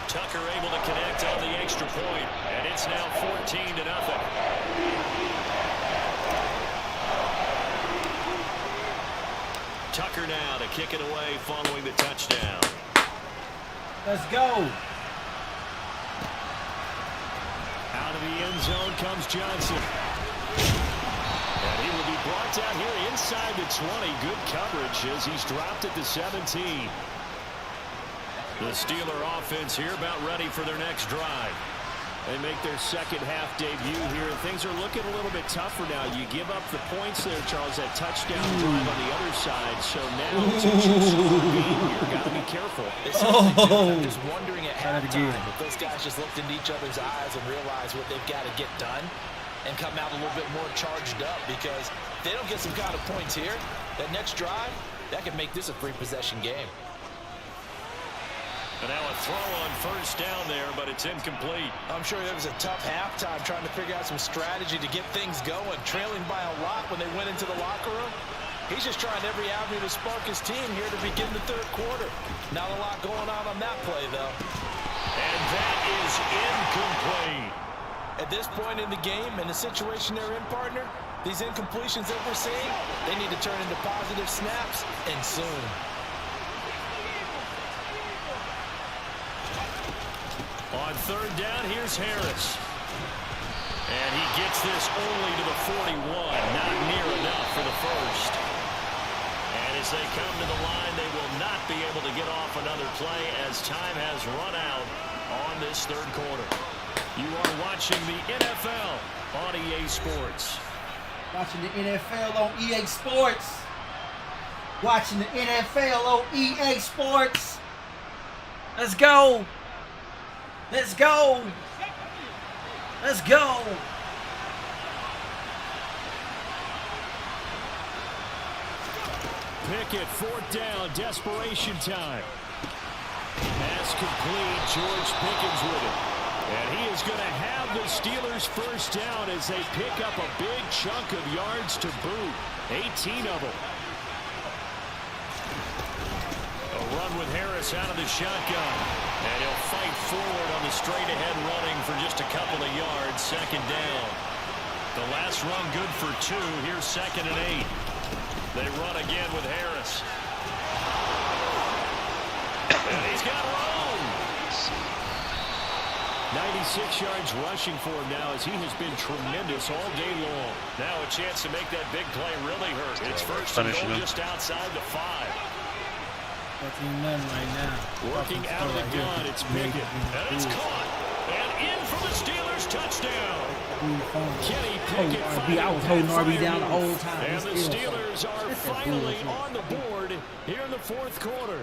Tucker able to connect on the extra point, and it's now 14-0. Tucker now to kick it away following the touchdown. Let's go. Out of the end zone comes Johnson. And he will be brought down here inside the 20. Good coverage as he's dropped at the 17. The Steeler offense here about ready for their next drive. They make their 2nd half debut here. Things are looking a little bit tougher now. You give up the points there, Charles, that touchdown drive on the other side. So now it's a two-score game here. Got to be careful. I'm just wondering at halftime if those guys just looked into each other's eyes and realized what they've got to get done and come out a little bit more charged up, because if they don't get some kind of points here, that next drive, that could make this a 3-possession game. And now a throw on 1st down there, but it's incomplete. I'm sure there was a tough halftime trying to figure out some strategy to get things going, trailing by a lot when they went into the locker room. He's just trying every avenue to spark his team here to begin the 3rd quarter. Not a lot going on that play, though. And that is incomplete. At this point in the game and the situation they're in, partner, these incompletions that we're seeing, they need to turn into positive snaps, and soon. On 3rd down, here's Harris. And he gets this only to the 41. Not near enough for the 1st. And as they come to the line, they will not be able to get off another play as time has run out on this 3rd quarter. You are watching the NFL on EA Sports. Watching the NFL on EA Sports. Watching the NFL on EA Sports. Let's go. Let's go. Let's go. Pickett, 4th down, desperation time. Pass complete, George Pickens with it. And he is going to have the Steelers' 1st down as they pick up a big chunk of yards to boot. 18 of them. A run with Harris out of the shotgun. And he'll fight forward on the straight-ahead running for just a couple of yards. 2nd down. The last run good for 2. Here's 2nd and 8. They run again with Harris. And he's got room. 96 yards rushing for him now as he has been tremendous all day long. Now a chance to make that big play really hurt. It's 1st and goal just outside the 5. Right now. Working out of the gun, it's Pickett. And it's caught. And in for the Steelers touchdown. Kenny Pickett. I was holding RB down the whole time. And the Steelers are finally on the board here in the 4th quarter.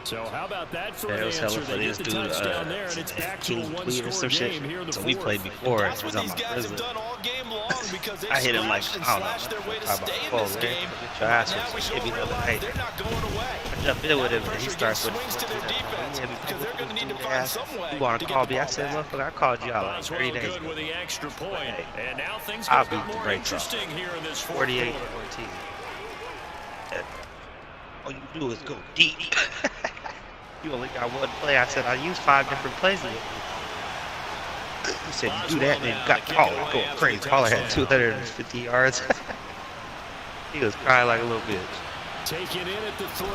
So how about that for an answer? They get the touchdown there, and it's back to a one-score game here in the 4th. So we played before. That's what these guys have done all game long because they I hit him like, slashed their way to stay in this game. Get your ass Now we should realize they're not going away. I jumped in with him, and he starts with swings to their defense because they're going to need to find some way. You want to call me? I said, motherfucker, I called you out like 3 days ago. With the extra point. And now things I'll get beat the more brakes interesting here in this 48-14. All you do is go deep. You only got one play. I said I used 5 different plays. You said you do that, and then got Caller going crazy. Caller had 250 yards. He was crying like a little bitch. Take it in at the 3.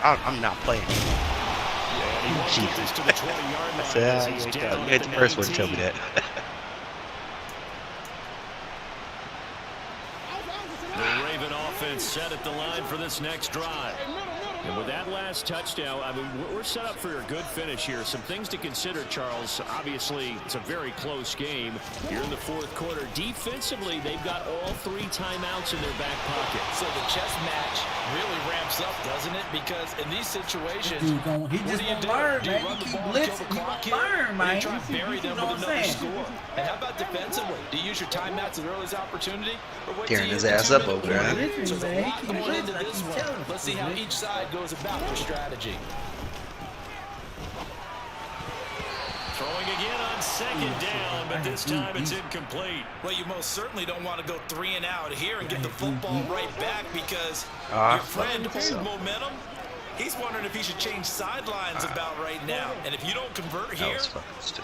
I'm not playing. Yeah, he wants to get this to the 20-yard line. I said, you ain't the first one to tell me that. offense set at the line for this next drive. And with that last touchdown, I mean, we're set up for a good finish here. Some things to consider, Charles. Obviously, it's a very close game here in the fourth quarter. Defensively, they've got all 3 timeouts in their back pocket. So the chess match really ramps up, doesn't it? Because in these situations, he just won't learn, man. He keep blitzing. He won't learn, man. Try to bury them with another score. And how about defensively? Do you use your timeouts as early as opportunity? Tearing his ass up over there. So there's a lot going into this one. Let's see how each side goes about their strategy. Throwing again on second down, but this time it's incomplete. Well, you most certainly don't want to go 3 and out here and get the football right back because your friend old momentum, he's wondering if he should change sidelines about right now. And if you don't convert here,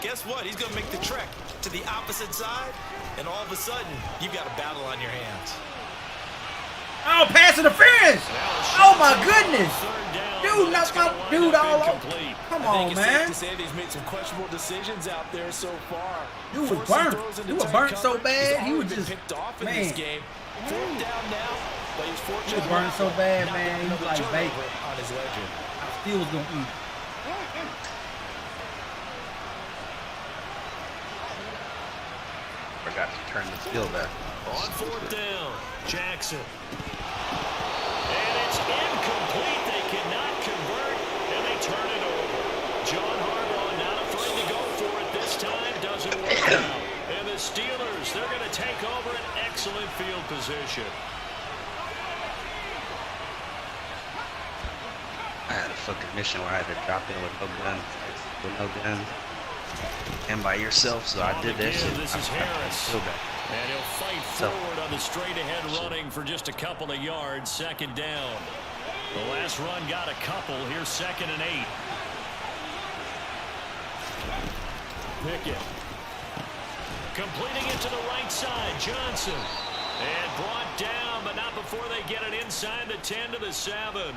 guess what? He's going to make the trek to the opposite side, and all of a sudden, you've got a battle on your hands. Oh, pass interference! Oh my goodness! Dude, knocked my dude all over. Come on, man. It's safe to say he's made some questionable decisions out there so far. Dude was burnt. He was burnt so bad. He was just picked off in this game. 4th down now, but he's fortunate. He was burnt so bad, man. He was like bacon. On his ledger. I still was gonna eat. Forgot to turn the field back. On 4th down, Jackson. And it's incomplete. They cannot convert, and they turn it over. John Harbaugh not afraid to go for it this time. Doesn't work out. And the Steelers, they're going to take over an excellent field position. I had a fucking mission where I had to drop in with no gun. And by yourself, so I did that shit. This is Harris. And he'll fight forward on the straight-ahead running for just a couple of yards. 2nd down. The last run got a couple. Here's 2nd and 8. Pickett. Completing it to the right side. Johnson. And brought down, but not before they get it inside the 10 to the 7.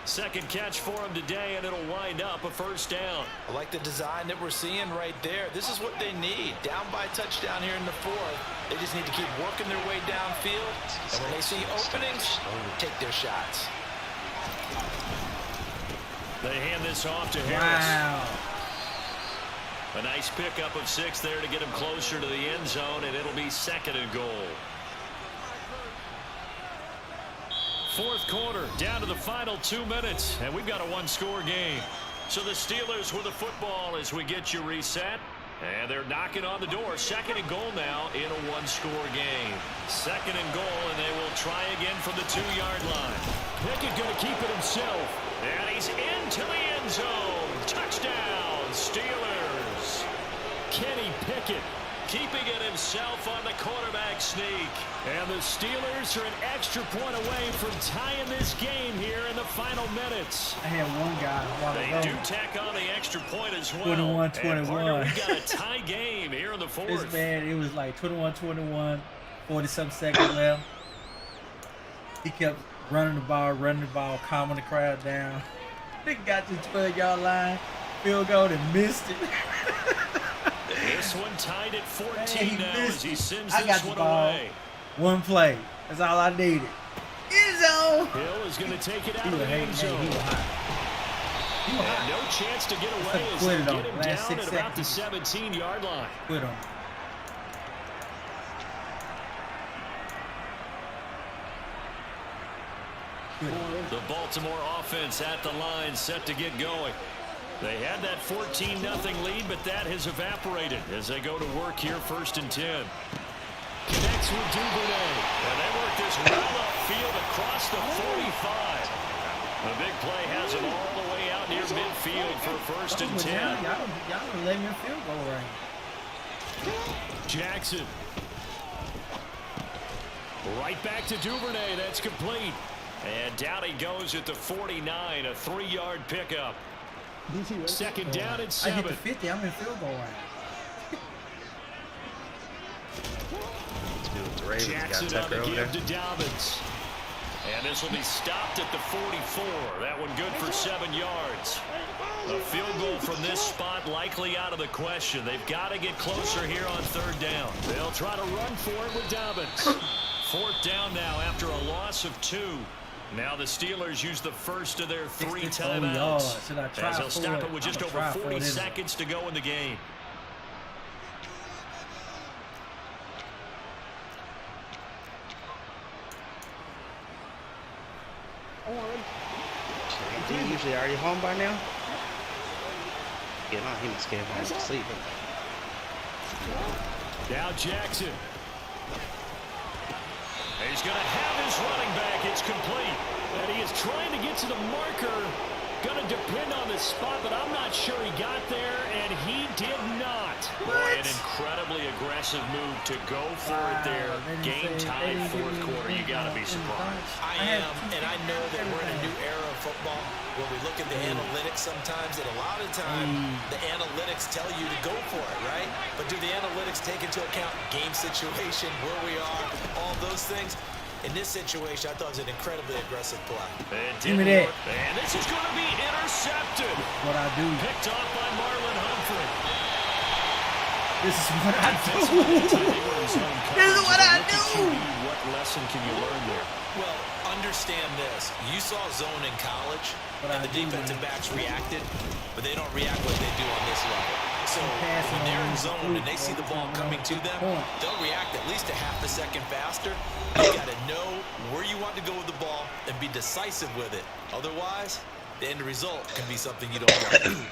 2nd catch for him today, and it'll wind up a 1st down. I like the design that we're seeing right there. This is what they need. Down by a touchdown here in the 4th. They just need to keep working their way downfield. And when they see openings, take their shots. They hand this off to Harris. Wow. A nice pickup of 6 there to get him closer to the end zone, and it'll be 2nd and goal. 4th quarter, down to the final 2 minutes, and we've got a 1-score game. So the Steelers with the football as we get you reset, and they're knocking on the door. 2nd and goal now in a 1-score game. 2nd and goal, and they will try again from the 2-yard line. Pickett going to keep it himself, and he's into the end zone. Touchdown, Steelers. Kenny Pickett keeping it himself on the quarterback sneak. And the Steelers are an extra point away from tying this game here in the final minutes. I had one guy a while ago. They do tack on the extra point as well. 21-21. We got a tie game here in the 4th. This man, it was like 21-21, 40-something seconds left. He kept running the ball, calming the crowd down. He got to the 12-yard line, field goal, and missed it. This one tied at 14 now as he sends I got this one the ball. away. One play. That's all I needed. End zone. Hill is going to take it out of the end zone. He was hot. And no chance to get away as they get him down at about the 17-yard line. Quit him. The Baltimore offense at the line set to get going. They had that 14-0 lead, but that has evaporated as they go to work here 1st and 10. Connects with Duvernay. And they work this well upfield across the 45. The big play has him all the way out near midfield for 1st and 10. Y'all don't let me field goal range. Jackson. Right back to Duvernay. That's complete. And down he goes at the 49, a 3-yard pickup. 2nd down and 7. I hit the 50, I'm in field goal range. Jackson on the give to Dobbins. And this will be stopped at the 44. That one good for 7 yards. A field goal from this spot likely out of the question. They've got to get closer here on 3rd down. They'll try to run for it with Dobbins. 4th down now after a loss of 2. Now the Steelers use the first of their 3 timeouts. As they'll stop it with just over 40 seconds to go in the game. He usually already home by now? Yeah, no, he must get home to sleep. Now Jackson. He's going to have his running back. It's complete. And he is trying to get to the marker. Going to depend on the spot, but I'm not sure he got there, and he did not. Boy, an incredibly aggressive move to go for it there. Game tied 4th quarter. You got to be surprised. I am, and I know that we're in a new era of football where we look at the analytics sometimes, and a lot of times the analytics tell you to go for it, right? But do the analytics take into account game situation, where we are, all those things? In this situation, I thought it was an incredibly aggressive play. Give me that. And this is going to be intercepted. What I do. Picked off by Marlon Humphrey. This is what I do. This is what I do. What lesson can you learn there? Well, understand this. You saw zone in college, and the defensive backs reacted, but they don't react like they do on this level. So when they're in zone and they see the ball coming to them, they'll react at least a half a second faster. You got to know where you want to go with the ball and be decisive with it. Otherwise, the end result can be something you don't want.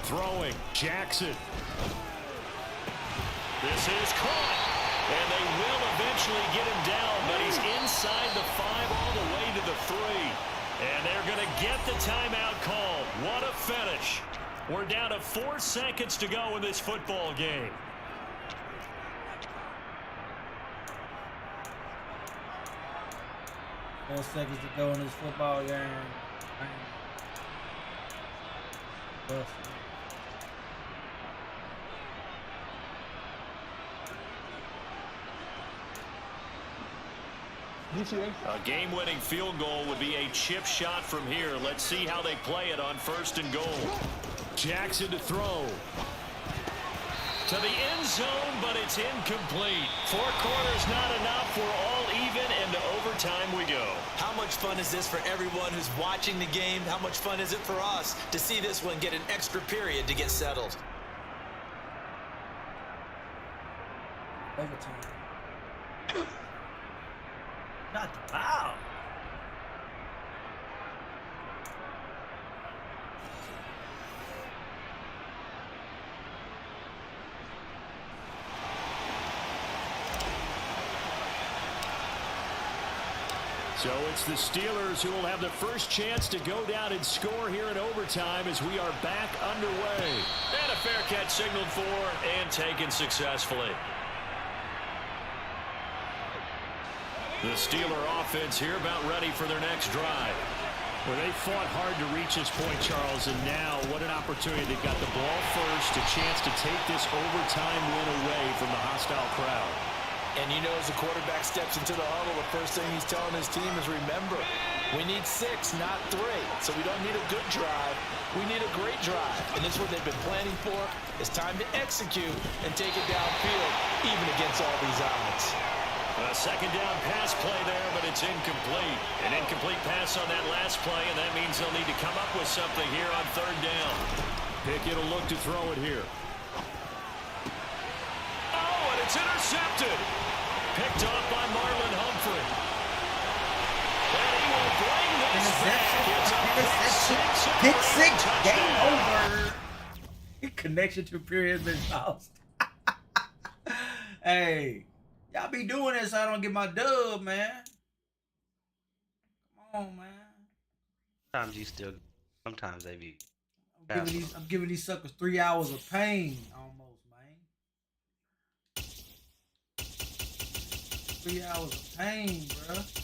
Throwing, Jackson. This is caught. And they will eventually get him down, but he's inside the 5 all the way to the 3. And they're going to get the timeout called. What a finish. We're down to 4 seconds to go in this football game. Four seconds to go in this football game. A game-winning field goal would be a chip shot from here. Let's see how they play it on 1st and goal. Jackson to throw. To the end zone, but it's incomplete. 4 quarters not enough. We're all even, and to overtime we go. How much fun is this for everyone who's watching the game? How much fun is it for us to see this one get an extra period to get settled? Overtime. Not the foul. So it's the Steelers who will have the first chance to go down and score here in overtime as we are back underway. And a fair catch signaled for and taken successfully. The Steeler offense here about ready for their next drive. Well, they fought hard to reach this point, Charles, and now what an opportunity. They've got the ball first, a chance to take this overtime win away from the hostile crowd. And you know, as the quarterback steps into the huddle, the first thing he's telling his team is, remember, we need 6, not 3. So we don't need a good drive. We need a great drive. And this is what they've been planning for. It's time to execute and take it downfield, even against all these odds. A second down pass play there, but it's incomplete. An incomplete pass on that last play, and that means they'll need to come up with something here on 3rd down. Pickett will look to throw it here. Oh, and it's intercepted. Picked off by Marlon Humphrey. And he will bring this back. Pick six. Game over. Connection to period has been lost. Hey, y'all be doing this so I don't get my dub, man. Come on, man. Sometimes you still, sometimes they be. I'm giving these suckers 3 hours of pain almost, man. 3 hours of pain, bro. Post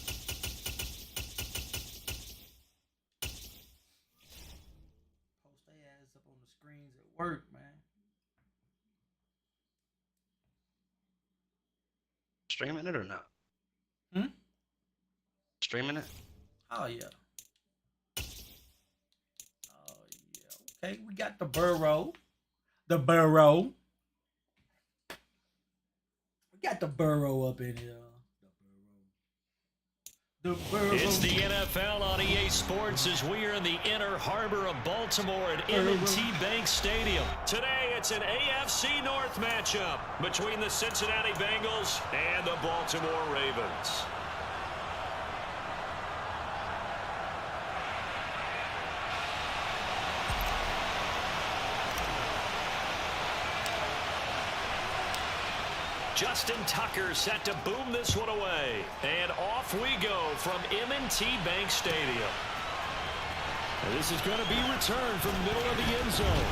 their ass up on the screens at work, man. Streaming it or not? Hmm? Streaming it? Oh, yeah. Oh, yeah. Okay, we got the Burrow. The Burrow. We got the Burrow up in here. The Burrow. It's the NFL on EA Sports as we are in the inner harbor of Baltimore at M&T Bank Stadium. Today, it's an AFC North matchup between the Cincinnati Bengals and the Baltimore Ravens. Justin Tucker set to boom this one away. And off we go from M&T Bank Stadium. And this is going to be returned from the middle of the end zone.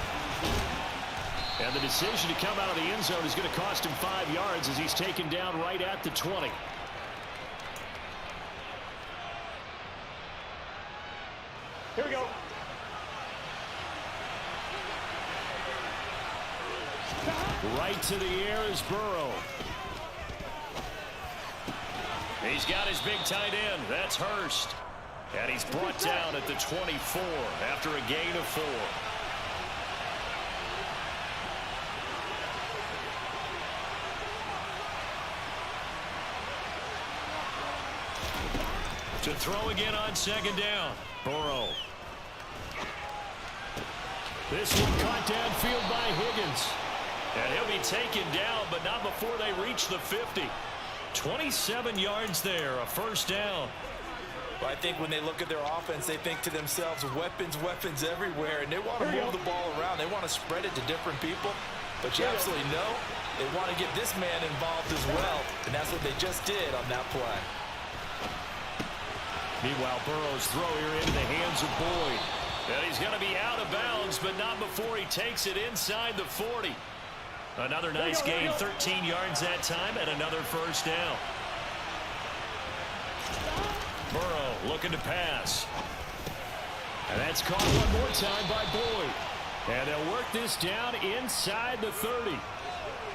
And the decision to come out of the end zone is going to cost him 5 yards as he's taken down right at the 20. Here we go. Right to the air is Burrow. He's got his big tight end. That's Hurst. And he's brought down at the 24 after a gain of 4. To throw again on second down. Burrow. This one caught downfield by Higgins. And he'll be taken down, but not before they reach the 50. 27 yards there, a first down. Well, I think when they look at their offense, they think to themselves, weapons, weapons everywhere, and they want to move the ball around. They want to spread it to different people, but you absolutely know they want to get this man involved as well, and that's what they just did on that play. Meanwhile, Burrow's throw here into the hands of Boyd. And he's going to be out of bounds, but not before he takes it inside the 40. Another nice gain, 13 yards that time, and another first down. Burrow looking to pass. And that's caught one more time by Boyd. And they'll work this down inside the 30.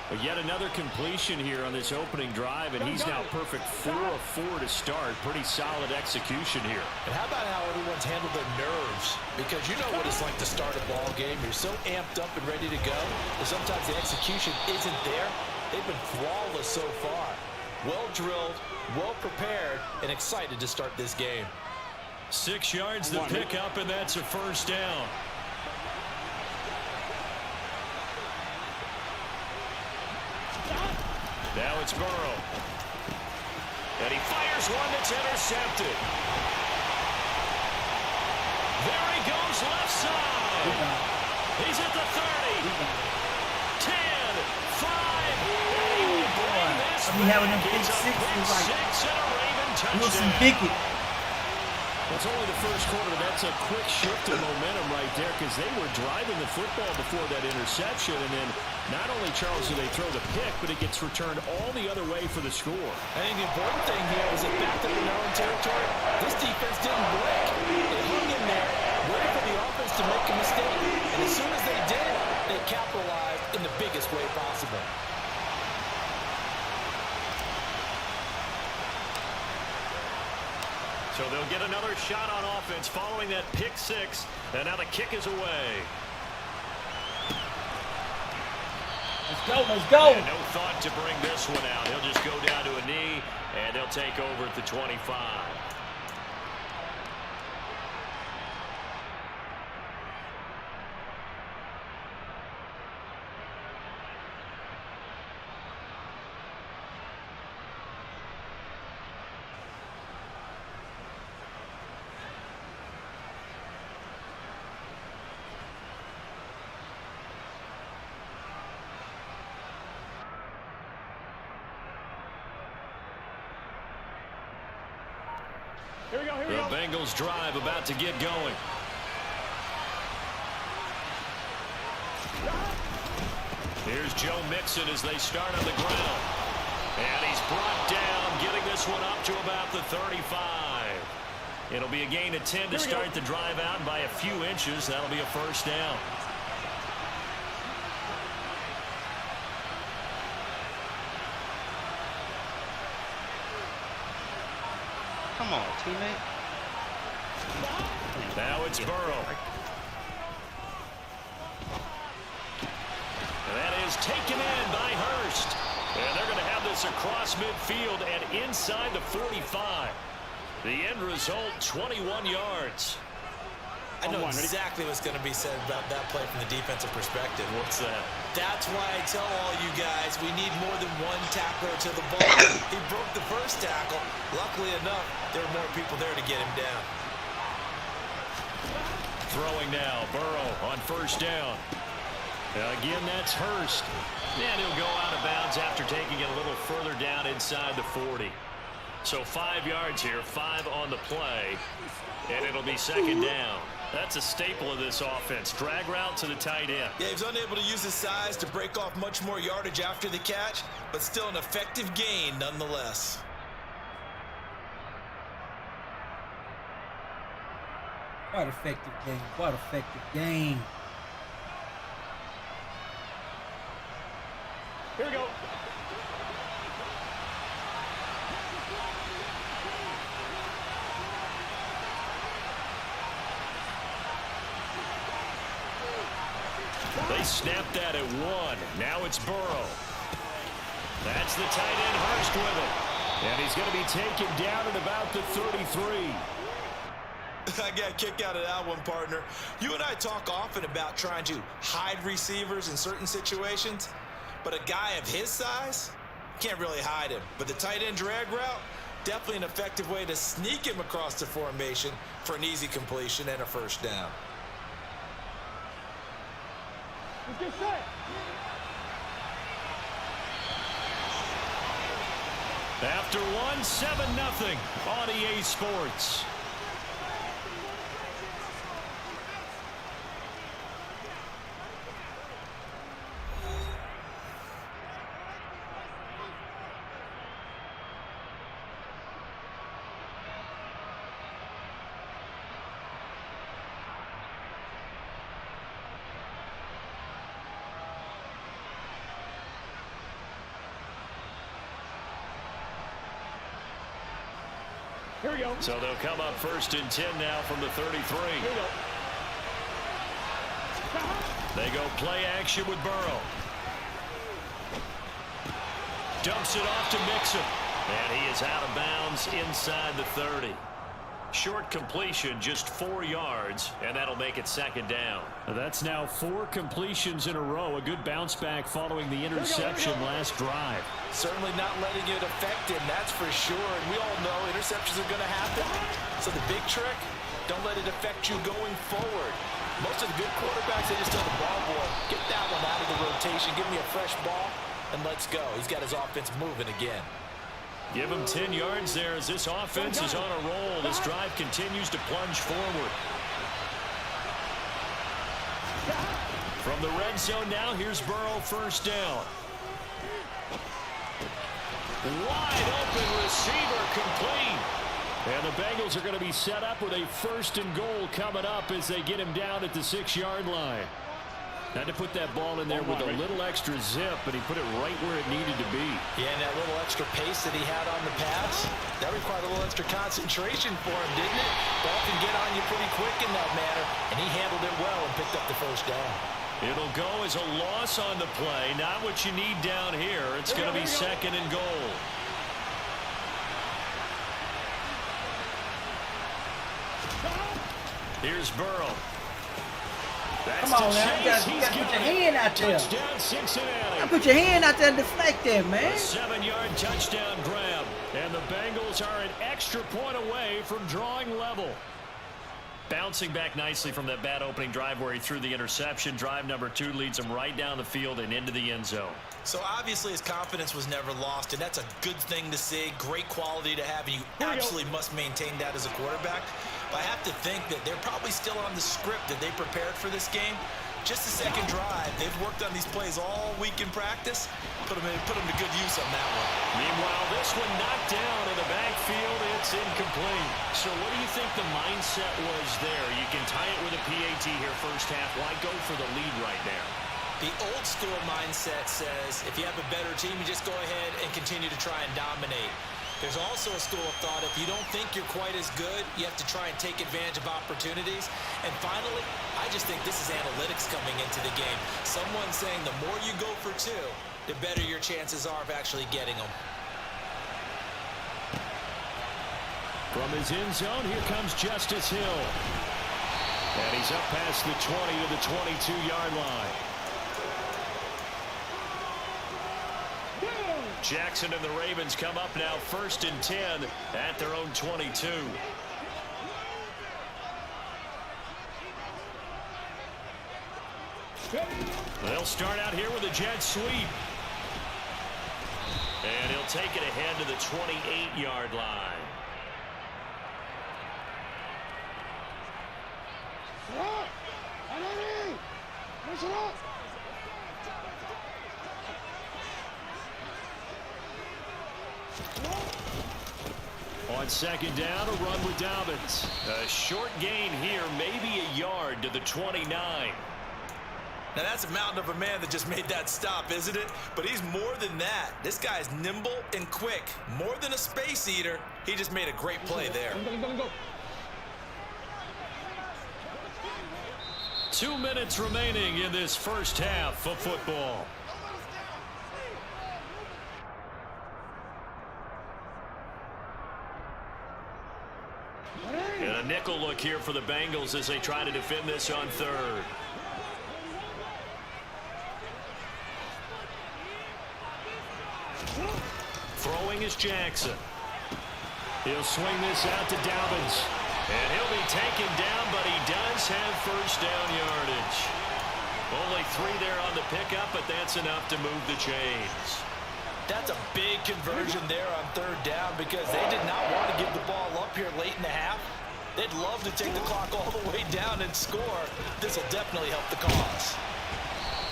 But yet another completion here on this opening drive, and he's now perfect 4 of 4 to start. Pretty solid execution here. And how about how everyone's handled their nerves? Because you know what it's like to start a ball game. You're so amped up and ready to go, and sometimes the execution isn't there. They've been flawless so far. Well drilled, well prepared, and excited to start this game. 6 yards to pick up, and that's a first down. Now it's Burrow. And he fires one that's intercepted. There he goes left side. He's at the 30. 10, 5, and he will bring this I mean, having them big It's a sixes like and a Raven touchdown. Wilson Pickett. It's only the first quarter, but that's a quick shift of momentum right there because they were driving the football before that interception, and then not only, Charles, do they throw the pick, but it gets returned all the other way for the score. I think the important thing here is that back up in their own territory, this defense didn't break. They hung in there, waiting for the offense to make a mistake, and as soon as they did, they capitalized in the biggest way possible. So they'll get another shot on offense following that pick 6, and now the kick is away. Let's go, let's go. And no thought to bring this one out. He'll just go down to a knee, and they'll take over at the 25. The Bengals drive about to get going. Here's Joe Mixon as they start on the ground. And he's brought down, getting this one up to about the 35. It'll be a gain of 10 to start the drive out, and by a few inches, that'll be a first down. Come on, teammate. Now it's Burrow. And that is taken in by Hurst. And they're going to have this across midfield and inside the 45. The end result, 21 yards. I know exactly what's going to be said about that play from the defensive perspective. What's that? That's why I tell all you guys we need more than one tackler to the ball. He broke the first tackle. Luckily enough, there were more people there to get him down. Throwing now, Burrow on first down. Again, that's Hurst. And he'll go out of bounds after taking it a little further down inside the 40. So 5 yards here, 5 on the play, and it'll be second down. That's a staple of this offense. Drag route to the tight end. Yeah, he was unable to use his size to break off much more yardage after the catch, but still an effective gain nonetheless. Quite effective game. Quite effective game. Here we go. They snapped that at 1. Now it's Burrow. That's the tight end Hurst with it. And he's going to be taken down at about the 33. I got a kick out of that one, partner. You and I talk often about trying to hide receivers in certain situations, but a guy of his size can't really hide him. But the tight end drag route, definitely an effective way to sneak him across the formation for an easy completion and a first down. Get set. After 1, 7-0 on EA Sports. Here we go. So they'll come up 1st and 10 now from the 33. Here we go. They go play action with Burrow. Dumps it off to Mixon. And he is out of bounds inside the 30. Short completion, just 4 yards, and that'll make it second down. That's now 4 completions in a row. A good bounce back following the interception last drive. Certainly not letting it affect him, that's for sure. And we all know interceptions are going to happen. So the big trick, don't let it affect you going forward. Most of the good quarterbacks, they just tell the ball boy, get that one out of the rotation, give me a fresh ball, and let's go. He's got his offense moving again. Give him 10 yards there as this offense is on a roll. This drive continues to plunge forward. From the red zone now, here's Burrow first down. Wide open receiver complete. And the Bengals are going to be set up with a 1st and goal coming up as they get him down at the 6-yard line. Had to put that ball in there with a little extra zip, but he put it right where it needed to be. Yeah, and that little extra pace that he had on the pass, that required a little extra concentration for him, didn't it? Ball can get on you pretty quick in that manner, and he handled it well and picked up the first down. It'll go as a loss on the play. Not what you need down here. It's going to be 2nd and goal. Here's Burrow. Come on now, you gotta put your hand out there. Touchdown, Cincinnati. Put your hand out there and deflect that, man. A 7-yard touchdown grab. And the Bengals are an extra point away from drawing level. Bouncing back nicely from that bad opening drive where he threw the interception. Drive number 2 leads him right down the field and into the end zone. So obviously his confidence was never lost, and that's a good thing to see. Great quality to have, and you absolutely must maintain that as a quarterback. But I have to think that they're probably still on the script that they prepared for this game. Just the second drive. They've worked on these plays all week in practice. Put them to good use on that one. Meanwhile, this one knocked down in the backfield. It's incomplete. So what do you think the mindset was there? You can tie it with a PAT here first half. Why go for the lead right now? The old school mindset says if you have a better team, you just go ahead and continue to try and dominate. There's also a school of thought, if you don't think you're quite as good, you have to try and take advantage of opportunities. And finally, I just think this is analytics coming into the game. Someone saying the more you go for two, the better your chances are of actually getting them. From his end zone, here comes Justice Hill. And he's up past the 20 to the 22-yard line. Jackson and the Ravens come up now 1st and 10 at their own 22. They'll start out here with a jet sweep. And he'll take it ahead to the 28-yard line. On 2nd down, a run with Dobbins. A short gain here, maybe a yard to the 29. Now that's a mountain of a man that just made that stop, isn't it? But he's more than that. This guy's nimble and quick. More than a space eater. He just made a great play there. 2 minutes remaining in this first half of football. And a nickel look here for the Bengals as they try to defend this on 3rd. Throwing is Jackson. He'll swing this out to Dobbins. And he'll be taken down, but he does have first down yardage. Only 3 there on the pickup, but that's enough to move the chains. That's a big conversion there on 3rd down because they did not want to give the ball up here late in the half. They'd love to take the clock all the way down and score. This will definitely help the cause.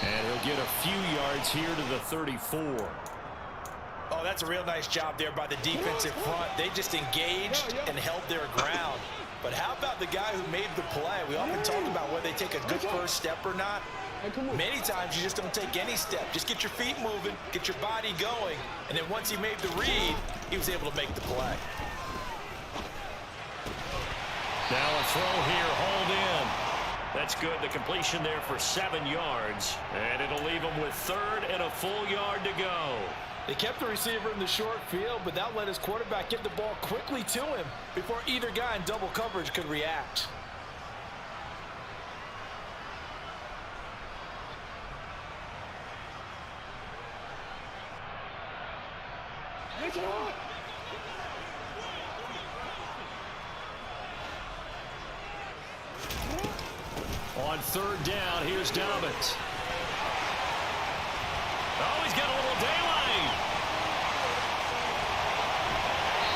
And he'll get a few yards here to the 34. Oh, that's a real nice job there by the defensive front. They just engaged and held their ground. But how about the guy who made the play? We often talk about whether they take a good first step or not. Many times you just don't take any step. Just get your feet moving, get your body going, and then once he made the read, he was able to make the play. Now a throw here, hauled in. That's good. The completion there for 7 yards. And it'll leave him with 3rd and a full yard to go. They kept the receiver in the short field, but that let his quarterback get the ball quickly to him before either guy in double coverage could react. On 3rd down, here's Dobbins. Oh, he's got a little daylight.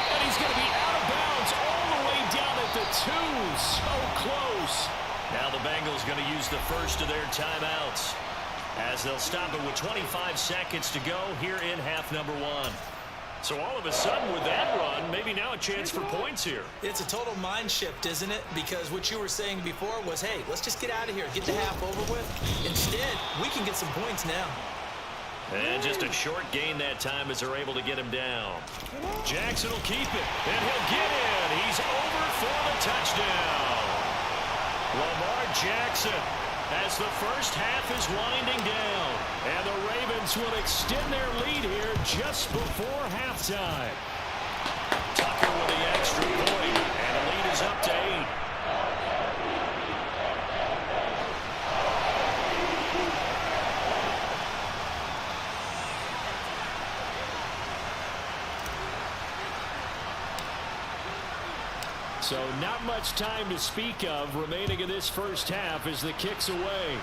And he's going to be out of bounds all the way down at the 2. So close. Now the Bengals going to use the first of their timeouts as they'll stop it with 25 seconds to go here in half number 1. So all of a sudden with that run, maybe now a chance for points here. It's a total mind shift, isn't it? Because what you were saying before was, hey, let's just get out of here, get the half over with. Instead, we can get some points now. And just a short gain that time as they're able to get him down. Jackson will keep it, and he'll get in. He's over for the touchdown. Lamar Jackson as the first half is winding down. And the Ravens will extend their lead here just before halftime. Tucker with the extra point, and the lead is up to 8. So not much time to speak of remaining in this first half as the kick's away.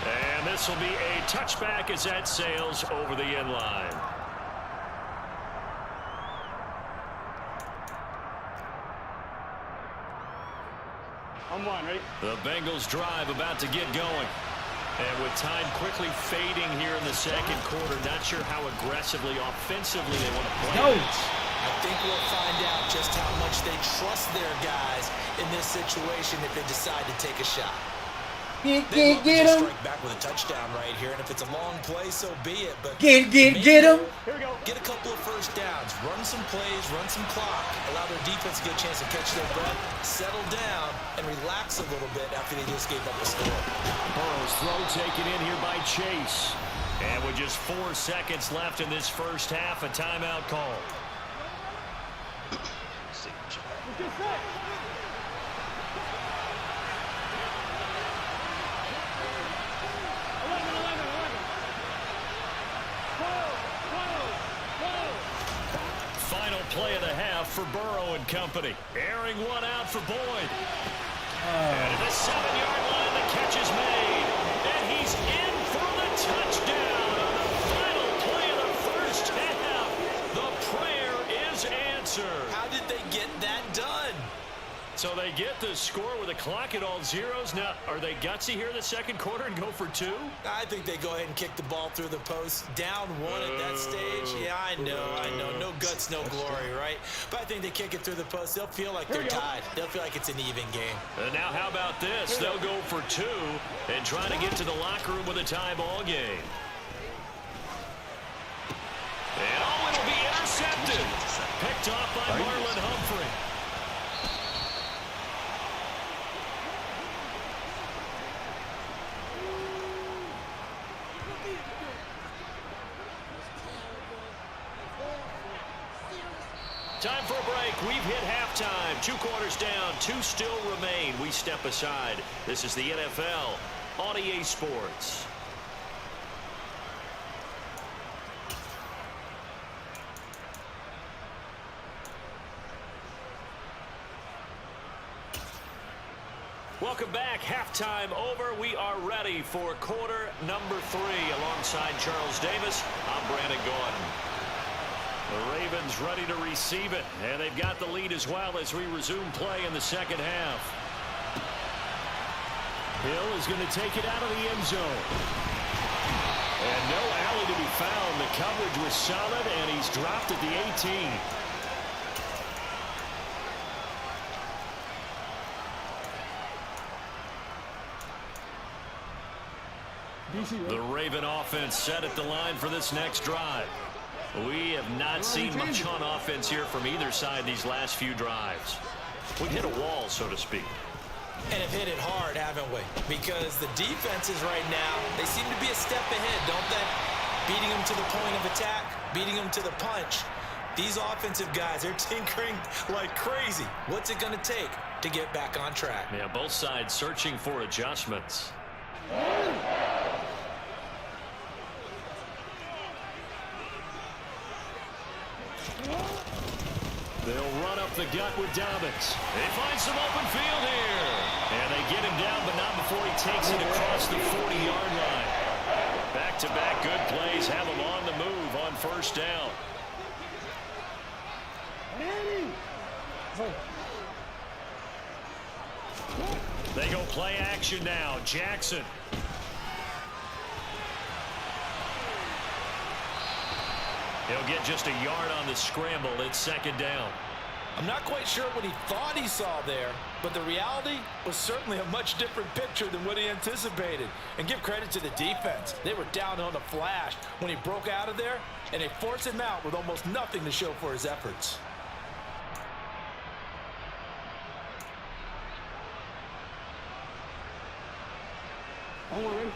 And this will be a touchback as that sails over the end line. I'm one, ready? The Bengals drive about to get going. And with time quickly fading here in the second quarter, not sure how aggressively, offensively they want to play this. I think we'll find out just how much they trust their guys in this situation if they decide to take a shot. They love to Get just him. strike back with a touchdown right here, and if it's a long play, so be it. But Get him. get a couple of first downs, run some plays, run some clock, allow their defense to get a chance to catch their breath, settle down, and relax a little bit after they just gave up a score. Burrow's throw taken in here by Chase. And with just 4 seconds left in this first half, a timeout call. Final play of the half for Burrow and company. Airing one out for Boyd. And at the 7-yard line, the catch is made. And he's in for the touchdown on the final play of the first half. The prayer is answered. How did they get that done? So they get the score with a clock at all zeros. Now, are they gutsy here in the second quarter and go for 2? I think they go ahead and kick the ball through the post. Down 1 at that stage. Yeah, I know. No guts, no glory, right? But I think they kick it through the post. They'll feel like they're tied. They'll feel like it's an even game. And now how about this? They'll go for 2 and try to get to the locker room with a tie ball game. And it'll be intercepted. Picked off by Marlon Humphrey. Time for a break. We've hit halftime. 2 quarters down. 2 still remain. We step aside. This is the NFL on EA Sports. Welcome back. Halftime over. We are ready for quarter number 3. Alongside Charles Davis, I'm Brandon Gordon. The Ravens ready to receive it, and they've got the lead as well as we resume play in the second half. Hill is going to take it out of the end zone. And no alley to be found. The coverage was solid, and he's dropped at the 18. The Raven offense set at the line for this next drive. We have not seen much on offense here from either side these last few drives. We've hit a wall, so to speak. And have hit it hard, haven't we? Because the defenses right now, they seem to be a step ahead, don't they? Beating them to the point of attack, beating them to the punch. These offensive guys, they're tinkering like crazy. What's it going to take to get back on track? Yeah, both sides searching for adjustments. They'll run up the gut with Dobbins. They find some open field here. And they get him down, but not before he takes it across the 40-yard line. Back-to-back good plays have him on the move on first down. They go play action now. Jackson. He'll get just a yard on the scramble. It's second down. I'm not quite sure what he thought he saw there, but the reality was certainly a much different picture than what he anticipated. And give credit to the defense. They were down on the flash when he broke out of there, and they forced him out with almost nothing to show for his efforts.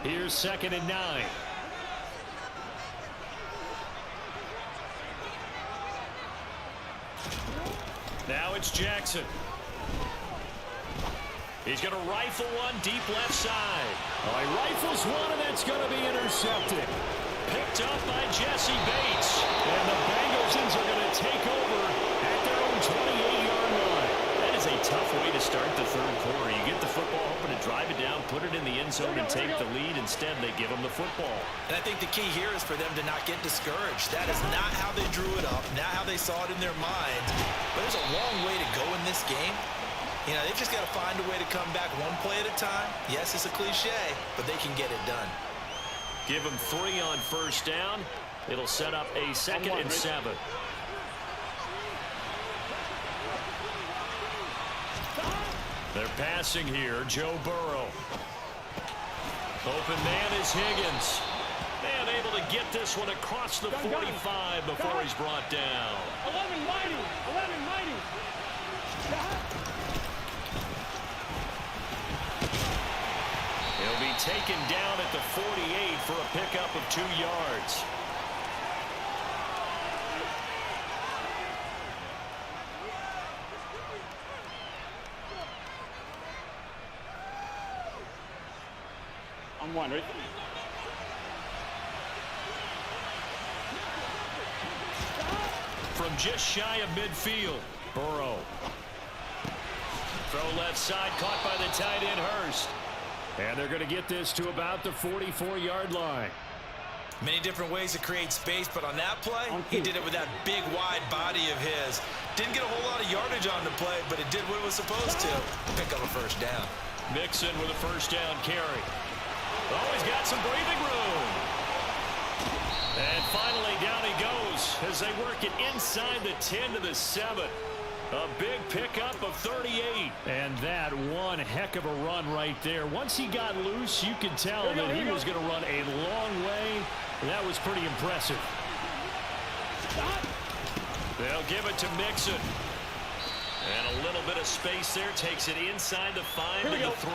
Here's 2nd and 9. Now it's Jackson. He's going to rifle one deep left side. Oh, he rifles one, and that's going to be intercepted. Picked up by Jesse Bates. And the Bengals are going to take over at their own 28-yard line. That is a tough way to start the third quarter. You get the football, hoping to drive it down, put it in the end zone, and take the lead. Instead, they give them the football. And I think the key here is for them to not get discouraged. That is not how they drew it up, not how they saw it in their minds. But there's a long way to go in this game. You know, they've just got to find a way to come back one play at a time. Yes, it's a cliche, but they can get it done. Give them 3 on first down. It'll set up a 2nd and 7. They're passing here. Joe Burrow. Open man is Higgins. And able to get this one across the 45 before he's brought down. 11 mighty. 11 mighty. He'll be taken down at the 48 for a pickup of 2 yards. I'm one, right? From just shy of midfield, Burrow. Throw left side, caught by the tight end Hurst. And they're going to get this to about the 44-yard line. Many different ways to create space, but on that play, he did it with that big, wide body of his. Didn't get a whole lot of yardage on the play, but it did what it was supposed to. Pick up a first down. Mixon with a first down carry. Oh, he's got some breathing room. And finally, down he goes as they work it inside the 10 to the 7. A big pickup of 38. And that one heck of a run right there. Once he got loose, you could tell that he was going to run a long way. That was pretty impressive. They'll give it to Mixon. And a little bit of space there. Takes it inside the 5 to the 3.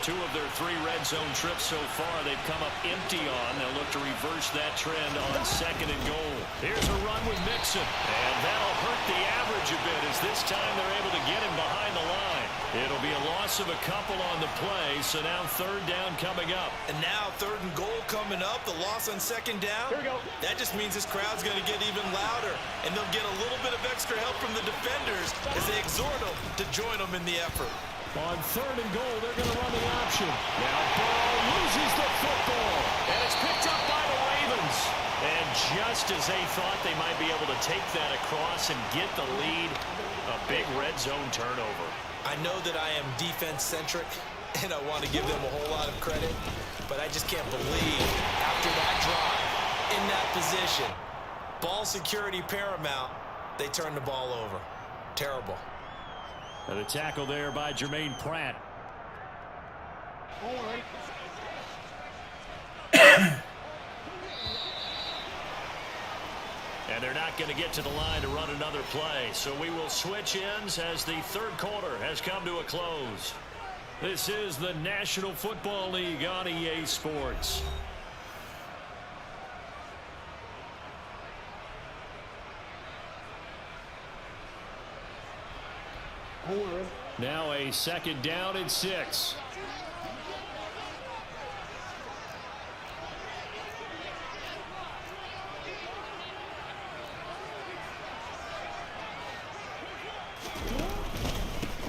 2 of their 3 red zone trips so far they've come up empty on. They'll look to reverse that trend on 2nd and goal. Here's a run with Mixon. And that'll hurt the average a bit as this time they're able to get him behind the line. It'll be a loss of a couple on the play, so now 3rd down coming up. And now 3rd and goal coming up. The loss on 2nd down. Here we go. That just means this crowd's going to get even louder. And they'll get a little bit of extra help from the defenders as they exhort them to join them in the effort. On 3rd and goal, they're going to run the option. Now Burrow loses the football. And it's picked up by the Ravens. And just as they thought they might be able to take that across and get the lead, a big red zone turnover. I know that I am defense-centric, and I want to give them a whole lot of credit, but I just can't believe after that drive, in that position, ball security paramount, they turn the ball over. Terrible. And the tackle there by Jermaine Pratt. And they're not going to get to the line to run another play. So we will switch ends as the 3rd quarter has come to a close. This is the National Football League on EA Sports. Now a 2nd down and 6.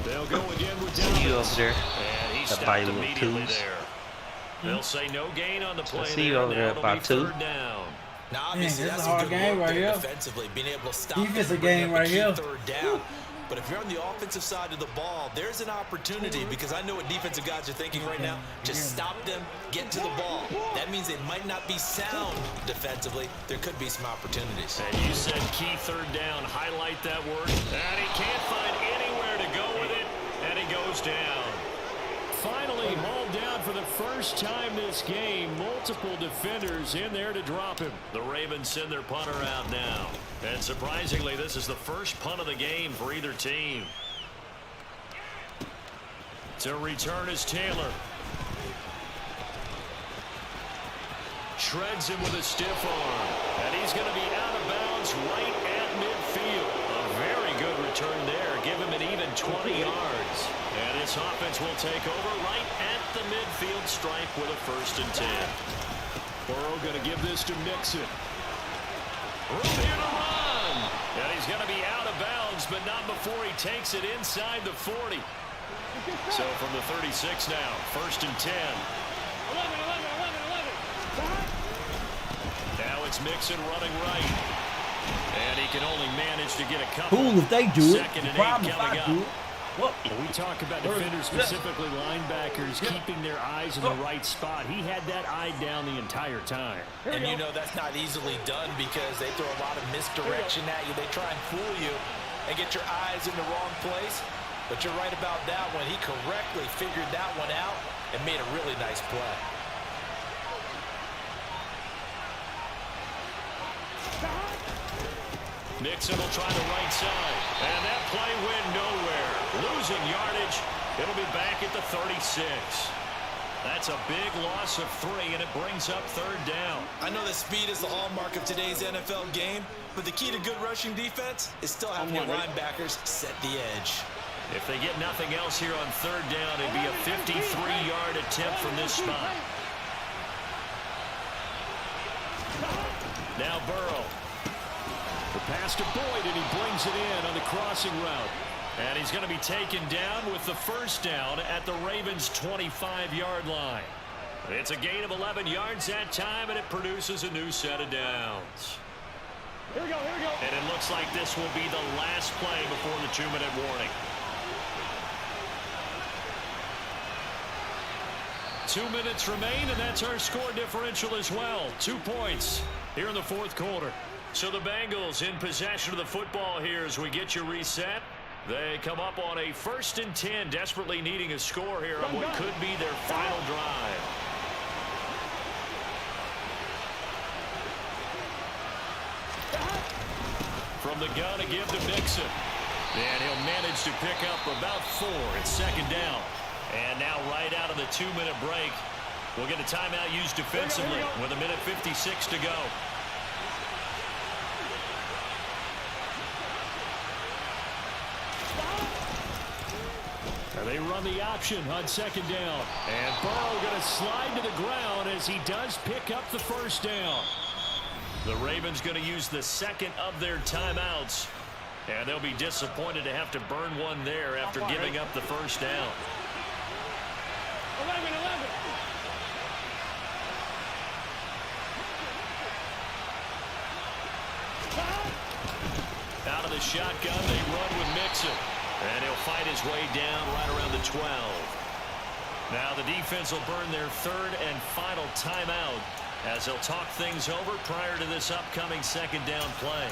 They'll go again with Dallas. See you over there. And he stopped immediately there. They'll say no gain on the play. See you over there about 2. Now, obviously, this is that's a hard good game work right there here. defensively, being able to stop Defensive them, bring game up a right key here. 3rd down. But if you're on the offensive side of the ball, there's an opportunity because I know what defensive guys are thinking right now. Just stop them, get to the ball. That means they might not be sound defensively. There could be some opportunities. And you said key 3rd down. Highlight that word. And he can't find anywhere to go with it. And he goes down. Finally hauled down for the first time this game. Multiple defenders in there to drop him. The Ravens send their punter out now. And surprisingly, this is the first punt of the game for either team. To return is Taylor. Shreds him with a stiff arm. And he's going to be out of bounds right at midfield. A very good return there. Give him an even 20 yards. And this offense will take over right at the midfield stripe with a 1st and 10. Burrow going to give this to Mixon. Room here to run. And he's going to be out of bounds, but not before he takes it inside the 40. So from the 36 now, 1st and 10. 11. Now it's Mixon running right. And he can only manage to get a couple. Cool if they do it. 2nd and 8 Problem if coming I up. do it. What? We talk about defenders, specifically linebackers, keeping their eyes in the right spot. He had that eye down the entire time. And you know that's not easily done because they throw a lot of misdirection at you. They try and fool you and get your eyes in the wrong place. But you're right about that one. He correctly figured that one out and made a really nice play. Mixon will try the right side. And that play went nowhere. Losing yardage. It'll be back at the 36. That's a big loss of 3, and it brings up 3rd down. I know that speed is the hallmark of today's NFL game, but the key to good rushing defense is still having your linebackers set the edge. If they get nothing else here on 3rd down, it'd be a 53-yard attempt from this spot. Now Burrow. The pass to Boyd, and he brings it in on the crossing route. And he's going to be taken down with the 1st down at the Ravens' 25-yard line. It's a gain of 11 yards that time, and it produces a new set of downs. Here we go, here we go. And it looks like this will be the last play before the 2-minute warning. 2 minutes remain, and that's our score differential as well. 2 points here in the 4th quarter. So the Bengals in possession of the football here as we get you reset. They come up on a 1st and 10, desperately needing a score here on what could be their final drive. From the gun to give to Mixon. And he'll manage to pick up about 4. It's 2nd down. And now right out of the 2-minute break, we'll get a timeout used defensively with 1:56 to go. They run the option on 2nd down. And Burrow going to slide to the ground as he does pick up the 1st down. The Ravens going to use the 2nd of their timeouts. And they'll be disappointed to have to burn one there after giving up the 1st down. 11. Out of the shotgun, they run with Mixon. And he'll fight his way down right around the 12. Now the defense will burn their 3rd and final timeout as they'll talk things over prior to this upcoming 2nd down play.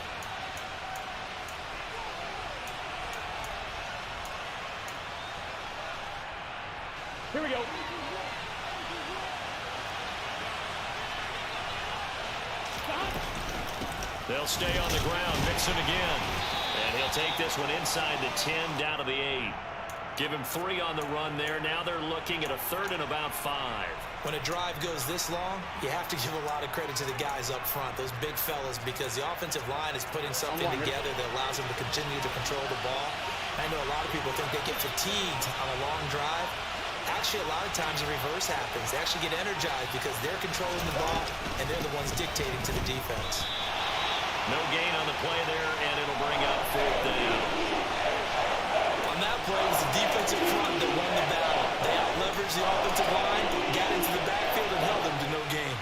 Here we go. They'll stay on the ground. Mixon again. And he'll take this one inside the 10 down to the 8. Give him 3 on the run there. Now they're looking at a 3rd and about 5. When a drive goes this long, you have to give a lot of credit to the guys up front, those big fellas, because the offensive line is putting something together that allows them to continue to control the ball. I know a lot of people think they get fatigued on a long drive. Actually, a lot of times the reverse happens. They actually get energized because they're controlling the ball, and they're the ones dictating to the defense. No gain on the play there, and it'll bring up 4th down. On that play, it was the defensive front that won the battle. They out-leveraged the offensive line, got into the backfield, and held them to no gain.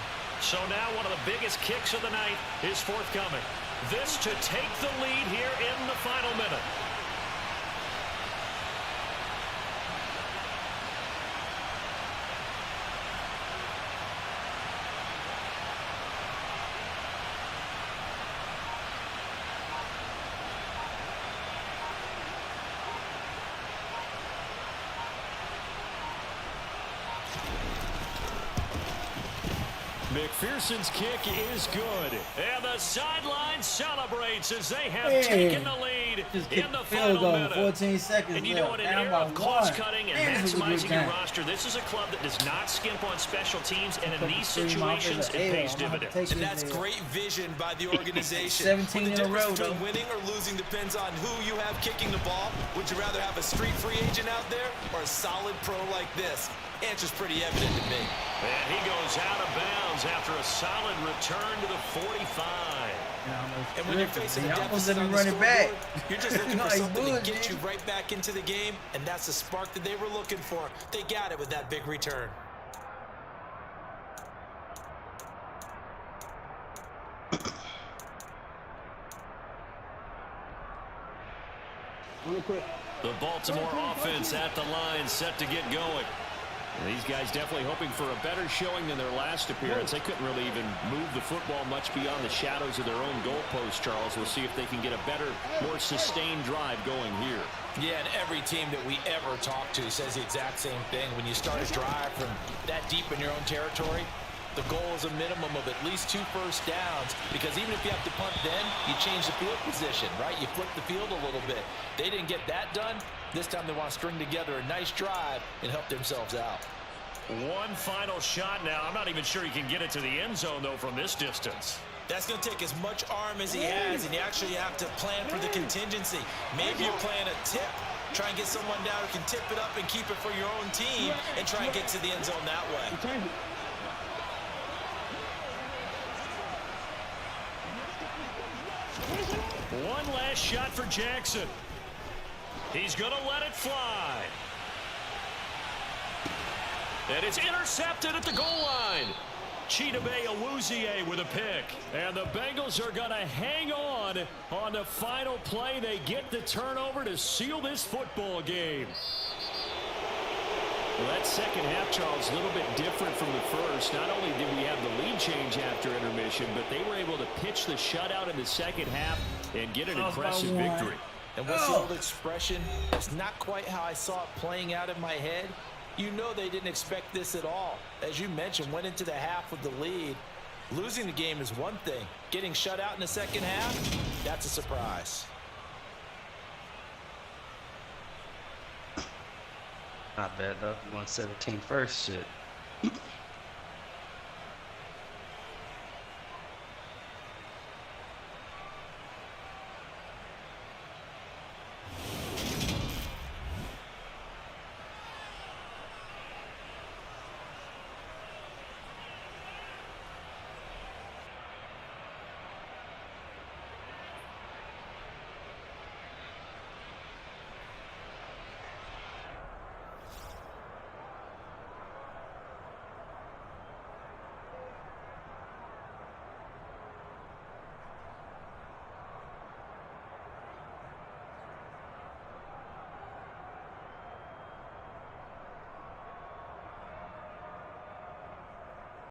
So now one of the biggest kicks of the night is forthcoming. This to take the lead here in the final minute. McPherson's kick is good. And the sideline celebrates as they have taken the lead in the final minute. 14 seconds and you know what, in an era of cost-cutting and maximizing your roster, this is a club that does not skimp on special teams, and in these situations, it pays dividends. And that's great vision by the organization. 17 in a row, between winning or losing depends on who you have kicking the ball. Would you rather have a street free agent out there or a solid pro like this? Answer's pretty evident to me. And he goes out of bounds after a solid return to the 45. And when you're facing a deficit on the scoreboard, you're just looking for something to get you right back into the game, and that's the spark that they were looking for. They got it with that big return. The Baltimore offense at the line, set to get going. These guys definitely hoping for a better showing than their last appearance. They couldn't really even move the football much beyond the shadows of their own goalpost, Charles. We'll see if they can get a better, more sustained drive going here. Yeah, and every team that we ever talk to says the exact same thing. When you start a drive from that deep in your own territory, the goal is a minimum of at least 2 first downs, because even if you have to punt then, you change the field position, right? You flip the field a little bit. They didn't get that done. This time they want to string together a nice drive and help themselves out. One final shot now. I'm not even sure he can get it to the end zone, though, from this distance. That's going to take as much arm as he has, and you actually have to plan for the contingency. Maybe you're playing a tip. Try and get someone down who can tip it up and keep it for your own team and try and get to the end zone that way. One last shot for Jackson. He's going to let it fly. And it's intercepted at the goal line. Chidobe Awuzie with a pick. And the Bengals are going to hang on the final play. They get the turnover to seal this football game. Well, that second half, Charles, a little bit different from the first. Not only did we have the lead change after intermission, but they were able to pitch the shutout in the second half and get an impressive victory. And what's the old expression? It's not quite how I saw it playing out in my head. You know they didn't expect this at all. As you mentioned, went into the half with the lead. Losing the game is one thing. Getting shut out in the second half, that's a surprise. Not bad, though. 117 first, shit.